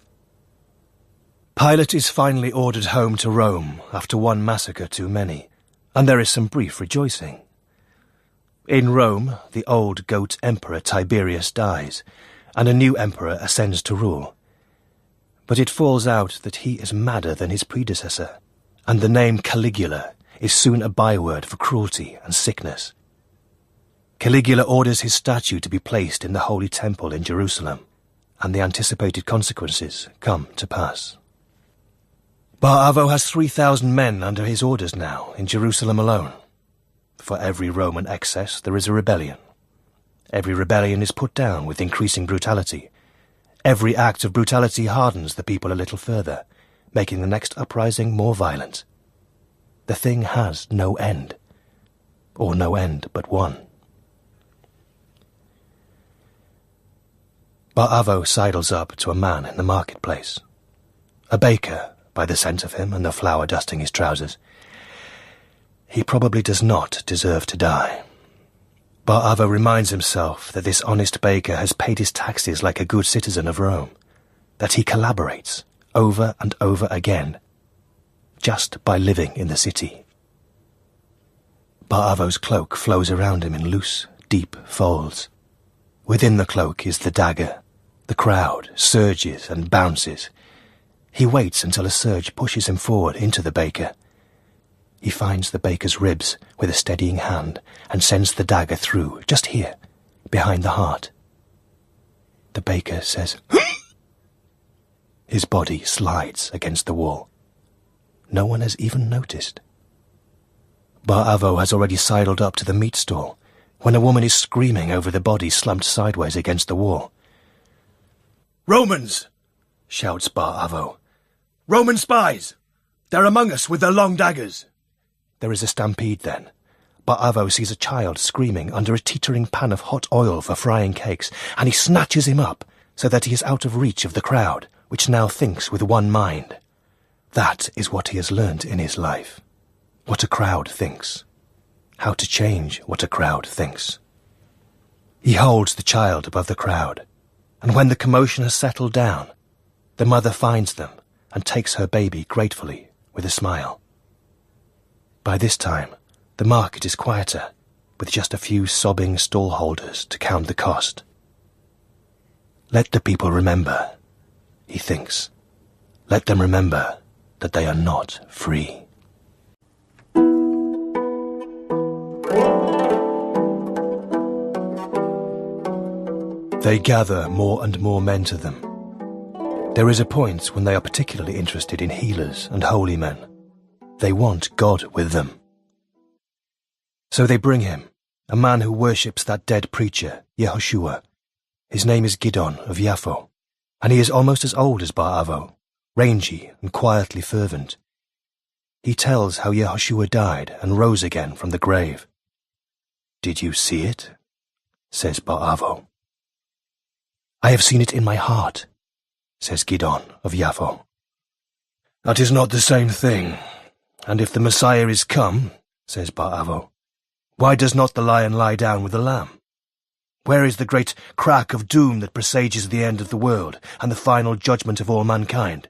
Pilate is finally ordered home to Rome after one massacre too many, and there is some brief rejoicing. In Rome, the old goat emperor Tiberius dies, and a new emperor ascends to rule. But it falls out that he is madder than his predecessor, and the name Caligula is soon a byword for cruelty and sickness. Caligula orders his statue to be placed in the Holy Temple in Jerusalem, and the anticipated consequences come to pass. Bar-Avo has 3,000 men under his orders now in Jerusalem alone. For every Roman excess there is a rebellion. Every rebellion is put down with increasing brutality. Every act of brutality hardens the people a little further, making the next uprising more violent. The thing has no end, or no end but one. Bar-Avo sidles up to a man in the marketplace, a baker by the scent of him and the flour dusting his trousers. He probably does not deserve to die. Bar-Avo reminds himself that this honest baker has paid his taxes like a good citizen of Rome, that he collaborates over and over again, just by living in the city. Bar-Avo's cloak flows around him in loose, deep folds. Within the cloak is the dagger. The crowd surges and bounces. He waits until a surge pushes him forward into the baker. He finds the baker's ribs with a steadying hand and sends the dagger through, just here, behind the heart. The baker says, His body slides against the wall. No one has even noticed. Bar Avo has already sidled up to the meat stall when a woman is screaming over the body slumped sideways against the wall. "Romans!" shouts Bar Avo. "Roman spies! They're among us with their long daggers!" There is a stampede then. Bar Avo sees a child screaming under a teetering pan of hot oil for frying cakes, and he snatches him up so that he is out of reach of the crowd, which now thinks with one mind. That is what he has learnt in his life. What a crowd thinks. How to change what a crowd thinks. He holds the child above the crowd, and when the commotion has settled down, the mother finds them and takes her baby gratefully with a smile. By this time, the market is quieter, with just a few sobbing stallholders to count the cost. Let the people remember, he thinks. Let them remember that they are not free. They gather more and more men to them. There is a point when they are particularly interested in healers and holy men. They want God with them. So they bring him, a man who worships that dead preacher, Yehoshua. His name is Gidon of Yaffo, and he is almost as old as Bar Avo, rangy and quietly fervent. He tells how Yehoshua died and rose again from the grave. "Did you see it?" says Bar Avo. "I have seen it in my heart," says Gidon of Yaffo. "That is not the same thing, and if the Messiah is come," says Bar Avo, "why does not the lion lie down with the lamb? Where is the great crack of doom that presages the end of the world and the final judgment of all mankind?"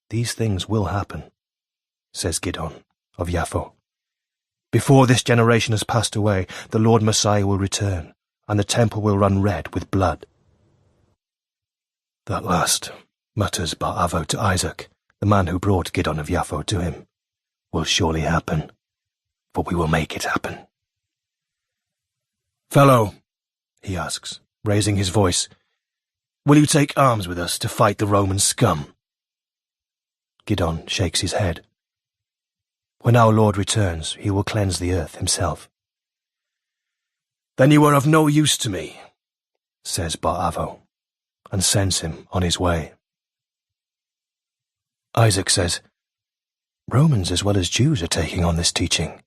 "These things will happen," says Gidon of Yaffo. "Before this generation has passed away, the Lord Messiah will return, and the temple will run red with blood." "That last," mutters Bar Avo to Isaac, the man who brought Gidon of Yaffo to him, "will surely happen, for we will make it happen." "Fellow," he asks, raising his voice, "will you take arms with us to fight the Roman scum?" Gidon shakes his head. "When our Lord returns, he will cleanse the earth himself." "Then you are of no use to me," says Bar Avo, and sends him on his way. Isaac says, "Romans as well as Jews are taking on this teaching."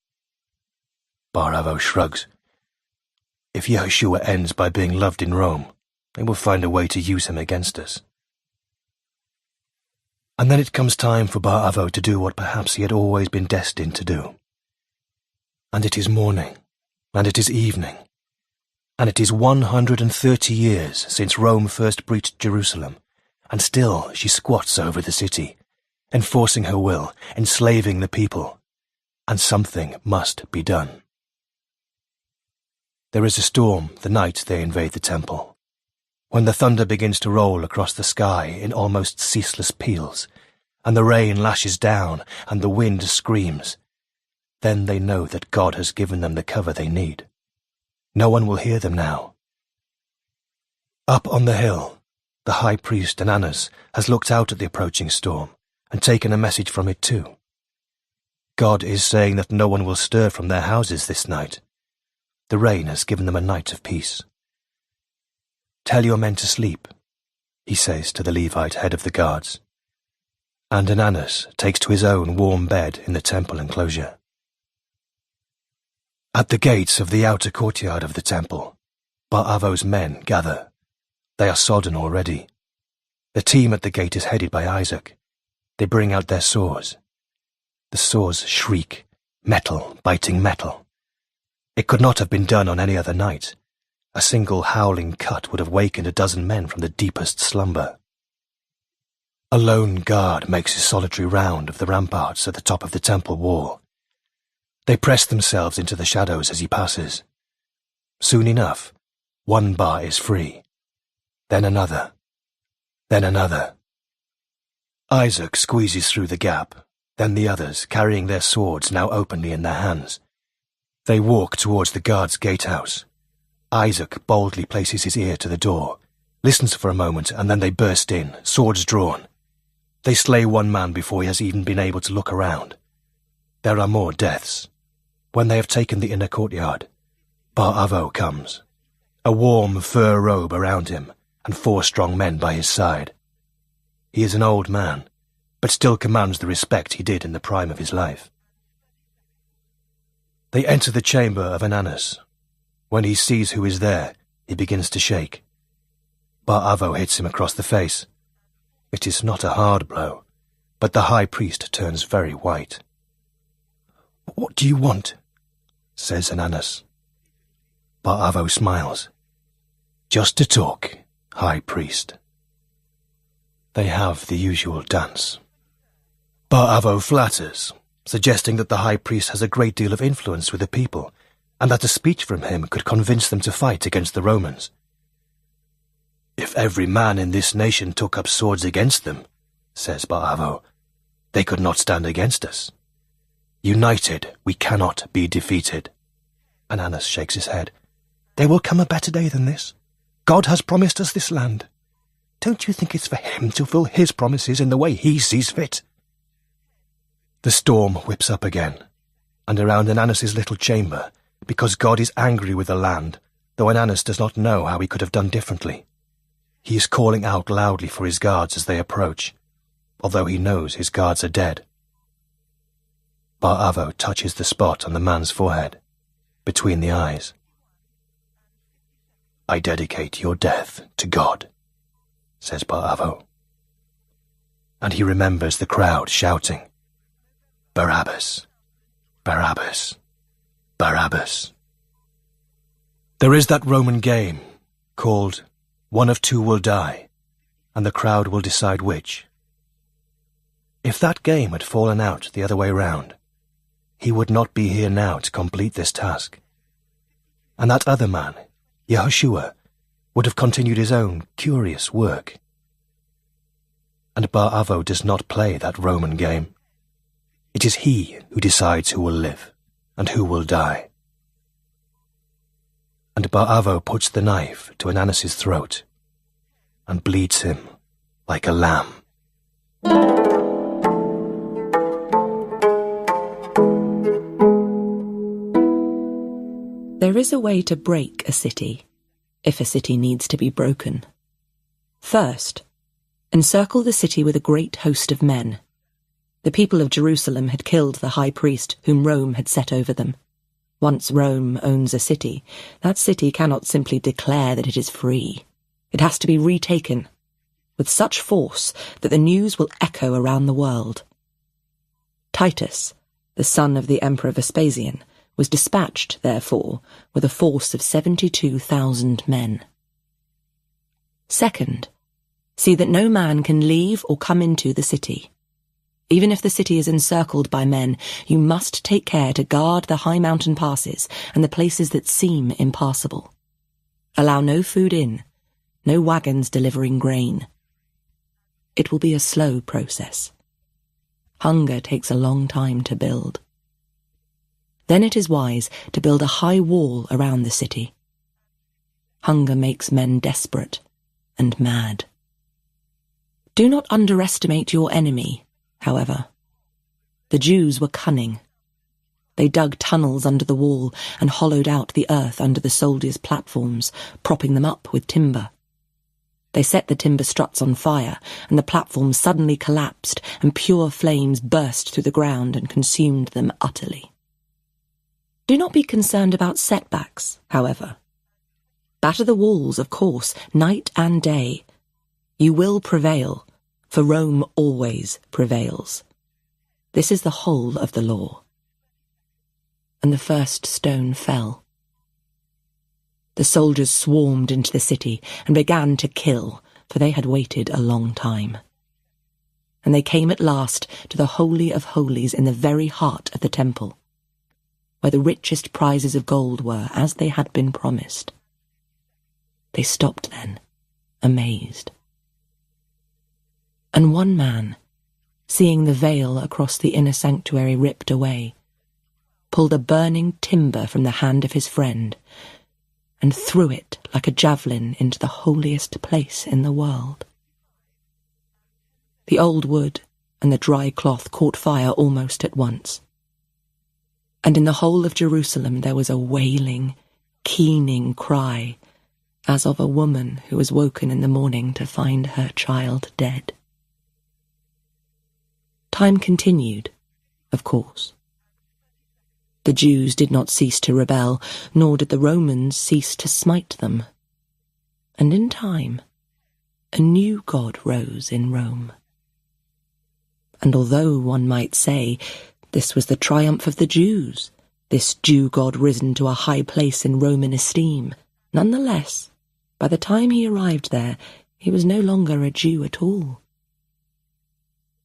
Bar Avo shrugs. "If Yehoshua ends by being loved in Rome, they will find a way to use him against us." And then it comes time for Bar Avo to do what perhaps he had always been destined to do. And it is morning, and it is evening, and it is 130 years since Rome first breached Jerusalem, and still she squats over the city, enforcing her will, enslaving the people, and something must be done. There is a storm the night they invade the temple, when the thunder begins to roll across the sky in almost ceaseless peals, and the rain lashes down and the wind screams. Then they know that God has given them the cover they need. No one will hear them now. Up on the hill, the high priest Ananus has looked out at the approaching storm and taken a message from it too. God is saying that no one will stir from their houses this night. The rain has given them a night of peace. "Tell your men to sleep," he says to the Levite head of the guards. And Ananus takes to his own warm bed in the temple enclosure. At the gates of the outer courtyard of the temple, Bar Avo's men gather. They are sodden already. The team at the gate is headed by Isaac. They bring out their saws. The saws shriek, metal biting metal. It could not have been done on any other night. A single howling cut would have wakened a dozen men from the deepest slumber. A lone guard makes his solitary round of the ramparts at the top of the temple wall. They press themselves into the shadows as he passes. Soon enough, one bar is free. Then another. Then another. Isaac squeezes through the gap, then the others, carrying their swords now openly in their hands. They walk towards the guard's gatehouse. Isaac boldly places his ear to the door, listens for a moment, and then they burst in, swords drawn. They slay one man before he has even been able to look around. There are more deaths, When they have taken the inner courtyard, Bar Avo comes, a warm fur robe around him and 4 strong men by his side. He is an old man, but still commands the respect he did in the prime of his life. They enter the chamber of Ananus. When he sees who is there, he begins to shake. Bar Avo hits him across the face. It is not a hard blow, but the high priest turns very white. "What do you want?" says Ananus. Bar Avo smiles. "Just to talk, high priest." They have the usual dance. Bar Avo flatters, suggesting that the high priest has a great deal of influence with the people, and that a speech from him could convince them to fight against the Romans. "If every man in this nation took up swords against them," says Bar Avo, "they could not stand against us. United, we cannot be defeated." Ananus shakes his head. "There will come a better day than this. God has promised us this land. Don't you think it's for him to fulfill his promises in the way he sees fit?" The storm whips up again, and around Ananus's little chamber, because God is angry with the land, though Ananus does not know how he could have done differently. He is calling out loudly for his guards as they approach, although he knows his guards are dead. Bar Avo touches the spot on the man's forehead, between the eyes. "I dedicate your death to God," says Bar Avo. And he remembers the crowd shouting, "Barabbas! Barabbas! Barabbas!" There is that Roman game called "One of two will die, and the crowd will decide which." If that game had fallen out the other way round, he would not be here now to complete this task. And that other man, Yehoshua, would have continued his own curious work. And Bar Avo does not play that Roman game. It is he who decides who will live and who will die. And Bar Avo puts the knife to Ananus's throat and bleeds him like a lamb. There is a way to break a city, if a city needs to be broken. First, encircle the city with a great host of men. The people of Jerusalem had killed the high priest whom Rome had set over them. Once Rome owns a city, that city cannot simply declare that it is free. It has to be retaken, with such force that the news will echo around the world. Titus, the son of the Emperor Vespasian, was dispatched, therefore, with a force of 72,000 men. Second, see that no man can leave or come into the city. Even if the city is encircled by men, you must take care to guard the high mountain passes and the places that seem impassable. Allow no food in, no wagons delivering grain. It will be a slow process. Hunger takes a long time to build. Then it is wise to build a high wall around the city. Hunger makes men desperate and mad. Do not underestimate your enemy, however. The Jews were cunning. They dug tunnels under the wall and hollowed out the earth under the soldiers' platforms, propping them up with timber. They set the timber struts on fire, and the platforms suddenly collapsed, and pure flames burst through the ground and consumed them utterly. Do not be concerned about setbacks, however. Batter the walls, of course, night and day. You will prevail, for Rome always prevails. This is the whole of the law. And the first stone fell. The soldiers swarmed into the city and began to kill, for they had waited a long time. And they came at last to the Holy of Holies in the very heart of the temple, where the richest prizes of gold were, as they had been promised. They stopped then, amazed. And one man, seeing the veil across the inner sanctuary ripped away, pulled a burning timber from the hand of his friend and threw it like a javelin into the holiest place in the world. The old wood and the dry cloth caught fire almost at once. and in the whole of Jerusalem there was a wailing, keening cry, as of a woman who was woken in the morning to find her child dead. Time continued, of course. The Jews did not cease to rebel, nor did the Romans cease to smite them. And in time, a new god rose in Rome. And although one might say this was the triumph of the Jews, this Jew god risen to a high place in Roman esteem, nonetheless, by the time he arrived there, he was no longer a Jew at all.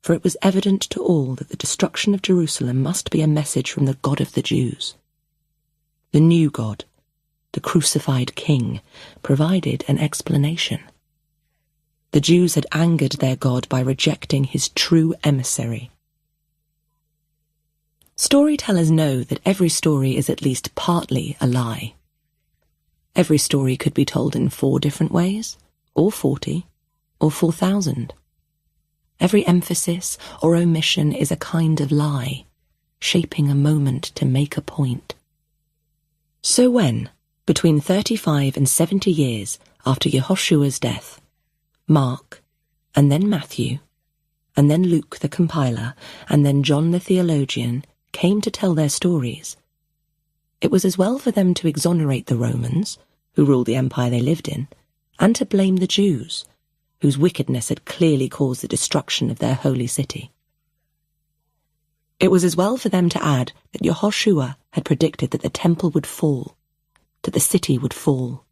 For it was evident to all that the destruction of Jerusalem must be a message from the God of the Jews. The new God, the crucified king, provided an explanation. The Jews had angered their God by rejecting his true emissary. Storytellers know that every story is at least partly a lie. Every story could be told in 4 different ways, or 40, or 4,000. Every emphasis or omission is a kind of lie, shaping a moment to make a point. So when, between 35 and 70 years after Yehoshua's death, Mark, and then Matthew, and then Luke the compiler, and then John the theologian came to tell their stories, it was as well for them to exonerate the Romans, who ruled the empire they lived in, and to blame the Jews, whose wickedness had clearly caused the destruction of their holy city. It was as well for them to add that Yehoshua had predicted that the temple would fall, that the city would fall.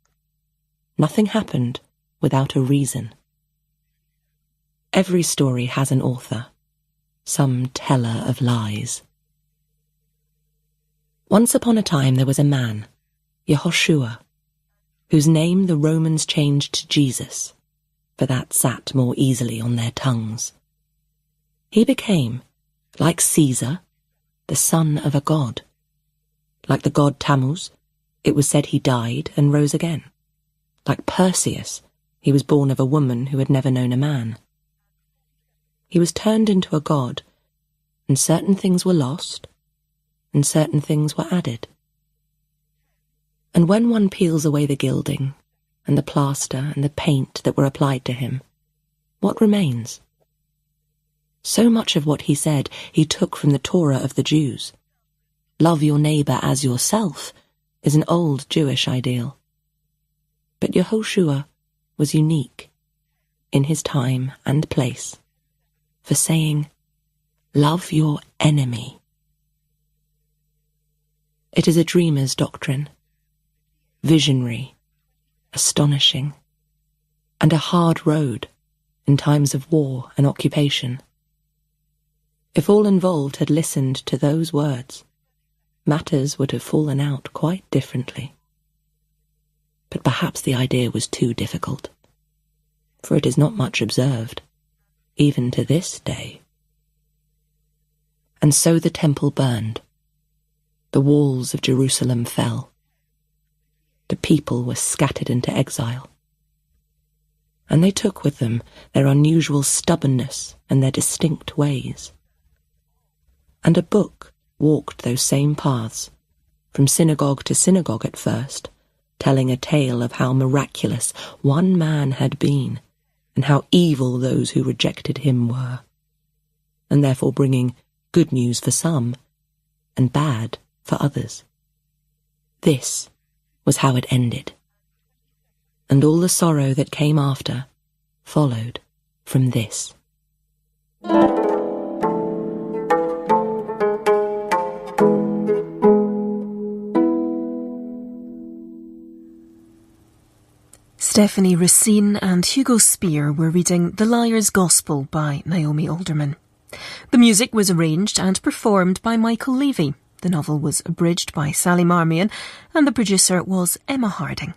Nothing happened without a reason. Every story has an author, some teller of lies. Once upon a time there was a man, Yehoshua, whose name the Romans changed to Jesus, for that sat more easily on their tongues. He became, like Caesar, the son of a god. Like the god Tammuz, it was said he died and rose again. Like Perseus, he was born of a woman who had never known a man. He was turned into a god, and certain things were lost, and certain things were added. And when one peels away the gilding, and the plaster and the paint that were applied to him, what remains? So much of what he said he took from the Torah of the Jews. Love your neighbour as yourself is an old Jewish ideal. But Yehoshua was unique, in his time and place, for saying, love your enemy. It is a dreamer's doctrine, visionary, astonishing, and a hard road in times of war and occupation. If all involved had listened to those words, matters would have fallen out quite differently. But perhaps the idea was too difficult, for it is not much observed, even to this day. And so the temple burned. The walls of Jerusalem fell. The people were scattered into exile. And they took with them their unusual stubbornness and their distinct ways. And a book walked those same paths, from synagogue to synagogue at first, telling a tale of how miraculous one man had been, and how evil those who rejected him were, and therefore bringing good news for some, and bad for others. This was how it ended. And all the sorrow that came after followed from this. Stephanie Racine and Hugo Speer were reading The Liar's Gospel by Naomi Alderman. The music was arranged and performed by Michael Levy. The novel was abridged by Sally Marmion, and the producer was Emma Harding.